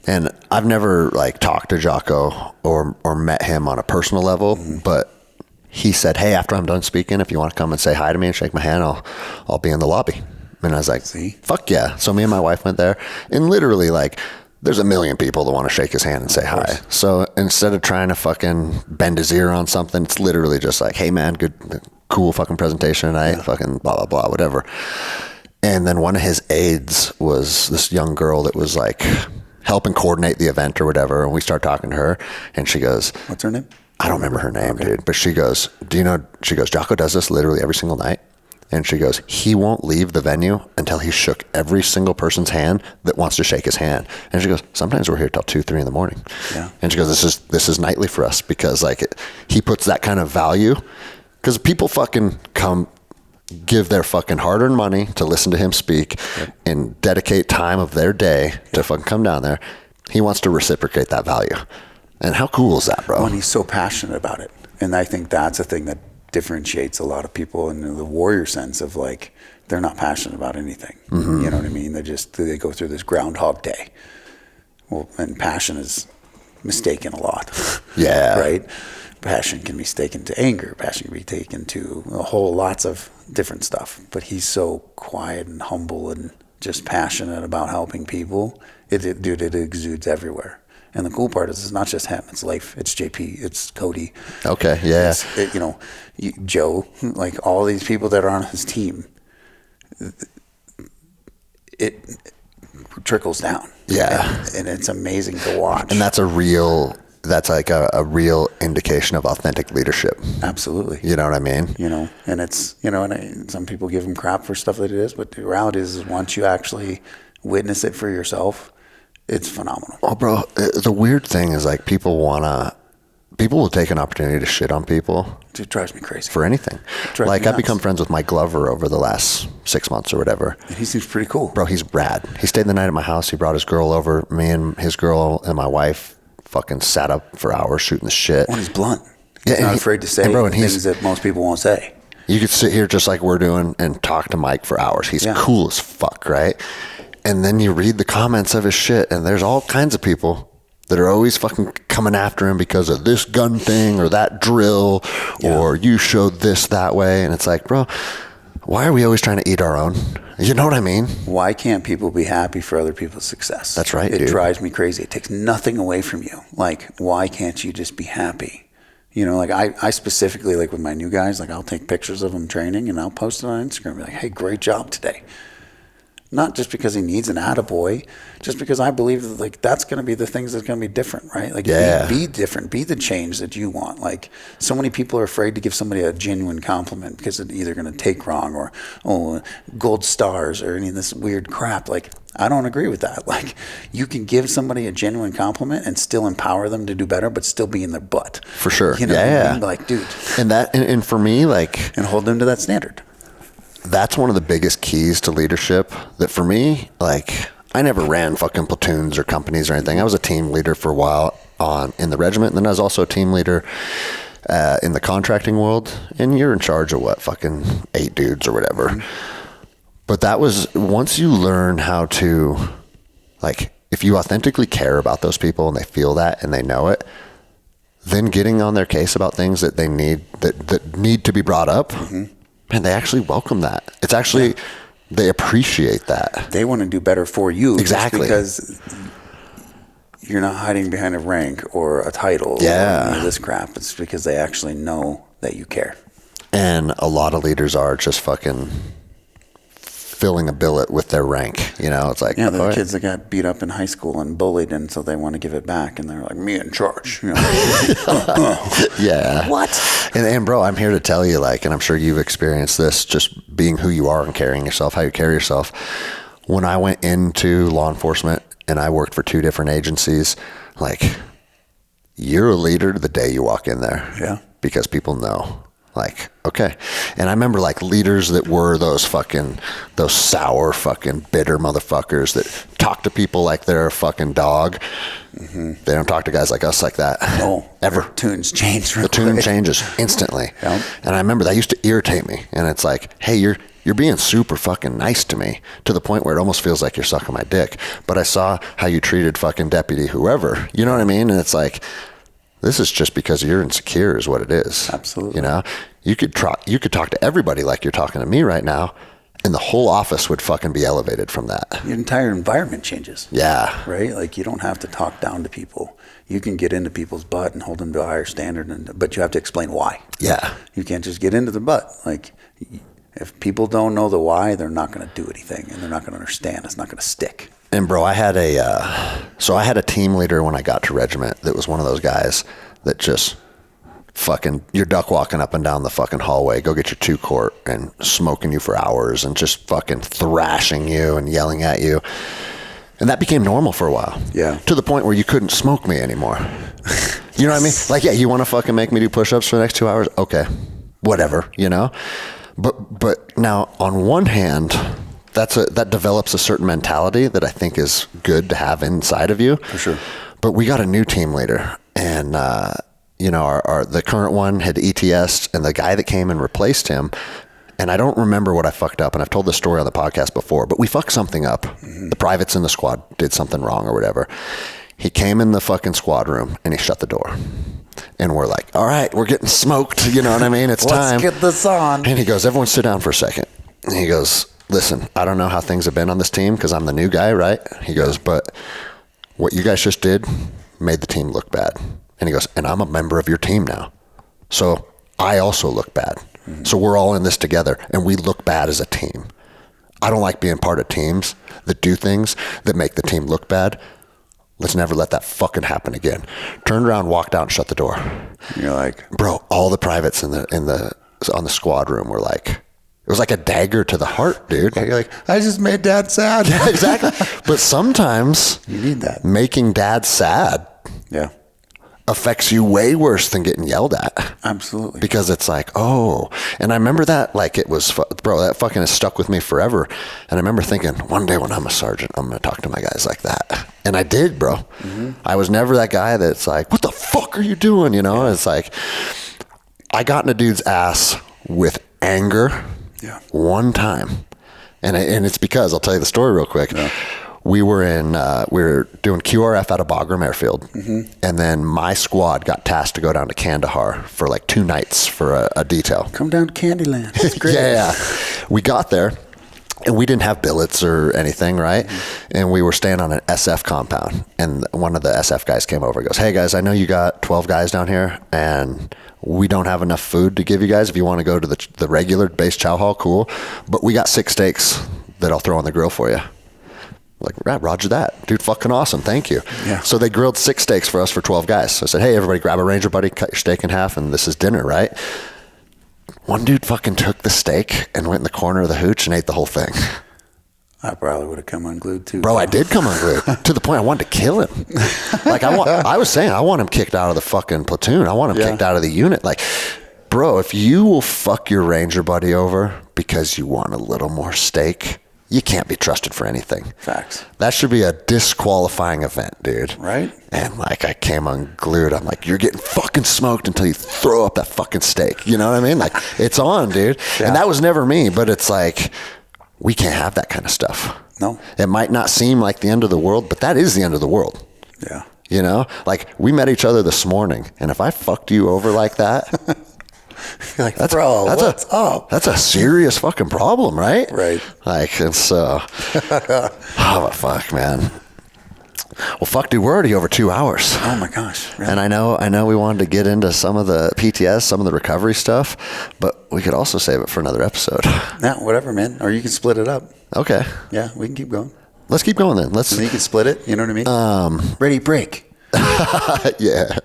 and I've never like talked to Jocko or met him on a personal level, but he said, hey, after I'm done speaking, if you want to come and say hi to me and shake my hand, I'll be in the lobby. And I was like, fuck yeah. So me and my wife went there, and literally like there's a million people that want to shake his hand and say hi. So instead of trying to fucking bend his ear on something, it's literally just like, hey man, good, cool fucking presentation tonight, fucking blah, blah, blah, whatever. And then one of his aides was this young girl that was like helping coordinate the event or whatever. And we start talking to her and she goes, what's her name? I don't remember her name, dude. But she goes, do you know, she goes, Jocko does this literally every single night. And she goes, he won't leave the venue until he shook every single person's hand that wants to shake his hand. And she goes, sometimes we're here till 2, 3 in the morning. Yeah. And she goes, this is nightly for us because like he puts that kind of value because people fucking come give their fucking hard-earned money to listen to him speak and dedicate time of their day to fucking come down there. He wants to reciprocate that value. And how cool is that, bro? When he's so passionate about it. And I think that's a thing that differentiates a lot of people in the warrior sense of like, they're not passionate about anything. Mm-hmm. You know what I mean? They go through this Groundhog Day. Well, and passion is mistaken a lot. Yeah. Right? Passion can be taken to anger. Passion can be taken to lots of different stuff. But he's so quiet and humble and just passionate about helping people. It exudes everywhere. And the cool part is it's not just him. It's Leif. It's JP. It's Cody. Okay, yeah. Joe, like all these people that are on his team, it trickles down. Yeah. And it's amazing to watch. And that's like a real indication of authentic leadership. Absolutely. You know what I mean? And it's, and some people give him crap for stuff that it is, but the reality is once you actually witness it for yourself, it's phenomenal. Oh, bro, the weird thing is like people will take an opportunity to shit on people. It drives me crazy. For anything. Like I've become friends with Mike Glover over the last 6 months or whatever. And he seems pretty cool. Bro, he's rad. He stayed the night at my house. He brought his girl over. Me and his girl and my wife fucking sat up for hours shooting the shit. Well, he's blunt. He's not afraid to say things that most people won't say. You could sit here just like we're doing and talk to Mike for hours. He's cool as fuck, right? And then you read the comments of his shit, and there's all kinds of people that are always fucking coming after him because of this gun thing or that drill or you showed this that way. And it's like, bro, why are we always trying to eat our own? You know what I mean? Why can't people be happy for other people's success? That's right, It drives me crazy. It takes nothing away from you. Like, why can't you just be happy? Like I specifically, like with my new guys, like I'll take pictures of them training and I'll post it on Instagram. Be like, hey, great job today. Not just because he needs an attaboy, just because I believe that like that's going to be the things that's going to be different, right? Like be different, be the change that you want. Like so many people are afraid to give somebody a genuine compliment because it's either going to take wrong or gold stars or any of this weird crap. Like I don't agree with that. Like you can give somebody a genuine compliment and still empower them to do better, but still be in their butt. For sure. What I mean? Like, dude. And for me, like, and hold them to that standard. That's one of the biggest keys to leadership that for me, like I never ran fucking platoons or companies or anything. I was a team leader for a while in the regiment. And then I was also a team leader in the contracting world. And you're in charge of fucking 8 dudes or whatever. Mm-hmm. But that was once you learn how to, like, if you authentically care about those people and they feel that and they know it, then getting on their case about things that they need, that need to be brought up. Mm-hmm. Man, they actually welcome that. It's actually, they appreciate that. They want to do better for you. Exactly. Because you're not hiding behind a rank or a title or this crap. It's because they actually know that you care. And a lot of leaders are just fucking filling a billet with their rank. It's like... Yeah, the kids that got beat up in high school and bullied, and so they want to give it back, and they're like, me in charge. Yeah. What? And bro, I'm here to tell you, like, and I'm sure you've experienced this, just being who you are and carrying yourself, how you carry yourself. When I went into law enforcement and I worked for 2 different agencies, like, you're a leader the day you walk in there. Yeah. Because people know. Like, okay. And I remember like leaders that were those sour fucking bitter motherfuckers that talk to people like they're a fucking dog. Mm-hmm. They don't talk to guys like us like that. No. Ever. Tunes change. The tune changes instantly. Yep. And I remember that used to irritate me. And it's like, hey, you're being super fucking nice to me to the point where it almost feels like you're sucking my dick. But I saw how you treated fucking deputy whoever. You know what I mean? And it's like, this is just because you're insecure is what it is. Absolutely. You could talk to everybody like you're talking to me right now, And the whole office would fucking be elevated from that. Your entire environment changes. Yeah. Right? Like, you don't have to talk down to people. You can get into people's butt and hold them to a higher standard, but you have to explain why. Yeah. You can't just get into the butt. Like, if people don't know the why, they're not going to do anything, and they're not going to understand. It's not going to stick. And bro, I had a team leader when I got to regiment that was one of those guys that just fucking, you're duck walking up and down the fucking hallway, go get your 2 quart, and smoking you for hours and just fucking thrashing you and yelling at you. And that became normal for a while. Yeah. To the point where you couldn't smoke me anymore. You know what I mean? Like, yeah, you want to fucking make me do push-ups for the next 2 hours? Okay. Whatever, you know? But now, on one hand, that develops a certain mentality that I think is good to have inside of you. For sure. But we got a new team leader, and you know, the current one had ETS'd, and the guy that came and replaced him, and I don't remember what I fucked up, and I've told this story on the podcast before, but we fucked something up. Mm-hmm. The privates in the squad did something wrong or whatever. He came in the fucking squad room, and he shut the door. And we're like, all right, we're getting smoked. You know what I mean? It's time. Let's get this on. And he goes, everyone sit down for a second. And he goes, listen, I don't know how things have been on this team because I'm the new guy, right? He goes, but what you guys just did made the team look bad. And he goes, and I'm a member of your team now. So I also look bad. Mm-hmm. So we're all in this together, and we look bad as a team. I don't like being part of teams that do things that make the team look bad. Let's never let that fucking happen again. Turned around, walked out, and shut the door. You're like, bro, all the privates on the squad room were like, it was like a dagger to the heart, dude. you're like, I just made dad sad. Yeah, exactly. But sometimes you need that. Making dad sad. Yeah. Affects you way worse than getting yelled at. Absolutely. Because it's like, oh, and I remember that like it was, bro, that fucking has stuck with me forever. And I remember thinking, one day when I'm a sergeant, I'm going to talk to my guys like that. And I did, bro. Mm-hmm. I was never that guy that's like, what the fuck are you doing? You know, It's like, I got in a dude's ass with anger one time. And it's because, I'll tell you the story real quick. Yeah. We were doing QRF out of Bagram Airfield. Mm-hmm. And then my squad got tasked to go down to Kandahar for like 2 nights for a detail. Come down to Candyland. It's great. Yeah. We got there and we didn't have billets or anything, right? Mm-hmm. And we were staying on an SF compound. And one of the SF guys came over and goes, hey guys, I know you got 12 guys down here and we don't have enough food to give you guys. If you want to go to the regular base chow hall, cool. But we got 6 steaks that I'll throw on the grill for you. Like, yeah, roger that. Dude, fucking awesome. Thank you. Yeah. So they grilled 6 steaks for us for 12 guys. So I said, hey, everybody grab a Ranger buddy, cut your steak in half, and this is dinner, right? One dude fucking took the steak and went in the corner of the hooch and ate the whole thing. I probably would have come unglued too. Bro, I did come unglued to the point I wanted to kill him. Like, I was saying, I want him kicked out of the fucking platoon. I want him kicked out of the unit. Like, bro, if you will fuck your Ranger buddy over because you want a little more steak, you can't be trusted for anything. Facts. That should be a disqualifying event, dude. Right? And like, I came unglued. I'm like, you're getting fucking smoked until you throw up that fucking steak. You know what I mean? Like, it's on, dude. Yeah. And that was never me, but it's like, we can't have that kind of stuff. No. It might not seem like the end of the world, but that is the end of the world. Yeah. You know? Like, we met each other this morning, and if I fucked you over like that... You're like, bro, what's up? That's a serious fucking problem, right? Right. Like, and so, oh, fuck, man. Well, fuck, dude, we're already over 2 hours. Oh my gosh. Really? And I know we wanted to get into some of the PTS, some of the recovery stuff, but we could also save it for another episode. Yeah, whatever, man. Or you can split it up. Okay. Yeah, we can keep going. Let's keep going then. And then you can split it, you know what I mean? Ready, break. Yeah.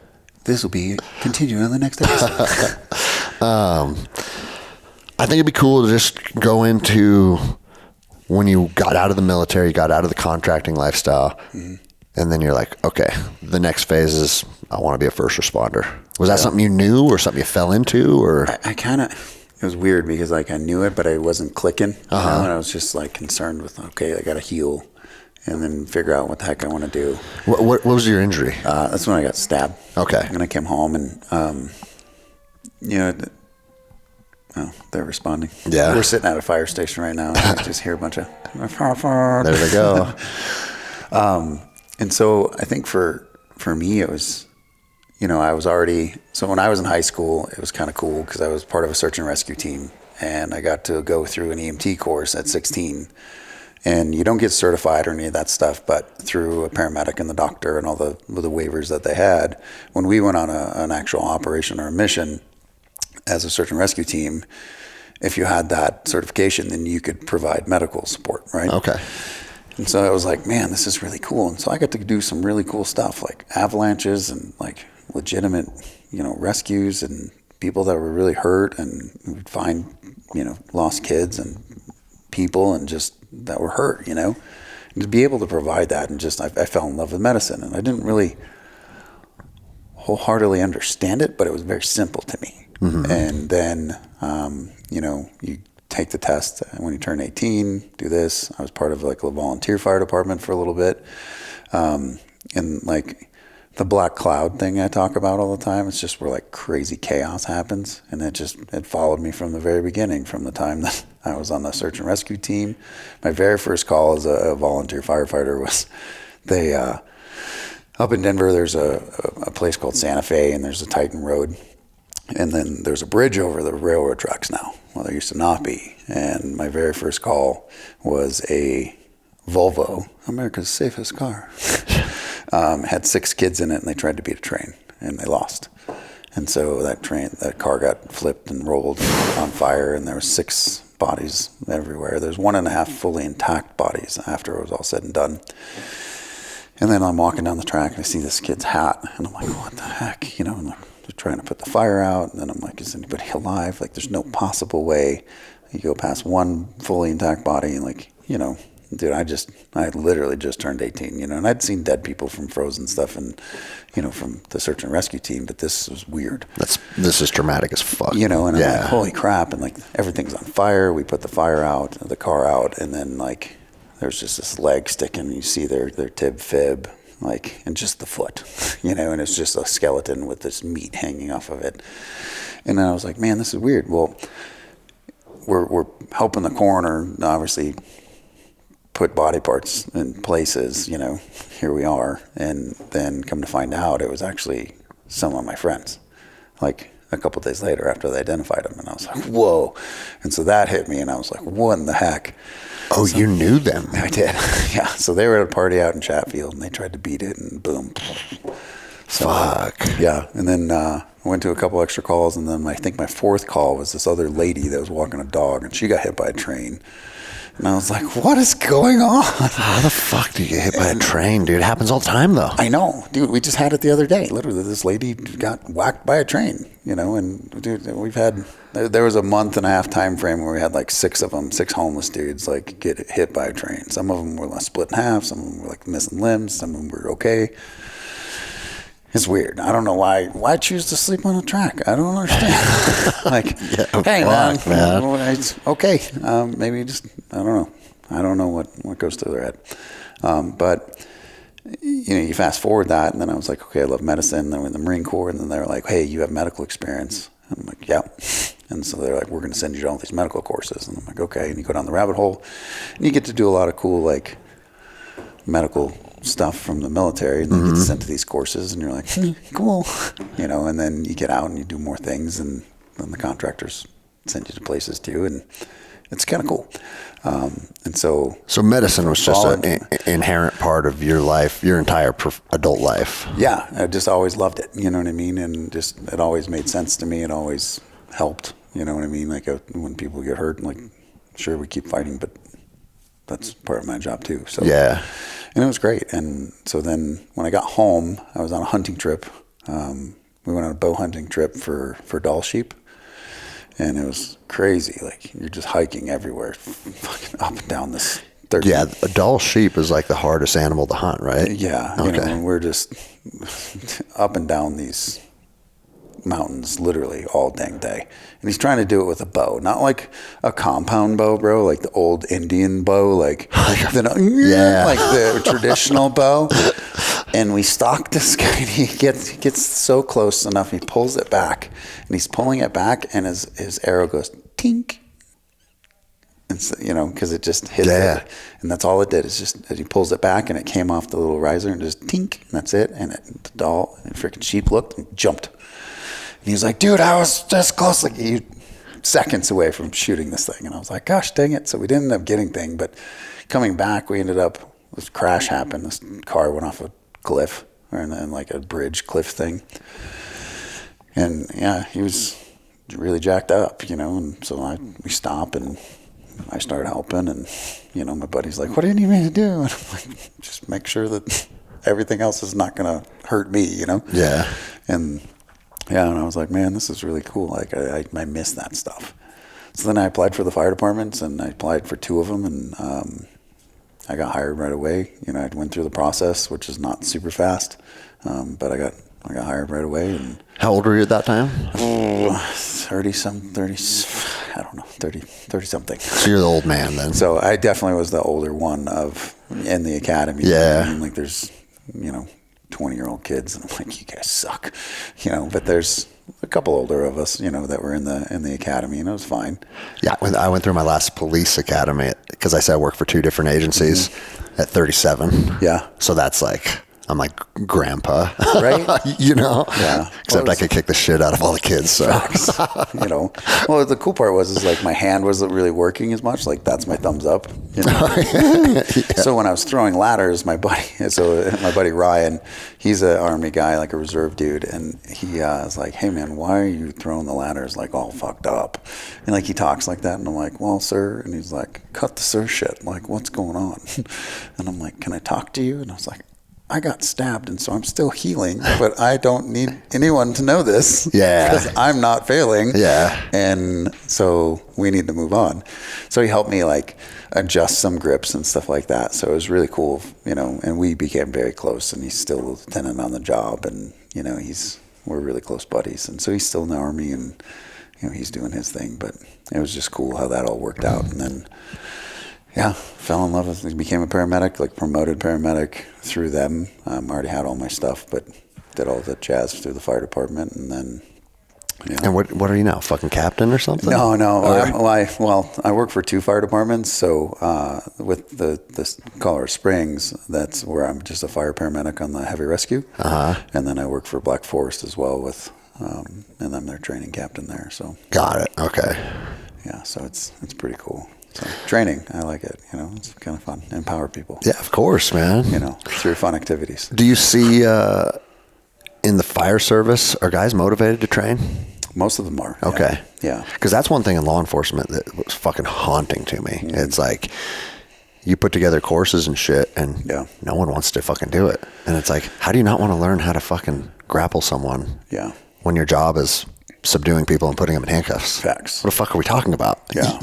This will be continuing on the next episode. I think it'd be cool to just go into when you got out of the military, you got out of the contracting lifestyle, mm-hmm. and then you're like, okay, the next phase is I want to be a first responder. Was that something you knew or something you fell into? Or I kind of, it was weird because like I knew it, but I wasn't clicking. You know? And I was just like concerned with, okay, I got to heal and then figure out what the heck I want to do. What was your injury? That's when I got stabbed. Okay. And I came home and, you know, they're responding. Yeah. We're sitting at a fire station right now. And I just hear a bunch of... There they go. And so I think for me, it was, you know, I was already... So when I was in high school, it was kind of cool because I was part of a search and rescue team. and I got to go through an EMT course at 16. And you don't get certified or any of that stuff, but through a paramedic and the doctor and all the waivers that they had, when we went on an actual operation or a mission as a search and rescue team, if you had that certification, then you could provide medical support, right? Okay. And so I was like, man, this is really cool. And so I got to do some really cool stuff, like avalanches and like legitimate, rescues and people that were really hurt, and we'd find, lost kids and people and just that were hurt, and to be able to provide that, and just I fell in love with medicine, and I didn't really wholeheartedly understand it, but it was very simple to me. Mm-hmm. And then you take the test when you turn 18, do this. I was part of like a volunteer fire department for a little bit, and like the black cloud thing I talk about all the time, it's just where like crazy chaos happens, and it followed me from the very beginning, from the time that I was on the search and rescue team. My very first call as a volunteer firefighter was up in Denver. There's a place called Santa Fe, and there's a Titan Road, and then there's a bridge over the railroad tracks now. Well, there used to not be. And my very first call was a Volvo, America's safest car. Had 6 kids in it, and they tried to beat a train, and they lost. And so that car got flipped and rolled on fire, and there were 6 bodies everywhere. There's 1.5 fully intact bodies after it was all said and done. And then I'm walking down the track, and I see this kid's hat, and I'm like, what the heck? And like, they're trying to put the fire out, and then I'm like, is anybody alive? Like, there's no possible way you go past one fully intact body, and like, dude, I literally just turned 18, and I'd seen dead people from frozen stuff and, from the search and rescue team, but this was weird. This is dramatic as fuck. And I'm like, holy crap. And like, everything's on fire. We put the fire out, the car out, and then like, there's just this leg sticking, and you see their tib fib, like, and just the foot, and it's just a skeleton with this meat hanging off of it. And then I was like, man, this is weird. Well, we're helping the coroner, obviously, put body parts in places, here we are. And then come to find out, it was actually some of my friends, like a couple of days later after they identified them. And I was like, whoa. And so that hit me, and I was like, what in the heck? Oh, so, you knew them? I did. Yeah. So they were at a party out in Chatfield, and they tried to beat it, and boom. So, fuck. Yeah. And then I went to a couple extra calls, and then I think my 4th call was this other lady that was walking a dog, and she got hit by a train. And I was like, what is going on? How the fuck do you get hit by a train, dude? It happens all the time, though. I know. Dude, we just had it the other day. Literally, this lady got whacked by a train, and dude, there was a 1.5-month time frame where we had like 6 of them, 6 homeless dudes, like get hit by a train. Some of them were like split in half. Some of them were like missing limbs. Some of them were okay. It's weird. I don't know why choose to sleep on a track. I don't understand. Like, hey, man. It's okay. Maybe just, I don't know. I don't know what goes through their head. But, you fast forward that, and then I was like, okay, I love medicine. Then we're in the Marine Corps, and then they're like, hey, you have medical experience. And I'm like, yep. And so they're like, we're going to send you to all these medical courses. And I'm like, okay. And you go down the rabbit hole, and you get to do a lot of cool, like, medical stuff from the military, and then get sent to these courses, and you're like, cool, and then you get out and you do more things, and then the contractors send you to places too, and it's kind of cool. And so medicine was just an inherent part of your life, your entire adult life. Yeah, I just always loved it. You know what I mean? And just it always made sense to me. It always helped. You know what I mean? Like when people get hurt, like sure we keep fighting, but that's part of my job too. So yeah. And it was great. And so then when I got home, I was on a hunting trip. We went on a bow hunting trip for doll sheep. And it was crazy. Like, you're just hiking everywhere, fucking up and down this 30. Yeah, a doll sheep is like the hardest animal to hunt, right? Yeah. Okay. And we're just up and down these mountains literally all dang day. And he's trying to do it with a bow, not like a compound bow, bro, like the old Indian bow, like the traditional bow. And we stalk this guy, and he gets so close enough, he pulls it back, and he's pulling it back, and his arrow goes tink. And so, because it just hit it. And that's all it did. It's just he pulls it back, and it came off the little riser and just tink, and that's it. And the doll, and freaking sheep looked and jumped. And he was like, dude, I was just close. Like, you seconds away from shooting this thing. And I was like, gosh, dang it. So we didn't end up getting thing, but coming back, we ended up, this crash happened. This car went off a cliff, or then like a bridge cliff thing. And yeah, he was really jacked up, and so we stopped and I started helping, and my buddy's like, what do you need me to do? And I'm like, just make sure that everything else is not going to hurt me, Yeah. And I was like, man, this is really cool. Like I miss that stuff. So then I applied for the fire departments, and I applied for 2 of them, and I got hired right away. I went through the process, which is not super fast, but I got hired right away. And how old were you at that time? 30 something. So you're the old man then. So I definitely was the older one in the academy. Yeah. I mean, like there's, 20-year-old kids, and I'm like, you guys suck, but there's a couple older of us, that were in the academy, and it was fine. Yeah. When I went through my last police academy, because I said I worked for 2 different agencies at 37. Yeah. So that's like, I'm like grandpa, right? Yeah. Except I could kick the shit out of all the kids. So, well, the cool part was like my hand wasn't really working as much. Like that's my thumbs up. Yeah. So when I was throwing ladders, my buddy Ryan, he's an Army guy, like a reserve dude, and he was like, "Hey man, why are you throwing the ladders like all fucked up?" And like he talks like that, and I'm like, "Well, sir," and he's like, "Cut the sir shit. Like, what's going on?" And I'm like, "Can I talk to you?" And I was like, I got stabbed, and so I'm still healing, but I don't need anyone to know this. Yeah. Because I'm not failing. Yeah. And so we need to move on. So he helped me like adjust some grips and stuff like that. So it was really cool, and we became very close, and he's still a lieutenant on the job, and, we're really close buddies. And so he's still in the Army, and, he's doing his thing, but it was just cool how that all worked out. And then, yeah, fell in love with it. Became a paramedic, like promoted paramedic through them. Already had all my stuff, but did all the jazz through the fire department, and then. Yeah. And what are you now? Fucking captain or something? No. I work for 2 fire departments. So with the Colorado Springs, that's where I'm just a fire paramedic on the heavy rescue. And then I work for Black Forest as well with, and I'm their training captain there. So. Got it. Okay. Yeah. So it's pretty cool. So training, I like it. It's kind of fun. Empower people. Yeah, of course, man. Through fun activities. Do you see in the fire service, are guys motivated to train? Most of them are. Okay. Yeah. Because that's one thing in law enforcement that was fucking haunting to me. Mm-hmm. It's like you put together courses and shit, and no one wants to fucking do it. And it's like, how do you not want to learn how to fucking grapple someone? Yeah. When your job is subduing people and putting them in handcuffs. Facts. What the fuck are we talking about? Yeah.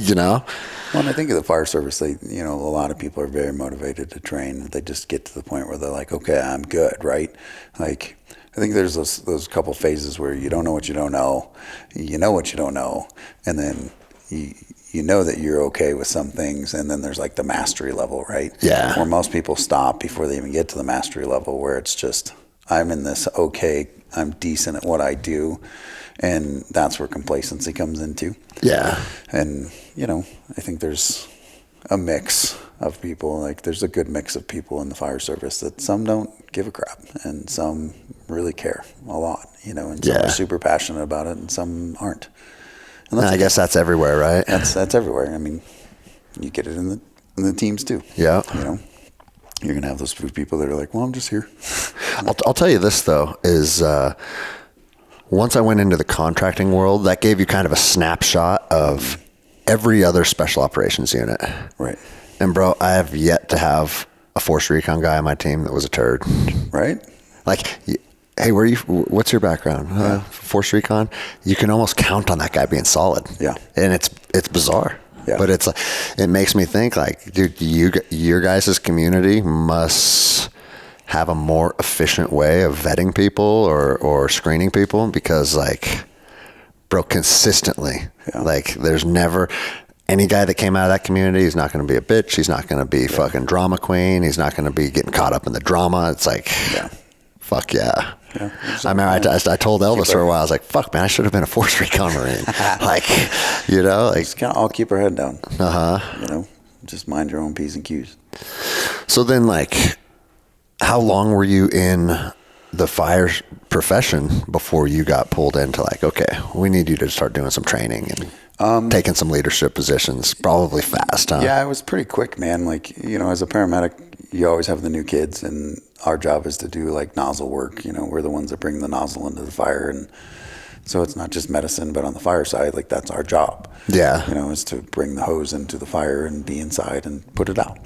Well, and I think of the fire service, a lot of people are very motivated to train. They just get to the point where they're like, okay, I'm good, right? Like, I think there's those couple phases where you don't know what you don't know, you know what you don't know, and then you know that you're okay with some things, and then there's like the mastery level, right? Yeah. Where most people stop before they even get to the mastery level, where it's just, I'm in this okay, I'm decent at what I do, and that's where complacency comes into. Yeah. And, I think there's a mix of people, like there's a good mix of people in the fire service that some don't give a crap and some really care a lot, and some are super passionate about it and some aren't. And I guess that's everywhere, right? That's everywhere. I mean, you get it in the teams too. Yeah. You're going to have those people that are like, well, I'm just here. I'll tell you this though, is once I went into the contracting world, that gave you kind of a snapshot of every other special operations unit. Right. And bro, I have yet to have a Force Recon guy on my team that was a turd. Right. Like, hey, what's your background? Force Recon? You can almost count on that guy being solid. Yeah. And it's bizarre. Yeah. But it's like, it makes me think like, dude, your guys' community must have a more efficient way of vetting people or screening people, because like, bro, consistently, like there's never any guy that came out of that community is not going to be a bitch. He's not going to be fucking drama queen. He's not going to be getting caught up in the drama. It's like, fuck yeah. I remember I told Elvis for a while, I was like, fuck man, I should have been a Force Recon Marine. Like, like just I'll keep her head down. Just mind your own P's and Q's. So then like, how long were you in the fire profession before you got pulled into like, okay, we need you to start doing some training? And taking some leadership positions, probably fast, huh? Yeah, it was pretty quick, man. Like, as a paramedic, you always have the new kids, and our job is to do like nozzle work. We're the ones that bring the nozzle into the fire, and so it's not just medicine, but on the fire side, like that's our job. Yeah. Is to bring the hose into the fire and be inside and put it out,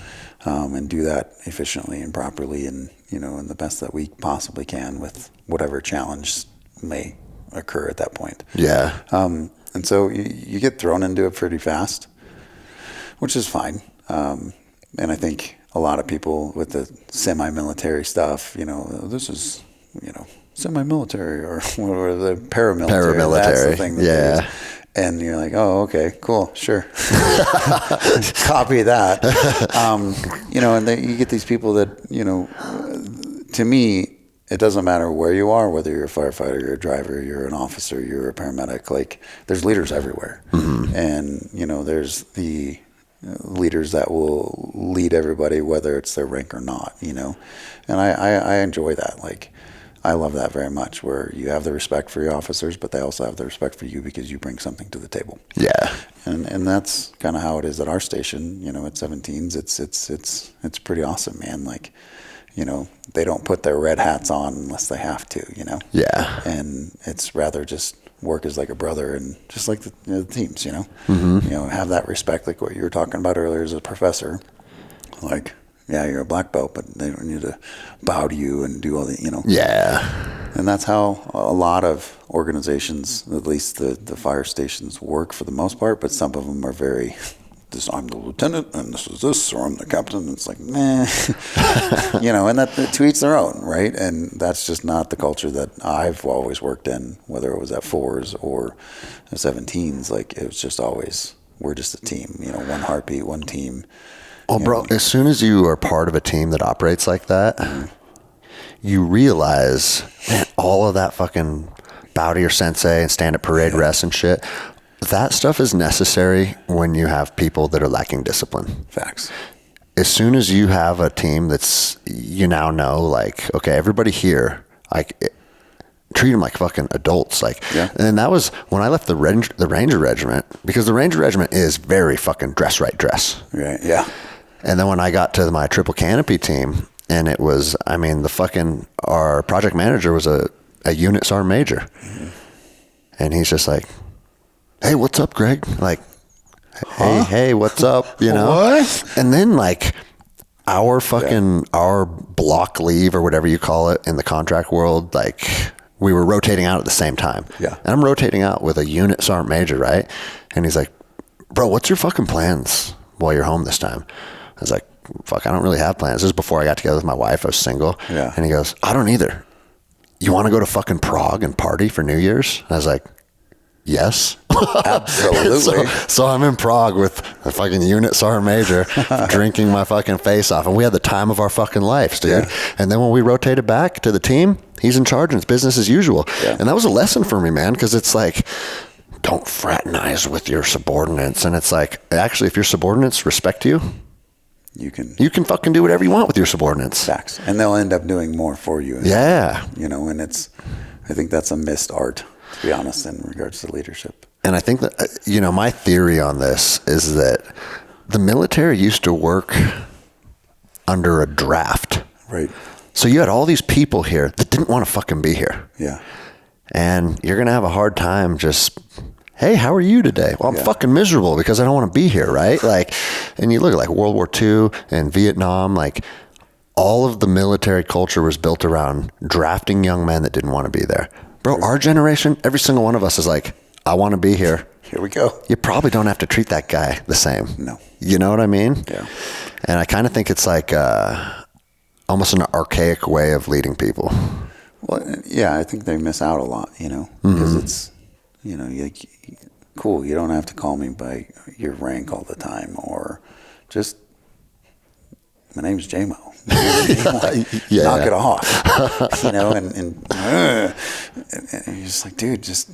and do that efficiently and properly, and in the best that we possibly can with whatever challenge may occur at that point. Yeah. And so you get thrown into it pretty fast, which is fine. And I think a lot of people with the semi-military stuff, this is, semi-military or the paramilitary. That's the thing that and you're like, oh, okay, cool, sure. Copy that. And then you get these people that, to me, it doesn't matter where you are, whether you're a firefighter, you're a driver, you're an officer, you're a paramedic, like there's leaders everywhere. Mm-hmm. And, there's the leaders that will lead everybody, whether it's their rank or not, and I enjoy that. Like, I love that very much, where you have the respect for your officers, but they also have the respect for you because you bring something to the table. Yeah. And that's kind of how it is at our station, at 17s. It's pretty awesome, man. Like, they don't put their red hats on unless they have to, Yeah. And it's rather just work as like a brother, and just like the teams, Mm-hmm. Have that respect, like what you were talking about earlier as a professor. Like, yeah, you're a black belt, but they don't need to bow to you and do all the, Yeah. And that's how a lot of organizations, at least the fire stations, work for the most part, but some of them are very... I'm the lieutenant, and this is this, or I'm the captain. And it's like, meh, and that to each their own, right? And that's just not the culture that I've always worked in, whether it was at 4s or 17s. Like, it was just always, we're just a team, one heartbeat, one team. Well, bro, as soon as you are part of a team that operates like that, mm-hmm. you realize, man, all of that fucking bow to your sensei and stand at parade rest and shit, that stuff is necessary when you have people that are lacking discipline. Facts. As soon as you have a team that's, now know, like, okay, everybody here, like, treat them like fucking adults. Like, and that was when I left the Ranger Regiment, because the Ranger Regiment is very fucking dress right dress. Right. Yeah. And then when I got to my triple canopy team, and it was, our project manager was a unit sergeant major. Mm-hmm. And he's just like, hey, what's up, Greg? Like, hey, what's up? What? And then, like, our block leave or whatever you call it in the contract world, like, we were rotating out at the same time. Yeah. And I'm rotating out with a unit sergeant major, right? And he's like, bro, what's your fucking plans while you're home this time? I was like, fuck, I don't really have plans. This is before I got together with my wife. I was single. Yeah. And he goes, I don't either. You want to go to fucking Prague and party for New Year's? I was like, yes. Absolutely. so I'm in Prague with a fucking unit sergeant major drinking my fucking face off. And we had the time of our fucking lives, dude. Yeah. And then when we rotated back to the team, he's in charge and it's business as usual. Yeah. And that was a lesson for me, man, because it's like, don't fraternize with your subordinates. And it's like, actually, if your subordinates respect you, you can fucking do whatever you want with your subordinates. Facts. And they'll end up doing more for you. Yeah. And I think that's a missed art, to be honest, in regards to leadership. And I think that, my theory on this is that the military used to work under a draft. Right. So you had all these people here that didn't want to fucking be here. Yeah. And you're going to have a hard time just, hey, how are you today? Well, I'm fucking miserable because I don't want to be here, right? Like, and you look at like World War II and Vietnam, like all of the military culture was built around drafting young men that didn't want to be there. Bro, our generation, every single one of us is like, I want to be here. Here we go. You probably don't have to treat that guy the same. No. You know what I mean? Yeah. And I kind of think it's like almost an archaic way of leading people. Well, yeah, I think they miss out a lot, because it's, cool, you don't have to call me by your rank all the time, or just, my name's JayMo. Knock it off, and you're just like, dude, just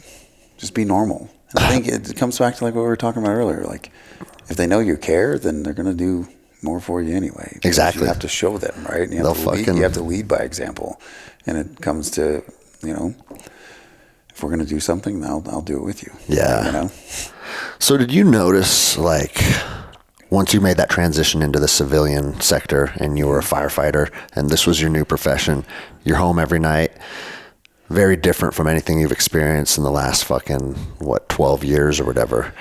be normal. And I think it comes back to like what we were talking about earlier. Like, if they know you care, then they're going to do more for you anyway. Exactly. You have to show them, right? You have to lead by example. And it comes to, if we're going to do something, I'll do it with you. Yeah. So did you notice, like, once you made that transition into the civilian sector and you were a firefighter and this was your new profession, you're home every night, very different from anything you've experienced in the last fucking, 12 years or whatever.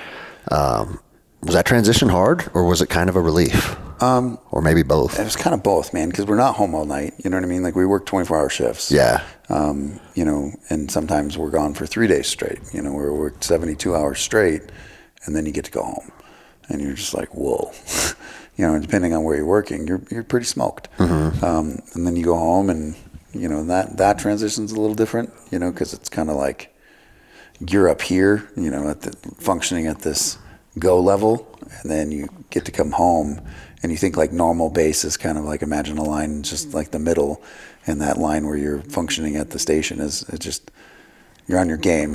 Was that transition hard or was it kind of a relief? Or maybe both? It was kind of both, man, because we're not home all night. You know what I mean? Like, we work 24-hour shifts. Yeah. You know, and sometimes we're gone for 3 days straight. You know, we work 72 hours straight, and then you get to go home. And you're just like, whoa. You know, depending on where you're working, you're pretty smoked. Mm-hmm. And then you go home and, you know, that transition's a little different, you know, because it's kind of like you're up here, you know, functioning at this go level, and then you get to come home and you think like normal base is kind of like, imagine a line just like the middle, and that line where you're functioning at the station is just, you're on your game.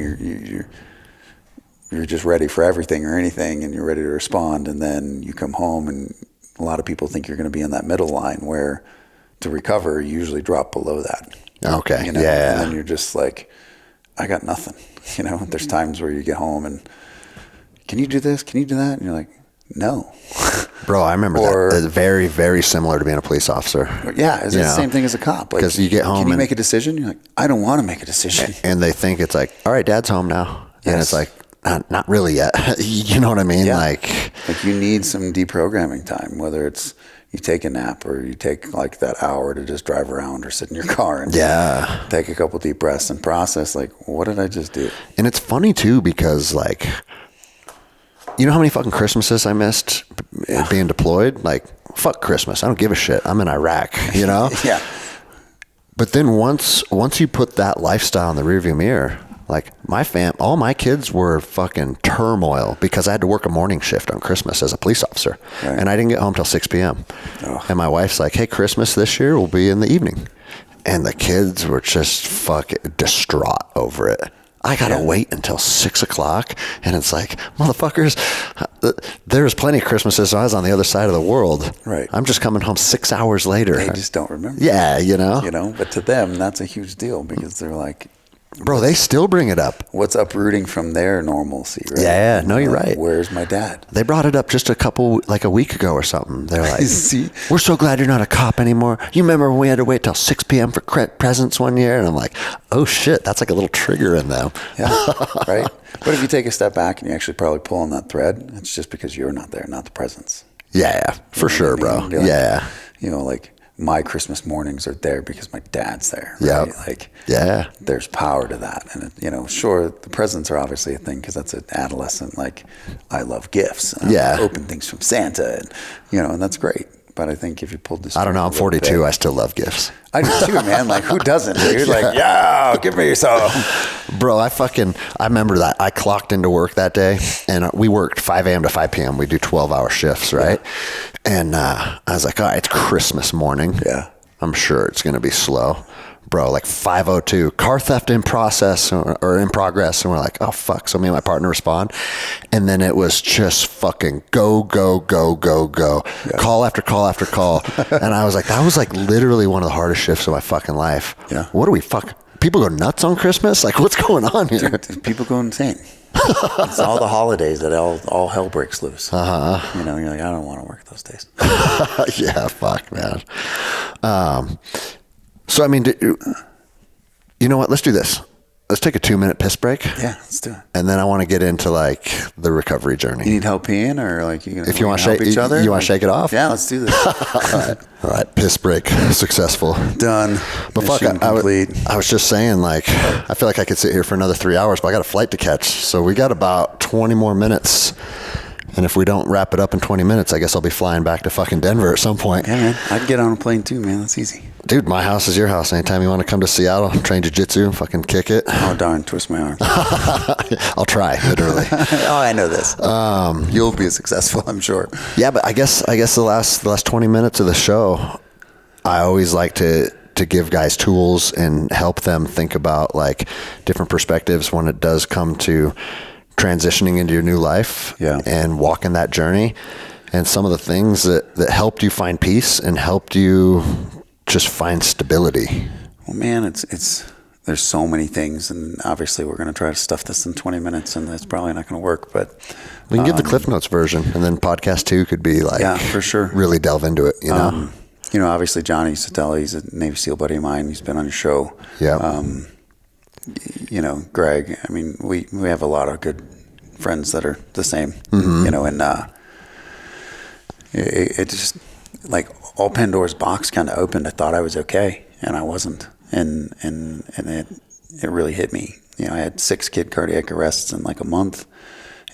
You're just ready for everything or anything, and you're ready to respond. And then you come home, and a lot of people think you're going to be in that middle line where to recover, you usually drop below that. Okay. You know? Yeah. And then you're just like, I got nothing. You know, there's times where you get home and, can you do this? Can you do that? And you're like, no. Bro, I remember that. It's very, very similar to being a police officer. Yeah, it's the same thing as a cop. Like, because you get home, can you make a decision? You're like, I don't want to make a decision. And they think it's like, all right, Dad's home now. Yes. And it's like, not really yet. You know what I mean? Yeah. Like you need some deprogramming time, whether it's you take a nap or you take like that hour to just drive around or sit in your car and take a couple deep breaths and process, like, what did I just do? And it's funny too, because like, you know how many fucking Christmases I missed being deployed? Like, fuck Christmas. I don't give a shit. I'm in Iraq, you know? Yeah. But then once you put that lifestyle in the rearview mirror, like all my kids were fucking turmoil because I had to work a morning shift on Christmas as a police officer. Right. And I didn't get home till 6 p.m. Oh. And my wife's like, hey, Christmas this year will be in the evening. And the kids were just fucking distraught over it. I got to wait until 6 o'clock. And it's like, motherfuckers, there's plenty of Christmases when I was on the other side of the world. Right. I'm just coming home 6 hours later. They just don't remember. Yeah, you know? You know, but to them, that's a huge deal because they're like, bro, they still bring it up. What's uprooting from their normalcy, right? Yeah, no, you're right. Where's my dad? They brought it up just a week ago or something. They're like, we're so glad you're not a cop anymore. You remember when we had to wait till 6 p.m. for presents one year? And I'm like, oh shit, that's like a little trigger in them. Yeah, right? But if you take a step back and you actually probably pull on that thread, it's just because you're not there, not the presents. Yeah, for sure, bro. Like, yeah. You know, like, my Christmas mornings are there because my dad's there. Yeah. Right? Like, yeah, there's power to that. And, you know, sure, the presents are obviously a thing because that's an adolescent. Like, I love gifts. I open things from Santa, and, you know, and that's great. But I think if you pulled this, I don't know. I'm 42. I still love gifts. I do too, man. Like, who doesn't, dude? Like, yeah, give me some. Bro, I remember that. I clocked into work that day, and we worked 5 a.m. to 5 p.m. We do 12-hour shifts, right? Yeah. And I was like, all right, it's Christmas morning. Yeah. I'm sure it's going to be slow. Bro, like 5:02, car theft in process or in progress. And we're like, oh, fuck. So me and my partner respond. And then it was just fucking go, go, go, go, go. Yeah. Call after call after call. And I was like, that was like literally one of the hardest shifts of my fucking life. Yeah. What do we people go nuts on Christmas? Like, what's going on here? Dude, people go insane. It's all the holidays that all hell breaks loose. Uh-huh. You know, you're like, I don't want to work those days. Yeah, fuck, man. So, I mean, you know what? Let's do this. Let's take a 2-minute piss break. Yeah, let's do it. And then I want to get into like the recovery journey. You need help peeing, or like if you want to help each other? You want to shake it off? Yeah, let's do this. All right. Piss break successful. Done. But fuck, I was just saying, like, I feel like I could sit here for another 3 hours, but I got a flight to catch. So we got about 20 more minutes. And if we don't wrap it up in 20 minutes, I guess I'll be flying back to fucking Denver at some point. Yeah, man. I'd get on a plane too, man. That's easy. Dude, my house is your house. Anytime you want to come to Seattle, train Jiu Jitsu, fucking kick it. Oh, darn. Twist my arm. I'll try, literally. Oh, I know this. You'll be successful, I'm sure. Yeah, but I guess the last 20 minutes of the show, I always like to give guys tools and help them think about like different perspectives when it does come to transitioning into your new life and walking that journey, and some of the things that helped you find peace and helped you just find stability. Well, man, it's there's so many things, and obviously we're going to try to stuff this in 20 minutes, and that's probably not going to work, but we can give the Cliff Notes version, and then podcast 2 could be like, yeah, for sure, really delve into it, you know? Obviously Johnny Satella, he's a Navy SEAL buddy of mine. He's been on your show. Yeah. Greg, I mean, we have a lot of good friends that are the same, and it just, like, all Pandora's box kind of opened. I thought I was okay, and I wasn't. And it really hit me. I had 6 kid cardiac arrests in like a month,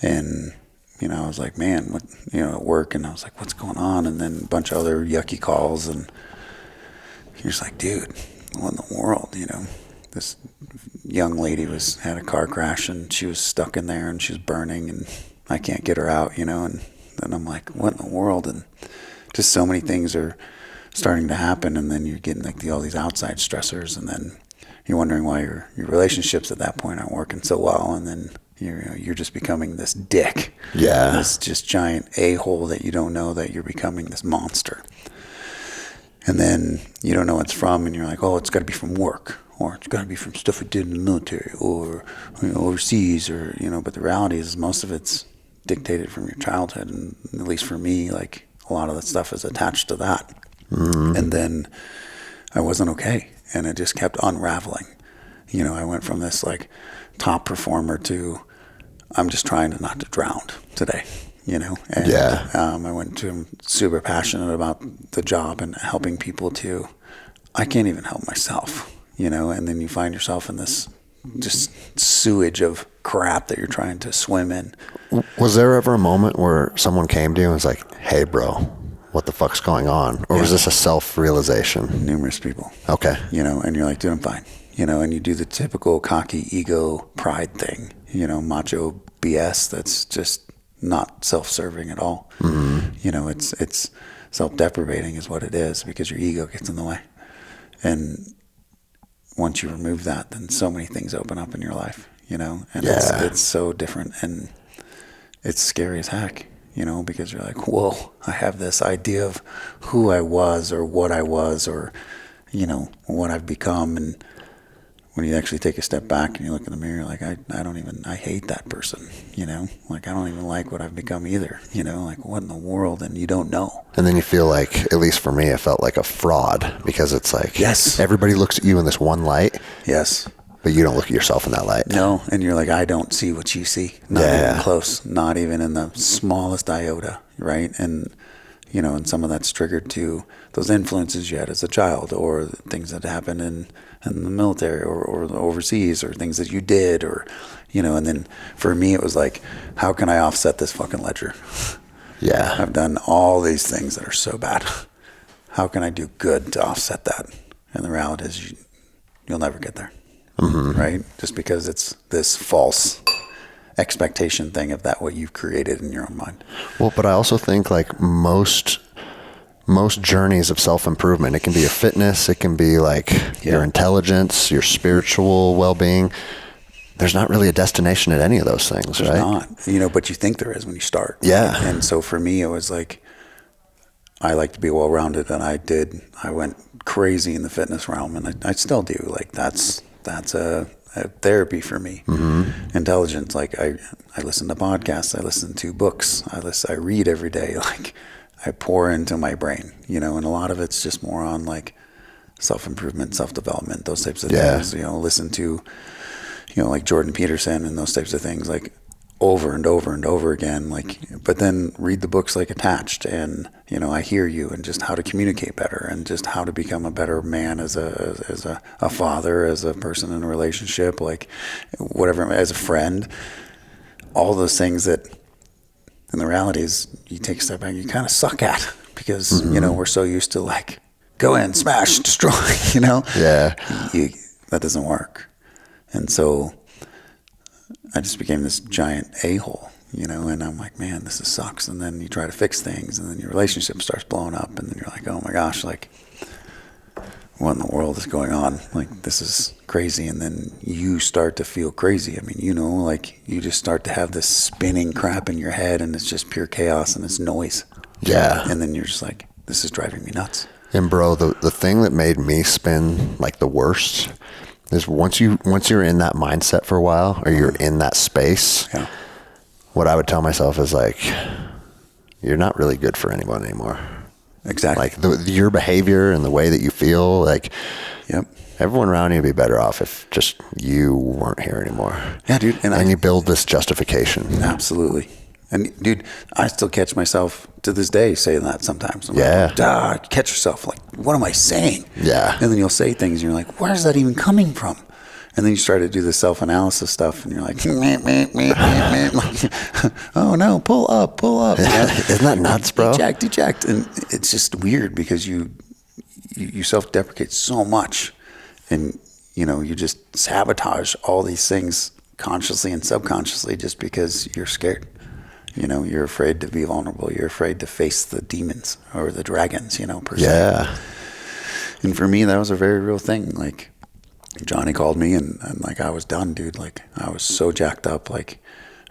and I was like, man, what, at work, and I was like, what's going on? And then a bunch of other yucky calls, and you're just like, dude, what in the world? This young lady had a car crash, and she was stuck in there, and she was burning, and I can't get her out, and then I'm like, what in the world? And just so many things are starting to happen, and then you're getting like all these outside stressors, and then you're wondering why your relationships at that point aren't working so well, and then you're just becoming this dick, this just giant a-hole that you don't know that you're becoming this monster, and then you don't know what it's from, and you're like, oh, it's got to be from work, or it's got to be from stuff I did in the military, or overseas, or but the reality is most of it's dictated from your childhood, and at least for me, like, a lot of the stuff is attached to that. And then I wasn't okay, and it just kept unraveling. I went from this like top performer to I'm just trying to not to drown today, and I went to super passionate about the job and helping people to, I can't even help myself, and then you find yourself in this just sewage of crap that you're trying to swim in. Was there ever a moment where someone came to you and was like, hey bro, what the fuck's going on? Or was this a self-realization? Numerous people. Okay. And you're like, dude, I'm fine. And you do the typical cocky ego pride thing, macho BS that's just not self-serving at all. It's self-deprivating is what it is, because your ego gets in the way. And once you remove that, then so many things open up in your life, and it's so different, and it's scary as heck. Because you're like, whoa, I have this idea of who I was, or what I was, or, what I've become. And when you actually take a step back and you look in the mirror, like, I hate that person, like, I don't even like what I've become either, like, what in the world? And you don't know. And then you feel like, at least for me, I felt like a fraud, because it's like, yes, everybody looks at you in this one light. Yes. But you don't look at yourself in that light. No, and you're like, I don't see what you see. Not even close. Not even in the smallest iota, right? And, and some of that's triggered to those influences you had as a child, or things that happened in the military, or overseas, or things that you did, or, and then for me it was like, how can I offset this fucking ledger? Yeah. I've done all these things that are so bad. How can I do good to offset that? And the reality is you'll never get there. Right? Just because it's this false expectation thing of that what you've created in your own mind. Well, but I also think like most journeys of self-improvement, it can be your fitness, it can be like your intelligence, your spiritual well-being. There's not really a destination at any of those things, There's right? not, but you think there is when you start. Yeah. And so for me, it was like, I like to be well-rounded, and I went crazy in the fitness realm, and I still do. Like, that's a therapy for me. Intelligence, like I listen to podcasts, I listen to books, I read every day. Like, I pour into my brain, and a lot of it's just more on like self-improvement, self-development, those types of things. Listen to, like Jordan Peterson and those types of things, like over and over and over again. Like, but then read the books like attached, and I hear you, and just how to communicate better, and just how to become a better man as a father, as a person in a relationship, like whatever, as a friend, all those things that, and the reality is you take a step back, you kind of suck at, because we're so used to like, go in, smash, destroy, that doesn't work. And so I just became this giant a-hole, and I'm like, man, this sucks. And then you try to fix things, and then your relationship starts blowing up, and then you're like, oh my gosh, like, what in the world is going on? Like, this is crazy. And then you start to feel crazy. I mean, like, you just start to have this spinning crap in your head, and it's just pure chaos, and it's noise. Yeah. And then you're just like, this is driving me nuts. And bro, the thing that made me spin like the worst is once you're in that mindset for a while, or you're in that space, what I would tell myself is like, you're not really good for anyone anymore. Exactly. Like your behavior and the way that you feel, like, everyone around you would be better off if just you weren't here anymore. Yeah, dude. And you build this justification. Absolutely. And dude, I still catch myself to this day saying that sometimes. I'm like, catch yourself. Like, what am I saying? Yeah. And then you'll say things and you're like, where's that even coming from? And then you start to do the self-analysis stuff and you're like, oh no, pull up. Yeah. Isn't that nuts, bro? Deject. And it's just weird because you self-deprecate so much, and you just sabotage all these things consciously and subconsciously just because you're scared. You're afraid to be vulnerable. You're afraid to face the demons or the dragons, per se. Yeah. And for me, that was a very real thing. Like, Johnny called me and like, I was done, dude. Like, I was so jacked up. Like,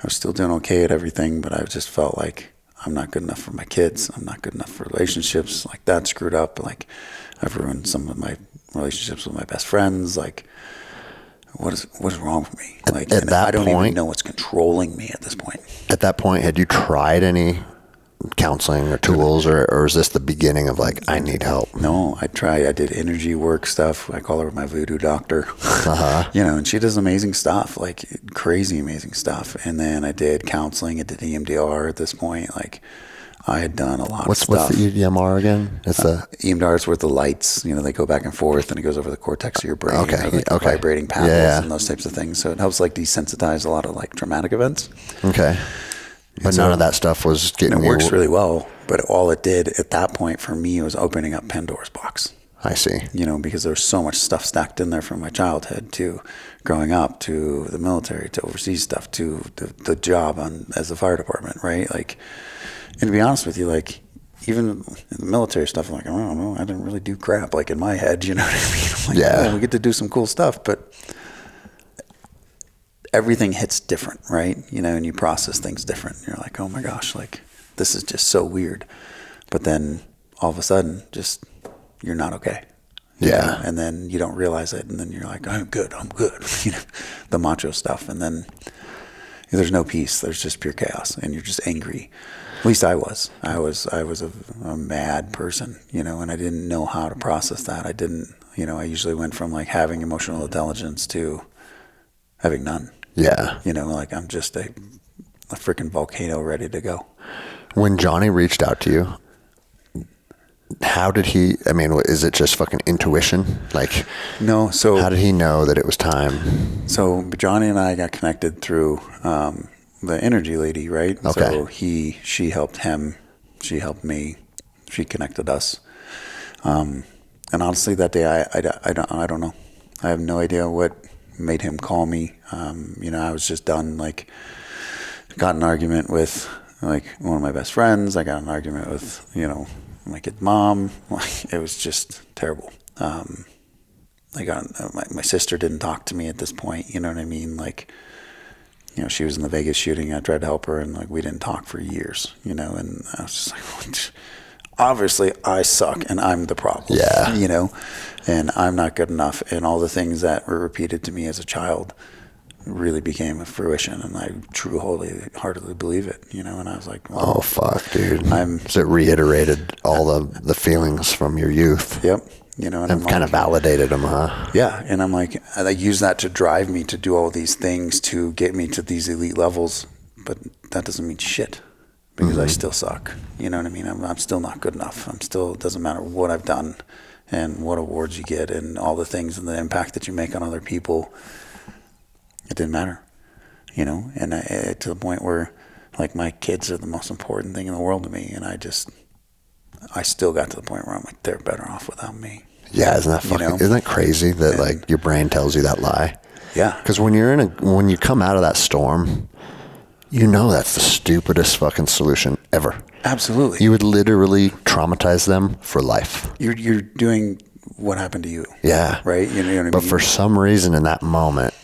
I was still doing okay at everything, but I just felt like I'm not good enough for my kids. I'm not good enough for relationships. Like, that screwed up. Like, I've ruined some of my relationships with my best friends. Like, what is wrong with me? Like, at that I don't point, even know what's controlling me at this point. At that point, had you tried any counseling or tools, or is this the beginning of like, I need help? No, I tried. I did energy work stuff. I call her my voodoo doctor. And she does amazing stuff, like crazy amazing stuff. And then I did counseling. I did EMDR at this point. Like, I had done a lot of stuff. What's the EMR again? It's the EMDR is where the lights, they go back and forth, and it goes over the cortex of your brain. Okay. Vibrating paddles and those types of things. So it helps like desensitize a lot of like traumatic events. Okay. But none of that stuff was getting. It works really well, but all it did at that point for me was opening up Pandora's box. I see. Because there's so much stuff stacked in there from my childhood to growing up to the military to overseas stuff to the job as a fire department, right? Like, and to be honest with you, like, even the military stuff, I'm like, I don't know, I didn't really do crap, like in my head, you know what I mean? I'm like, we get to do some cool stuff, but everything hits different, right? And you process things different. You're like, oh my gosh, like, this is just so weird. But then all of a sudden, just, you're not okay. Yeah. And then you don't realize it. And then you're like, I'm good. The macho stuff. And then there's no peace. There's just pure chaos. And you're just angry. At least I was. I was a mad person, and I didn't know how to process that. I didn't, I usually went from like having emotional intelligence to having none. Yeah. Like, I'm just a freaking volcano ready to go. When Johnny reached out to you, how did he, is it just fucking intuition? Like, no. So how did he know that it was time? So Johnny and I got connected through the energy lady, right? Okay. So she helped him, she helped me, she connected us. And honestly, that day, I don't know. I have no idea what made him call me. I was just done, like, got an argument with like one of my best friends. I got an argument with, my kid's mom. Like, it was just terrible. I got, my sister didn't talk to me at this point. You know what I mean? Like, she was in the Vegas shooting. I tried to help her, and like, we didn't talk for years, and I was just like, obviously I suck and I'm the problem, and I'm not good enough. And all the things that were repeated to me as a child really became a fruition, and I wholeheartedly believe it, and I was like, well, oh fuck, dude. So it reiterated all the feelings from your youth. Yep. And I'm kind of validated them, huh? Yeah. And I'm like, I use that to drive me to do all these things to get me to these elite levels, but that doesn't mean shit because I still suck. You know what I mean? I'm still not good enough. It doesn't matter what I've done and what awards you get and all the things and the impact that you make on other people. It didn't matter, and to the point where like my kids are the most important thing in the world to me. And I still got to the point where I'm like, they're better off without me. Yeah. Isn't that crazy that like your brain tells you that lie? Yeah. Because when you come out of that storm, that's the stupidest fucking solution ever. Absolutely. You would literally traumatize them for life. You're doing what happened to you. Yeah. Right? You know what I mean? But for some reason in that moment,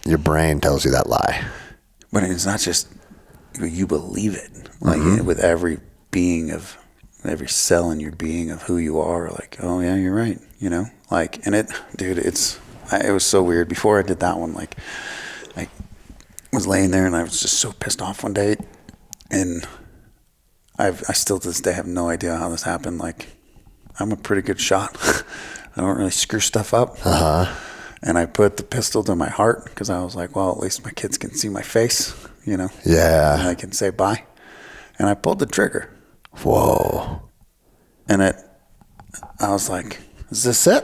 your brain tells you that lie. But it's not just, you believe it. Like with every every cell in your being of who you are, like, oh yeah, you're right. Like, and it's it was so weird. Before I did that one, like, I was laying there and I was just so pissed off one day, and I still to this day have no idea how this happened. Like, I'm a pretty good shot. I don't really screw stuff up. And I put the pistol to my heart because I was like, well, at least my kids can see my face, you know? Yeah. And I can say bye. And I pulled the trigger. Whoa. And I was like, is this it?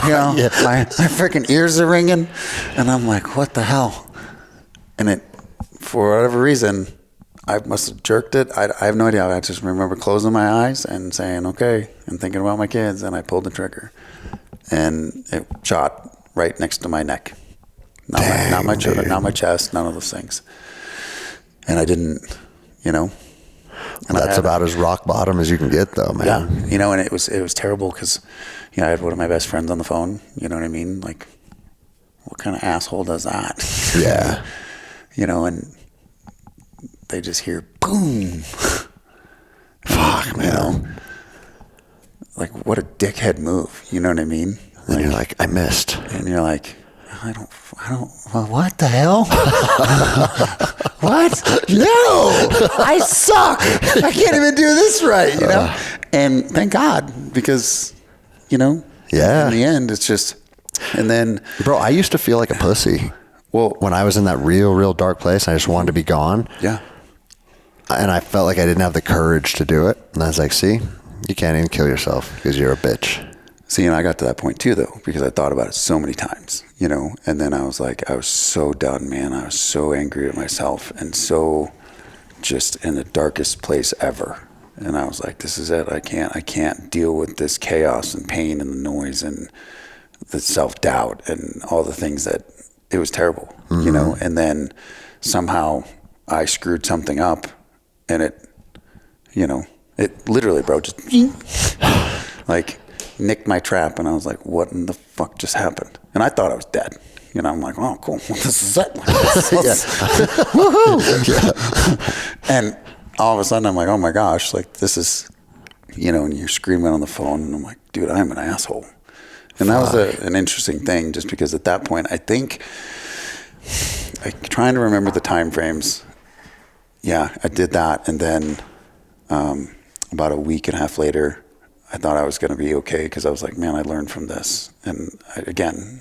You know, my freaking ears are ringing. And I'm like, what the hell? And for whatever reason, I must have jerked it. I have no idea. I just remember closing my eyes and saying, okay, and thinking about my kids. And I pulled the trigger. And it shot right next to my neck. Not my chest, none of those things. And I didn't, you know. And that's about as rock bottom as you can get, though, man. Yeah, you know, and it was terrible because, you know, I had one of my best friends on the phone. You know what I mean? Like, what kind of asshole does that? Yeah. You know, and they just hear boom. Fuck, man. You know? Like, what a dickhead move. You know what I mean? And you're like, I missed. And you're like, I don't, well, what the hell? What? No, I suck. I can't even do this right, you know? And thank God, because, you know, in the end, it's just, and then. Bro, I used to feel like a pussy. Well, when I was in that real dark place, I just wanted to be gone. Yeah. And I felt like I didn't have the courage to do it. And I was like, see, you can't even kill yourself because you're a bitch. See, and I got to that point too, though, because I thought about it so many times, you know, and then I was like, I was so done, man. I was so angry at myself and so just in the darkest place ever. And I was like, this is it. I can't deal with this chaos and pain and the noise and the self-doubt and all the things that it was terrible, you know, and then somehow I screwed something up and it, you know, it literally, bro, just like nicked my trap, and I was like, what in the fuck just happened? And I thought I was dead. You know, I'm like, oh, cool. Well, this is it. Woohoo! Yeah. And all of a sudden, I'm like, oh my gosh, like this is, you know, and you're screaming on the phone, and I'm like, dude, I'm an asshole. And that was an interesting thing, just because at that point, I think, like, trying to remember the time frames. Yeah, I did that, and then about a week and a half later, I thought I was going to be okay because I was like, man, I learned from this. And again,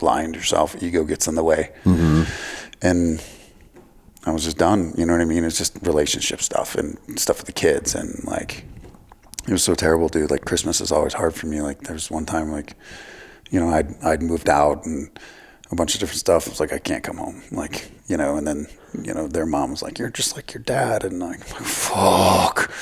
lying to yourself, ego gets in the way. And I was just done. You know what I mean? It's just relationship stuff and stuff with the kids. And like, it was so terrible, dude. Like, Christmas is always hard for me. Like, there's one time, like, you know, I'd moved out and a bunch of different stuff. I was like, I can't come home. Like, you know, and then, you know, their mom was like, you're just like your dad. And like, fuck.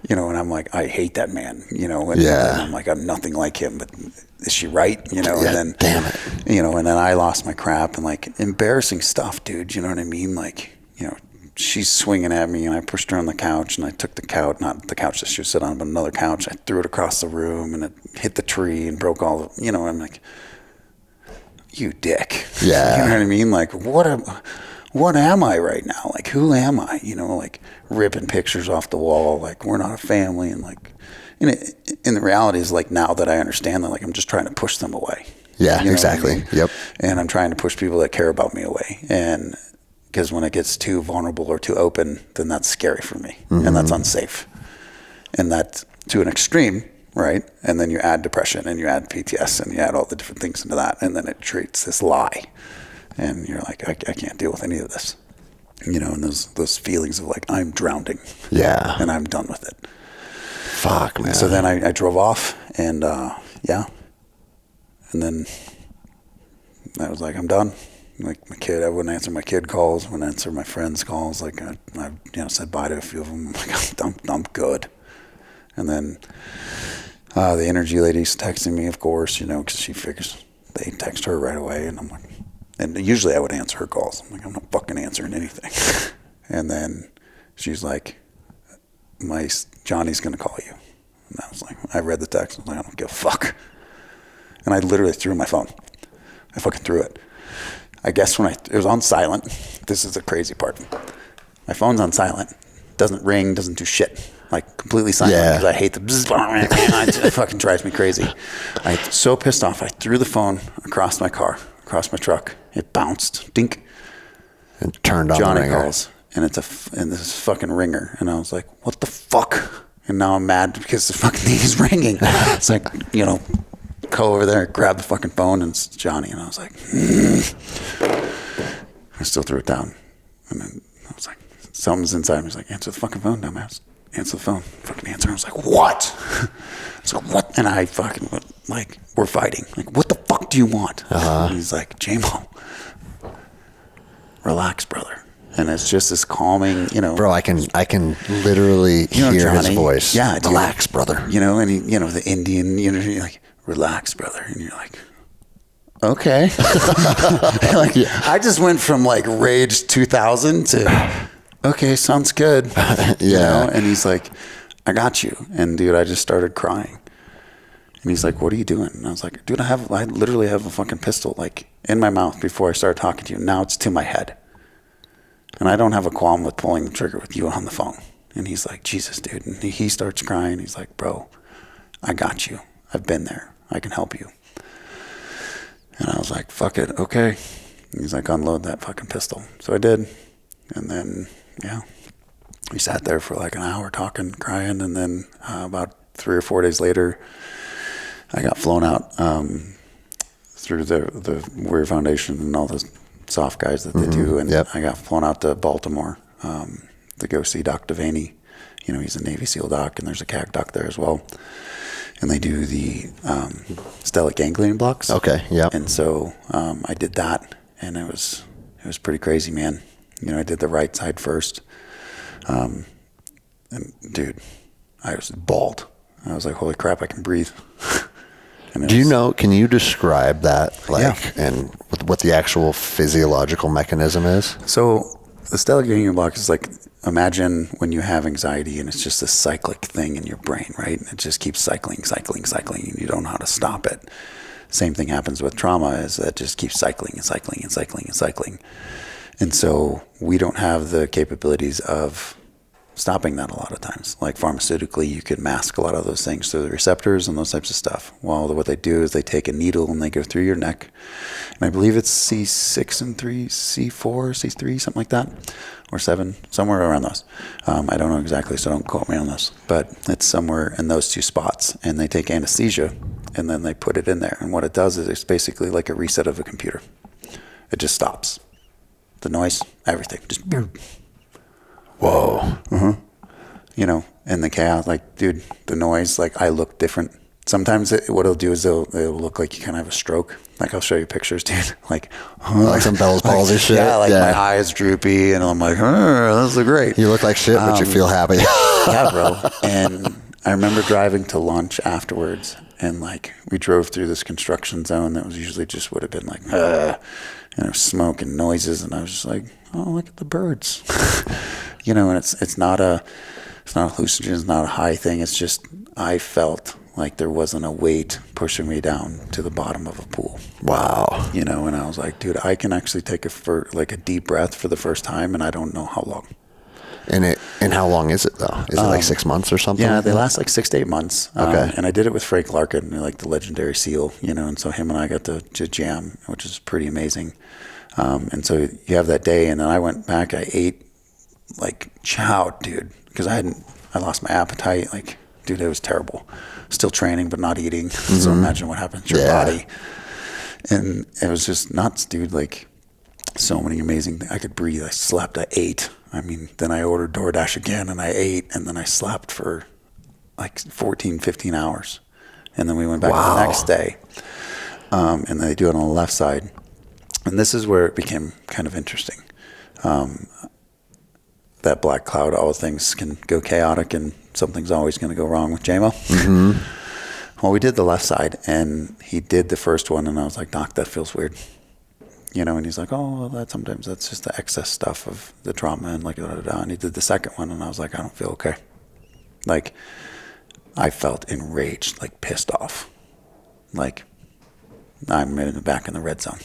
You know, and I'm like, I hate that man, you know, and I'm like, I'm nothing like him, but is she right? You know, and then, damn it, you know, and then I lost my crap and like embarrassing stuff, dude. You know what I mean? Like, you know, she's swinging at me and I pushed her on the couch and I took the couch, not the couch that she was sitting on, but another couch. I threw it across the room and it hit the tree and broke all the, you know, I'm like, you dick. Yeah. You know what I mean? Like, what am I right now? Like, who am I? You know, like ripping pictures off the wall. Like, we're not a family. And like, and the reality is, like, now that I understand that, like, I'm just trying to push them away. Yeah, you know exactly. I mean? Yep. And I'm trying to push people that care about me away. And because when it gets too vulnerable or too open, then that's scary for me. And that's unsafe. And that to an extreme, right? And then you add depression and you add PTS and you add all the different things into that. And then it treats this lie. And you're like, I can't deal with any of this, you know, and those feelings of like, I'm drowning. Yeah. And I'm done with it. Fuck, man. So then I drove off and, and then I was like, I'm done. Like, my kid, I wouldn't answer my kid calls, wouldn't answer my friends' calls. Like, I you know, said bye to a few of them. I'm like, I'm good. And then the energy lady's texting me, of course, you know, because she figures they text her right away. And I'm like, and usually I would answer her calls. I'm like, I'm not fucking answering anything. And then she's like, Johnny's going to call you. And I was like, I read the text. I was like, I don't give a fuck. And I literally threw my phone. I fucking threw it. I guess when it was on silent. This is the crazy part. My phone's on silent. Doesn't ring, doesn't do shit. like completely silent, because I hate the bzzz, it fucking drives me crazy. I'm so pissed off. I threw the phone across my car, across my truck. It bounced, dink. And turned on Johnny the ringer. calls, and and this fucking ringer. And I was like, what the fuck? And now I'm mad because the fucking thing is ringing. It's like, go over there, grab the fucking phone, and it's Johnny. And I was like, I still threw it down. And then I was like, something's inside me. He's like, answer the fucking phone, dumbass. Answer the phone. Fucking answer. I was like, what? I was like, what? And I fucking, like, we're fighting. Like, what the fuck do you want? And he's like, JayMo, relax, brother. And it's just this calming, Bro, I can literally hear Johnny, his voice. Yeah, dude, relax, brother. And he, the Indian, you're like, relax, brother. And you're like, okay. Like, I just went from like rage 2000 to, okay, sounds good. And he's like, I got you. And dude, I just started crying. And he's like, what are you doing? And I was like, dude, I literally have a fucking pistol like in my mouth before I started talking to you. Now it's to my head. And I don't have a qualm with pulling the trigger with you on the phone. And he's like, Jesus, dude. And he starts crying. He's like, bro, I got you. I've been there. I can help you. And I was like, fuck it. Okay. And he's like, unload that fucking pistol. So I did. And then, we sat there for like an hour talking, crying. And then about 3 or 4 days later, I got flown out through the Warrior Foundation and all the soft guys that they do. And I got flown out to Baltimore to go see Doc Devaney. He's a Navy SEAL doc, and there's a CAG doc there as well. And they do the stellate ganglion blocks. Okay, yeah. And so I did that, and it was pretty crazy, man. I did the right side first. And dude, I was bald. I was like, holy crap, I can breathe. Can you describe that, and what the actual physiological mechanism is? So the stellate ganglion block is like, imagine when you have anxiety and it's just a cyclic thing in your brain, right? It just keeps cycling, and you don't know how to stop it. Same thing happens with trauma, is that just keeps cycling and cycling and cycling and cycling. And so we don't have the capabilities of stopping that a lot of times. Like pharmaceutically, you could mask a lot of those things through the receptors and those types of stuff. Well, what they do is they take a needle and they go through your neck. And I believe it's C6 and 3, C4, C3, something like that, or 7, somewhere around those. I don't know exactly, so don't quote me on this. But it's somewhere in those two spots. And they take anesthesia and then they put it in there. And what it does is it's basically like a reset of a computer. It just stops. The noise, everything, just whoa. And the chaos, like, dude, the noise, like, I look different. Sometimes what it'll do is it'll look like you kind of have a stroke. Like, I'll show you pictures, dude. Like some Bell's palsy shit. Yeah, my eyes droopy, and I'm like, this is great. You look like shit, but you feel happy. Yeah, bro. And I remember driving to lunch afterwards, and like we drove through this construction zone that was usually just would have been like, and there was smoke and noises, and I was just like, oh, look at the birds. And it's not a hallucinogen, it's not a high thing. It's just I felt like there wasn't a weight pushing me down to the bottom of a pool. Wow. And I was like, dude, I can actually take a deep breath for the first time, and I don't know how long. And how long is it though? Is it like 6 months or something? Yeah, they last like 6 to 8 months. Okay. And I did it with Frank Larkin, like the legendary SEAL, and so him and I got to jam, which is pretty amazing. And so you have that day, and then I went back, I ate like chow, dude, because I lost my appetite. Like, dude, it was terrible. Still training, but not eating. Mm-hmm. So imagine what happens to your body. And it was just nuts, dude. Like, so many amazing things. I could breathe. I slept. I ate. Then I ordered DoorDash again, and I ate, and then I slept for like 14, 15 hours. And then we went back the next day. And they do it on the left side. And this is where it became kind of interesting. That black cloud, all things can go chaotic, and something's always going to go wrong with JayMo. Mm-hmm. Well, we did the left side, and he did the first one, and I was like, Doc, that feels weird. And he's like, oh, well, sometimes that's just the excess stuff of the trauma, and like, and he did the second one, and I was like, I don't feel okay. Like, I felt enraged, like pissed off. Like, I'm back in the red zone.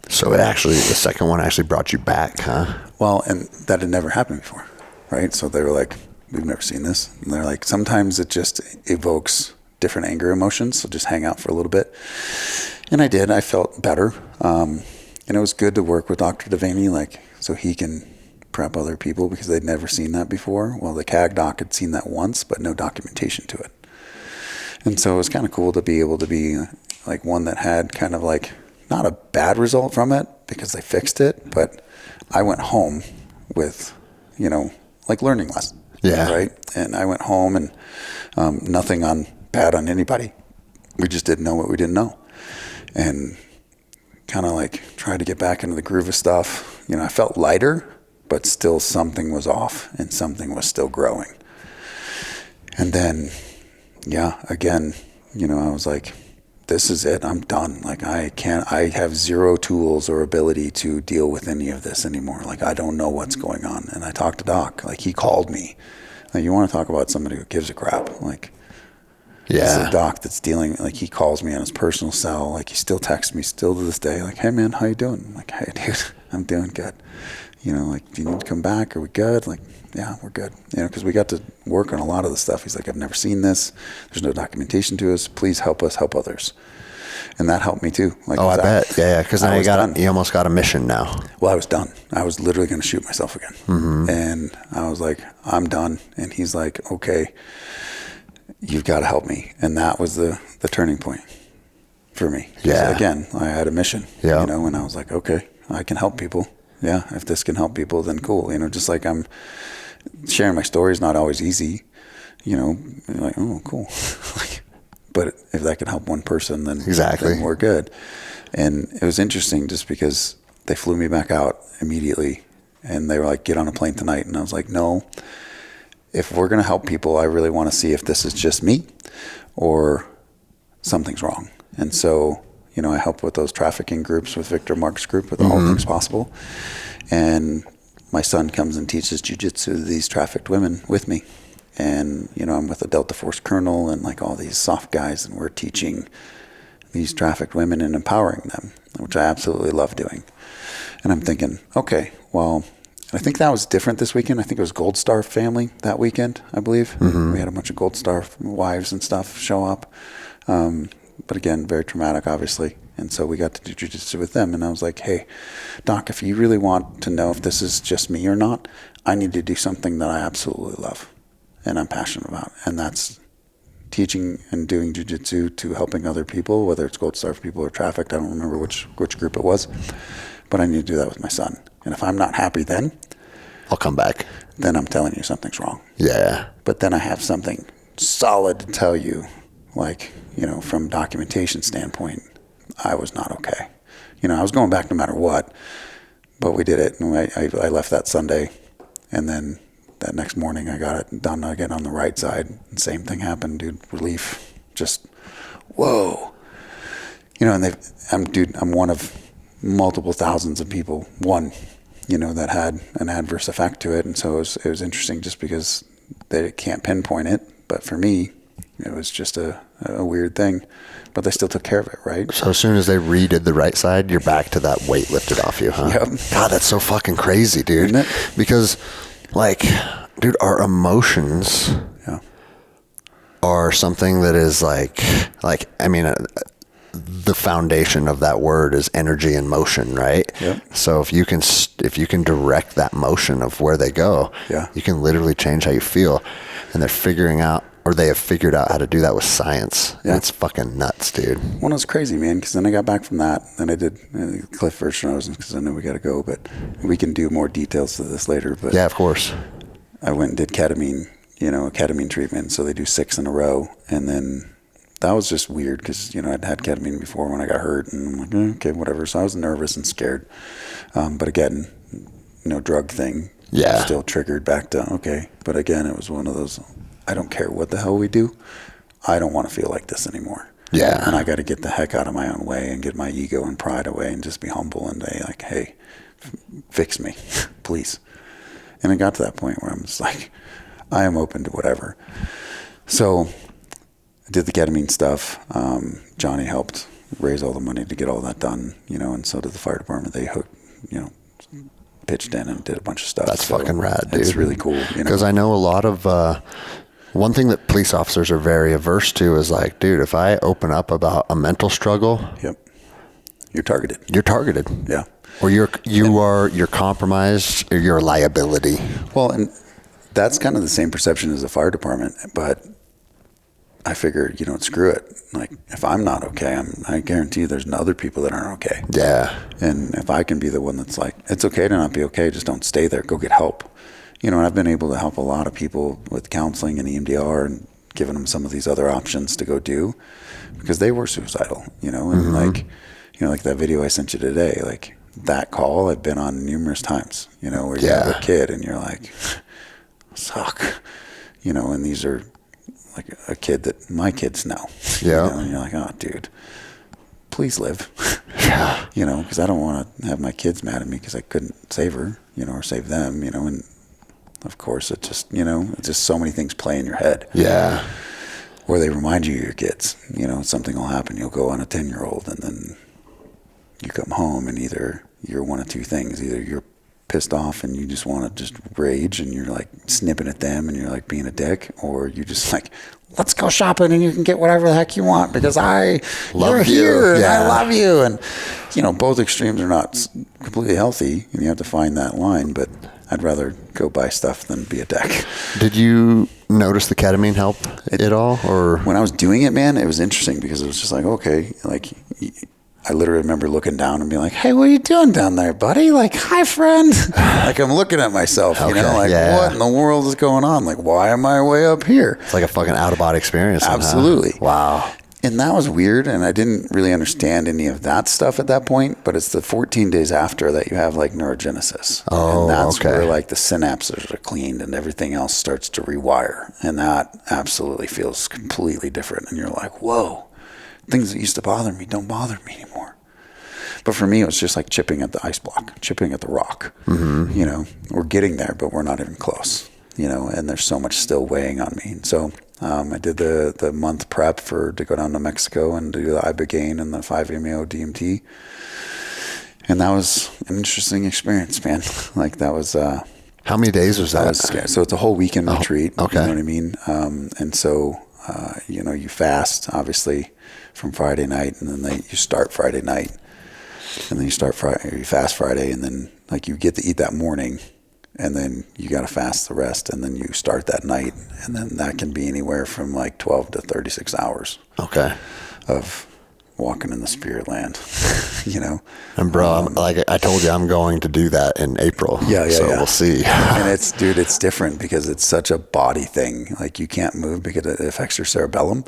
So the second one actually brought you back, huh? Well, and that had never happened before, right? So they were like, we've never seen this. And they're like, sometimes it just evokes different anger emotions. So just hang out for a little bit. And I did. I felt better. And it was good to work with Dr. Devaney, like, so he can prep other people because they'd never seen that before. Well, the CAG doc had seen that once, but no documentation to it. And so it was kind of cool to be able to be like one that had kind of like not a bad result from it because they fixed it, but I went home with, you know, like learning lessons. Yeah. Right. And I went home and nothing on bad on anybody. We just didn't know what we didn't know. And kind of like tried to get back into the groove of stuff. You know, I felt lighter, but still something was off and something was still growing. And then, yeah, again, you know, I was like, this is it. I'm done. Like I have zero tools or ability to deal with any of this anymore. Like I don't know what's going on. And I talked to Doc, like he called me. Like, you want to talk about somebody who gives a crap? Like, it's a doc that's dealing, like he calls me on his personal cell. Like he still texts me still to this day. Like, hey man, how you doing? I'm like, hey dude, I'm doing good. You know, like, do you need to come back? Are we good? Like, yeah, we're good. You know, because we got to work on a lot of the stuff. He's like, I've never seen this. There's no documentation to us. Please help us help others. And that helped me too. Like, I bet. Yeah. Because now you almost got a mission now. Well, I was done. I was literally going to shoot myself again. Mm-hmm. And I was like, I'm done. And he's like, okay, you've got to help me. And that was the turning point for me. Yeah. Again, I had a mission. Yeah. You know, and I was like, okay, I can help people. Yeah. If this can help people, then cool. You know, just like I'm sharing my story is not always easy. You know, like, oh, cool. Like, but if that can help one person, then we're good. And it was interesting just because they flew me back out immediately and they were like, get on a plane tonight. And I was like, no, if we're going to help people, I really want to see if this is just me or something's wrong. And so, you know, I helped with those trafficking groups with Victor Mark's group with all things possible. And my son comes and teaches Jiu Jitsu to these trafficked women with me. And, you know, I'm with a Delta Force colonel and like all these soft guys, and we're teaching these trafficked women and empowering them, which I absolutely love doing. And I'm thinking, okay, well, I think that was different this weekend. I think it was Gold Star family that weekend, I believe. Mm-hmm. We had a bunch of Gold Star wives and stuff show up. But again, very traumatic, obviously. And so we got to do jiu-jitsu with them. And I was like, hey, Doc, if you really want to know if this is just me or not, I need to do something that I absolutely love and I'm passionate about. And that's teaching and doing jiu-jitsu to helping other people, whether it's Gold Star people or trafficked. I don't remember which group it was. But I need to do that with my son. And if I'm not happy then, I'll come back. Then I'm telling you something's wrong. Yeah. But then I have something solid to tell you, like, you know, from documentation standpoint, I was not okay. You know, I was going back no matter what, but we did it. And I left that Sunday, and then that next morning I got it done again on the right side. And same thing happened, dude. Relief, just, whoa. You know, and I'm one of multiple thousands of people, you know, that had an adverse effect to it. And so it was interesting just because they can't pinpoint it. But for me, it was just a weird thing. But they still took care of it, right? So as soon as they redid the right side, you're back to that weight lifted off you, huh? Yep. God, that's so fucking crazy, dude. Isn't it? Because, like, dude, our emotions are something that is like, I mean, the foundation of that word is energy and motion, right? Yep. So if you can direct that motion of where they go, you can literally change how you feel. And they're figuring out, or they have figured out how to do that with science. Yeah. And it's fucking nuts, dude. Well, it's crazy, man, because then I got back from that, and I did Cliff version because I know we got to go, but we can do more details to this later. But yeah, of course. I went and did ketamine, you know, a ketamine treatment. So they do 6 in a row, and then that was just weird because, you know, I'd had ketamine before when I got hurt, and I'm like, okay, whatever. So I was nervous and scared. But again, no drug thing. Yeah. Still triggered back to, okay. But again, it was one of those, I don't care what the hell we do. I don't want to feel like this anymore. Yeah. And I got to get the heck out of my own way and get my ego and pride away and just be humble and say, like, hey, fix me, please. And it got to that point where I'm just like, I am open to whatever. So I did the ketamine stuff. Johnny helped raise all the money to get all that done, you know, and so did the fire department. They hooked, you know, pitched in and did a bunch of stuff. That's fucking rad, dude. It's really cool. Because I know a lot of, one thing that police officers are very averse to is like, dude, if I open up about a mental struggle. Yep. You're targeted. You're targeted. Yeah. Or you're compromised, or you're a liability. Well, and that's kind of the same perception as the fire department, but I figure, screw it. Like, if I'm not okay, I guarantee there's other people that aren't okay. Yeah. And if I can be the one that's like, it's okay to not be okay, just don't stay there, go get help. And I've been able to help a lot of people with counseling and EMDR and giving them some of these other options to go do, because they were suicidal, and like that video I sent you today, like that call I've been on numerous times, where you have a kid and you're like, suck, and these are like a kid that my kids know. Yeah. And you're like, oh, dude, please live. Yeah. Because I don't want to have my kids mad at me because I couldn't save her, or save them, and of course it's just so many things play in your head. Yeah. Or they remind you of your kids, something will happen. You'll go on a 10-year-old and then you come home and either you're one of two things. Either you're pissed off and you just want to just rage and you're like snipping at them and you're like being a dick, or you just like, let's go shopping and you can get whatever the heck you want because you're here and I love you. And, both extremes are not completely healthy and you have to find that line, but I'd rather go buy stuff than be a dick. Did you notice the ketamine help at all? Or when I was doing it, man, it was interesting because it was just like, okay, like I literally remember looking down and being like, hey, what are you doing down there, buddy? Like, hi, friend. Like, I'm looking at myself, what in the world is going on? Like, why am I way up here? It's like a fucking out-of-body experience. Absolutely. Wow. And that was weird, and I didn't really understand any of that stuff at that point, but it's the 14 days after that you have, like, neurogenesis. Oh, and that's where, like, the synapses are cleaned and everything else starts to rewire, and that absolutely feels completely different. And you're like, whoa. Things that used to bother me don't bother me anymore. But for me, it was just like chipping at the ice block, chipping at the rock. Mm-hmm. We're getting there, but we're not even close, and there's so much still weighing on me. And so I did the month prep to go down to Mexico and do the Ibogaine and the 5-MeO DMT. And that was an interesting experience, man. Like that was... How many days was that? So it's a whole weekend retreat. Okay. You know what I mean? And so, you fast, obviously, from Friday night, and then you start Friday night, and then you fast Friday, and then like you get to eat that morning, and then you got to fast the rest, and then you start that night, and then that can be anywhere from like 12 to 36 hours. Okay. Of walking in the spirit land, And bro, like I told you, I'm going to do that in April. Yeah. So we'll see. And it's different because it's such a body thing. Like you can't move because it affects your cerebellum.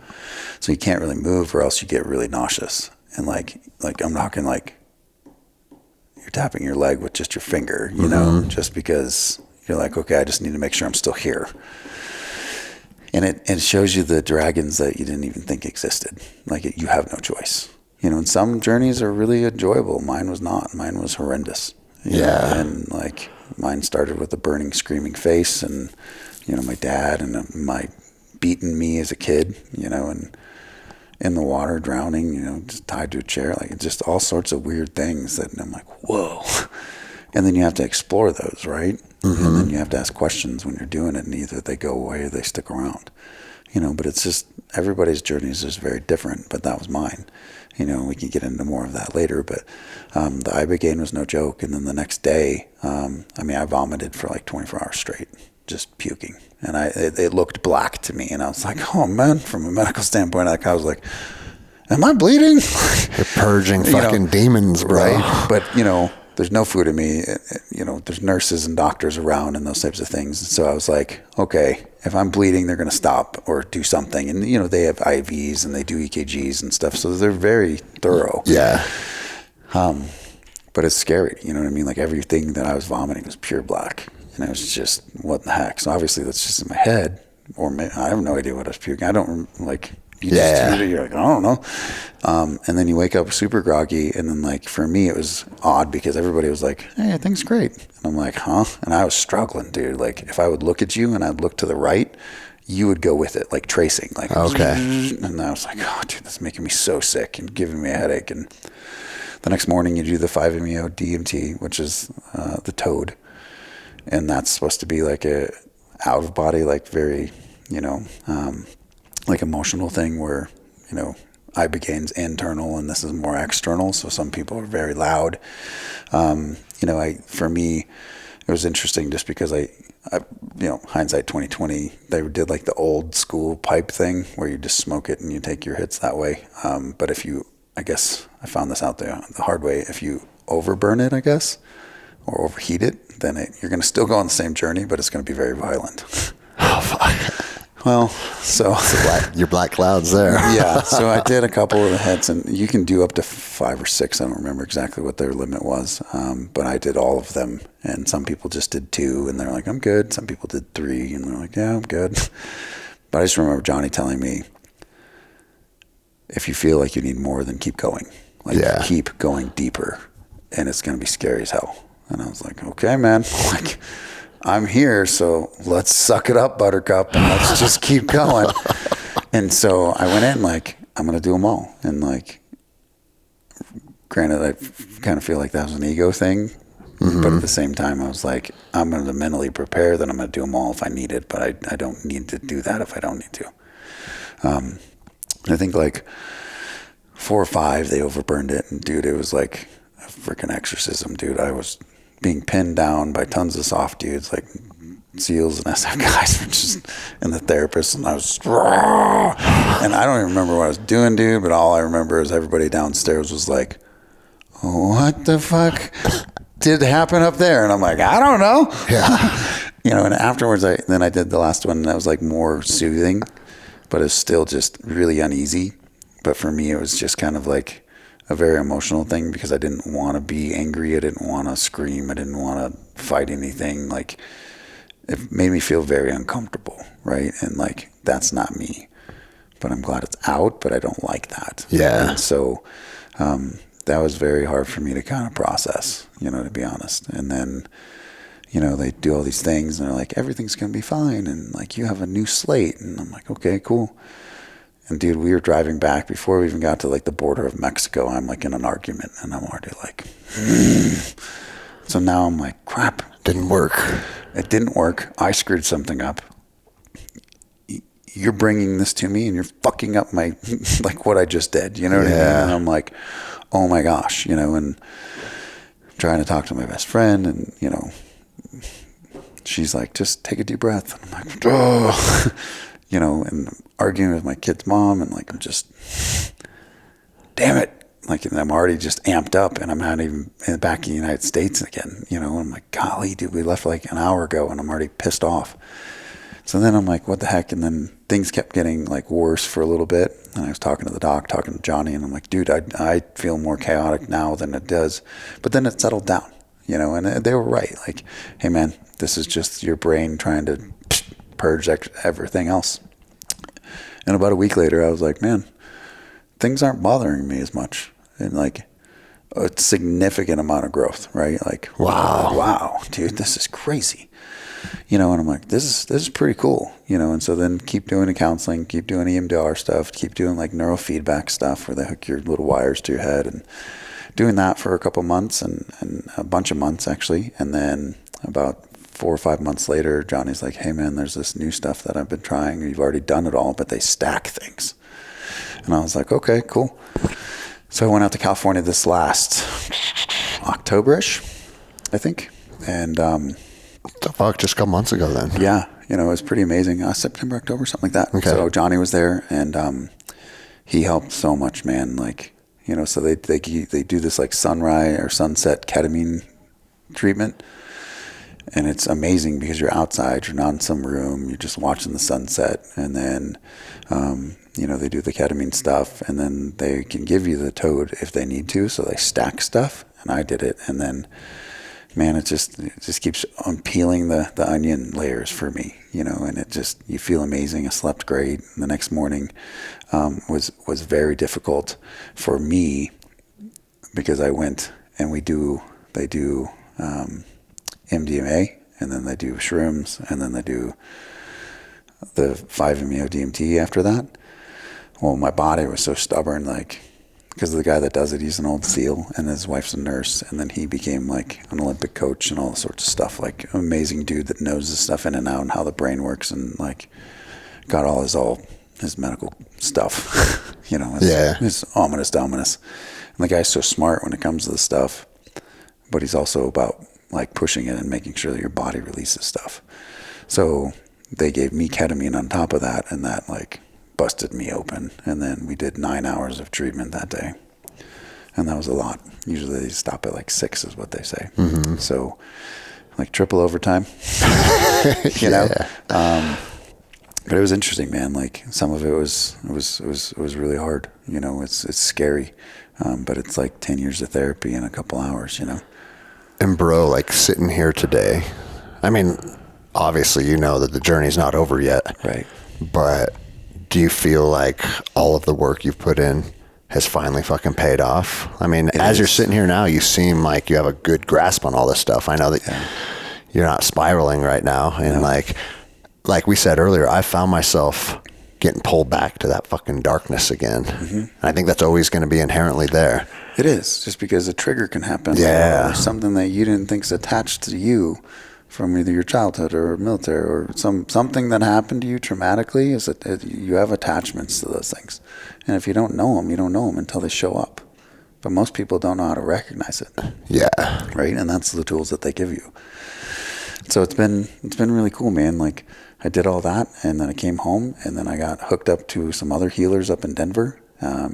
So you can't really move or else you get really nauseous. And like I'm talking like you're tapping your leg with just your finger, just because you're like, okay, I just need to make sure I'm still here. And it shows you the dragons that you didn't even think existed. Like you have no choice. And some journeys are really enjoyable. Mine was not. Mine was horrendous. And like mine started with a burning, screaming face, and my dad and my beating me as a kid. And in the water, drowning. Just tied to a chair. Like just all sorts of weird things that I'm like, whoa. And then you have to explore those, right? Mm-hmm. And then you have to ask questions when you're doing it, and either they go away or they stick around. But it's just everybody's journey is just very different. But that was mine. We can get into more of that later. But the Ibogaine was no joke. And then the next day, I vomited for like 24 hours straight, just puking. And it looked black to me. And I was like, oh man, from a medical standpoint, I was like, am I bleeding? You're purging fucking demons, bro. Right? But, there's no food in me. There's nurses and doctors around and those types of things. And so I was like, okay, if I'm bleeding, they're going to stop or do something. And, they have IVs and they do EKGs and stuff. So they're very thorough. Yeah. But it's scary. You know what I mean? Like everything that I was vomiting was pure black. And it was just, what the heck? So obviously that's just in my head. Or I have no idea what I was puking. I don't like... You're like, I don't know. And then you wake up super groggy. And then like, for me, it was odd because everybody was like, hey, everything's great. And I'm like, huh? And I was struggling, dude. Like if I would look at you and I'd look to the right, you would go with it, like tracing. Like, okay. And I was like, oh, dude, that's making me so sick and giving me a headache. And The next morning you do the 5-MeO DMT, which is the toad. And that's supposed to be like a out of body, like very, like emotional thing where, ibogaine internal and this is more external. So some people are very loud. For me, it was interesting just because I hindsight 2020, they did like the old school pipe thing where you just smoke it and you take your hits that way. But if you, I guess I found this out there the hard way, if you overburn it, I guess, or overheat it, then you're going to still go on the same journey, but it's going to be very violent. Oh, fuck. Well, so your black clouds there. Yeah. So I did a couple of the hits, and you can do up to 5 or 6. I don't remember exactly what their limit was. But I did all of them, and some people just did 2 and they're like, I'm good. Some people did 3 and they're like, yeah, I'm good. But I just remember Johnny telling me, if you feel like you need more, then keep going. Keep going deeper, and it's going to be scary as hell. And I was like, okay, man, like, I'm here, so let's suck it up, Buttercup, and let's just keep going. And so I went in like, I'm going to do them all. And like, granted, I kind of feel like that was an ego thing, but at the same time, I was like, I'm going to mentally prepare that I'm going to do them all if I need it, but I don't need to do that if I don't need to. I think like 4 or 5, they overburned it, and dude, it was like a freaking exorcism, dude. I was being pinned down by tons of soft dudes, like SEALs and SF guys, and the therapist, and I was, and I don't even remember what I was doing, dude, but all I remember is everybody downstairs was like, what the fuck did happen up there? And I'm like, I don't know. Yeah. And afterwards, I did the last one, and that was like more soothing, but it's still just really uneasy. But for me, it was just kind of like a very emotional thing because I didn't want to be angry. I didn't want to scream. I didn't want to fight anything. Like, it made me feel very uncomfortable, right? And like, that's not me. But I'm glad it's out, but I don't like that. Yeah. And so that was very hard for me to kind of process, to be honest. And then, they do all these things and they're like, everything's going to be fine. And like, you have a new slate. And I'm like, okay, cool. And dude, we were driving back before we even got to like the border of Mexico. I'm like in an argument and I'm already like, So now I'm like, crap. Didn't work. It didn't work. I screwed something up. You're bringing this to me and you're fucking up my, like what I just did. You know what I mean? And I'm like, oh my gosh, and trying to talk to my best friend and, she's like, just take a deep breath. And I'm like, oh, and arguing with my kid's mom and like, I'm just, damn it. Like, and I'm already just amped up and I'm not even back in the United States again, and I'm like, golly, dude, we left like an hour ago and I'm already pissed off. So then I'm like, what the heck? And then things kept getting like worse for a little bit. And I was talking to the doc, talking to Johnny, and I'm like, dude, I feel more chaotic now than it does. But then it settled down, and they were right. Like, hey man, this is just your brain trying to purge everything else. And about a week later, I was like, man, things aren't bothering me as much. And like a significant amount of growth, right? Like, wow, dude, this is crazy. And I'm like, this is pretty cool, and so then keep doing the counseling, keep doing EMDR stuff, keep doing like neurofeedback stuff where they hook your little wires to your head, and doing that for a couple months and a bunch of months actually. And then about 4 or 5 months later, Johnny's like, hey man, there's this new stuff that I've been trying. You've already done it all, but they stack things. And I was like, okay, cool. So I went out to California this last October-ish, I think. And, What the fuck? Just a couple months ago then. Yeah. It was pretty amazing. September, October, something like that. Okay. So Johnny was there and he helped so much, man. Like, so they do this like sunrise or sunset ketamine treatment. And it's amazing because you're outside, you're not in some room, you're just watching the sunset. And then, they do the ketamine stuff and then they can give you the toad if they need to. So they stack stuff and I did it. And then, man, it just keeps peeling the onion layers for me, and you feel amazing. I slept great. The next morning was very difficult for me because I went and they do MDMA and then they do shrooms and then they do the 5-MeO DMT after that. Well, my body was so stubborn, like because the guy that does it, he's an old SEAL, and his wife's a nurse, and then he became like an Olympic coach and all sorts of stuff. Like an amazing dude that knows this stuff in and out and how the brain works, and like got all his medical stuff. You know, it's ominous. And the guy's so smart when it comes to the stuff, but he's also about like pushing it and making sure that your body releases stuff. So they gave me ketamine on top of that, and that like busted me open. And then we did 9 hours of treatment that day, and that was a lot. Usually they stop at like 6 is what they say. Mm-hmm. So like triple overtime, you know. But it was interesting, man. Like some of it was really hard. You know, it's scary, but it's like 10 years of therapy in a couple hours. You know. And bro, like sitting here today, I mean, obviously you know that the journey's not over yet. Right. But do you feel like all of the work you've put in has finally fucking paid off? I mean, as you're sitting here now, you seem like you have a good grasp on all this stuff. I know that you're not spiraling right now. And like we said earlier, I found myself getting pulled back to that fucking darkness again. Mm-hmm. And I think that's always going to be inherently there. It is, just because a trigger can happen. Or something that you didn't think's attached to you from either your childhood or military, or something that happened to you traumatically. Is that you have attachments to those things, and if you don't know them, you don't know them until they show up. But most people don't know how to recognize it. Yeah. Right, and that's the tools that they give you. So it's been really cool, man. Like I did all that, and then I came home, and then I got hooked up to some other healers up in Denver.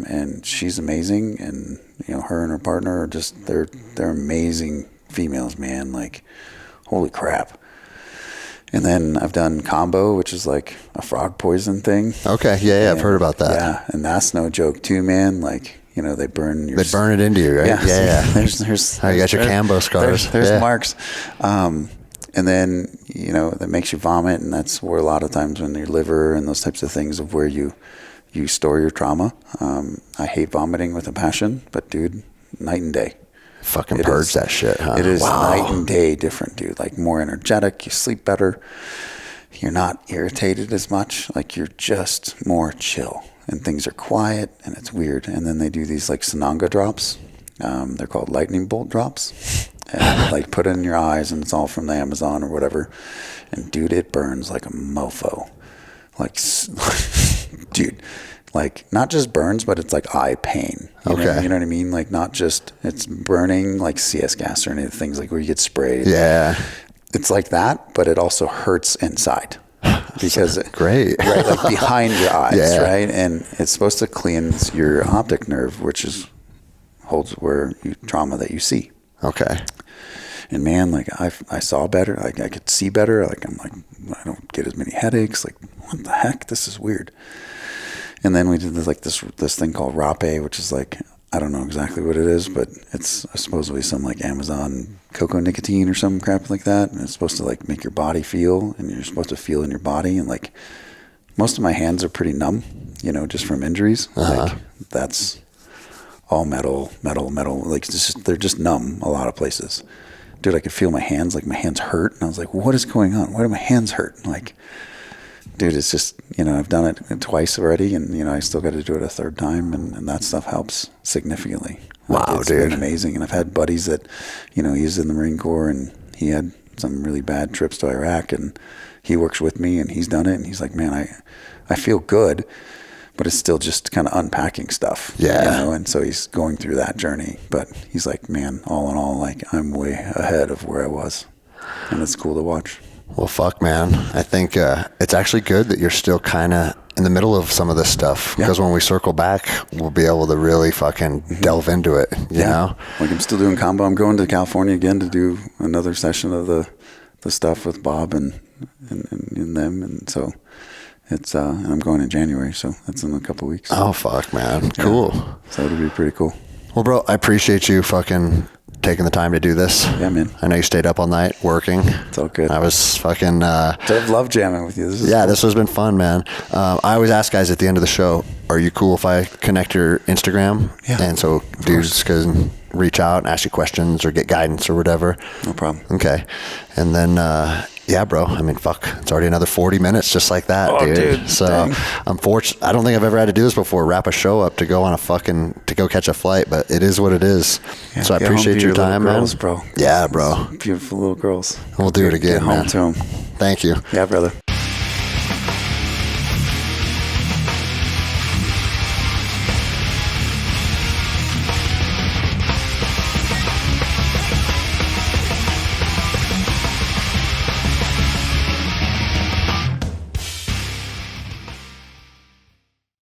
And she's amazing, and you know, her and her partner are just they're amazing females, man. Like, holy crap. And then I've done combo, which is like a frog poison thing. Okay, yeah, I've heard about that. Yeah, and that's no joke too, man. Like, you know, they burn it into you, right? Yeah. There's you got your Cambo scars. There's marks. And then, you know, that makes you vomit, and that's where a lot of times when your liver and those types of things of where you store your trauma. I hate vomiting with a passion, but dude, night and day. Fucking purge that shit, huh? It is night and day different, dude. Like more energetic, you sleep better, you're not irritated as much, like you're just more chill, and things are quiet, and it's weird. And then they do these like Sananga drops. They're called lightning bolt drops. And like put it in your eyes, and it's all from the Amazon or whatever. And dude, it burns like a mofo. Like, dude, like not just burns, but it's like eye pain. You know what I mean? Like not just, it's burning like CS gas or any of the things like where you get sprayed. Yeah. It's like that, but it also hurts inside. Because great. Right, like behind your eyes, right? And it's supposed to cleanse your optic nerve, which holds where trauma that you see. Okay. And man, like I saw better, like I could see better. Like I'm like, I don't get as many headaches. Like what the heck? This is weird. And then we did this thing called Rape, which is like, I don't know exactly what it is, but it's supposedly some like Amazon cocoa nicotine or some crap like that. And it's supposed to like make your body feel, and you're supposed to feel in your body. And like most of my hands are pretty numb, you know, just from injuries. Like that's all metal. Like they're just numb a lot of places. Dude, I could feel my hands, like my hands hurt. And I was like, what is going on? Why do my hands hurt? Like, dude, it's just, you know, I've done it twice already, and, you know, I still got to do it a third time, and that stuff helps significantly. Wow, it's been amazing. And I've had buddies that, you know, he's in the Marine Corps, and he had some really bad trips to Iraq, and he works with me, and he's done it, and he's like, man, I feel good, but it's still just kind of unpacking stuff. Yeah. You know? And so he's going through that journey, but he's like, man, all in all, like I'm way ahead of where I was, and it's cool to watch. Well, fuck, man. I think it's actually good that you're still kind of in the middle of some of this stuff, because when we circle back, we'll be able to really fucking delve into it, you know? Like I'm still doing combo. I'm going to California again to do another session of the stuff with Bob and them, and so it's and I'm going in January, so that's in a couple of weeks. Oh, fuck, man. Cool. So it'll be pretty cool. Well, bro, I appreciate you fucking taking the time to do this. Yeah, man. I know you stayed up all night working. It's all good. I was fucking... I've loved jamming with you. Cool. This has been fun, man. I always ask guys at the end of the show, are you cool if I connect your Instagram? Yeah. And so dudes can reach out and ask you questions or get guidance or whatever. No problem. Okay. And then Yeah, bro. I mean, fuck. It's already another 40 minutes just like that, dude. So I'm fortunate. I don't think I've ever had to do this before, wrap a show up to go on to go catch a flight, but it is what it is. Yeah, so I appreciate your time, girls, man. Bro. Yeah, bro. Beautiful little girls. We'll do it again, Get home man. to them. Thank you. Yeah, brother.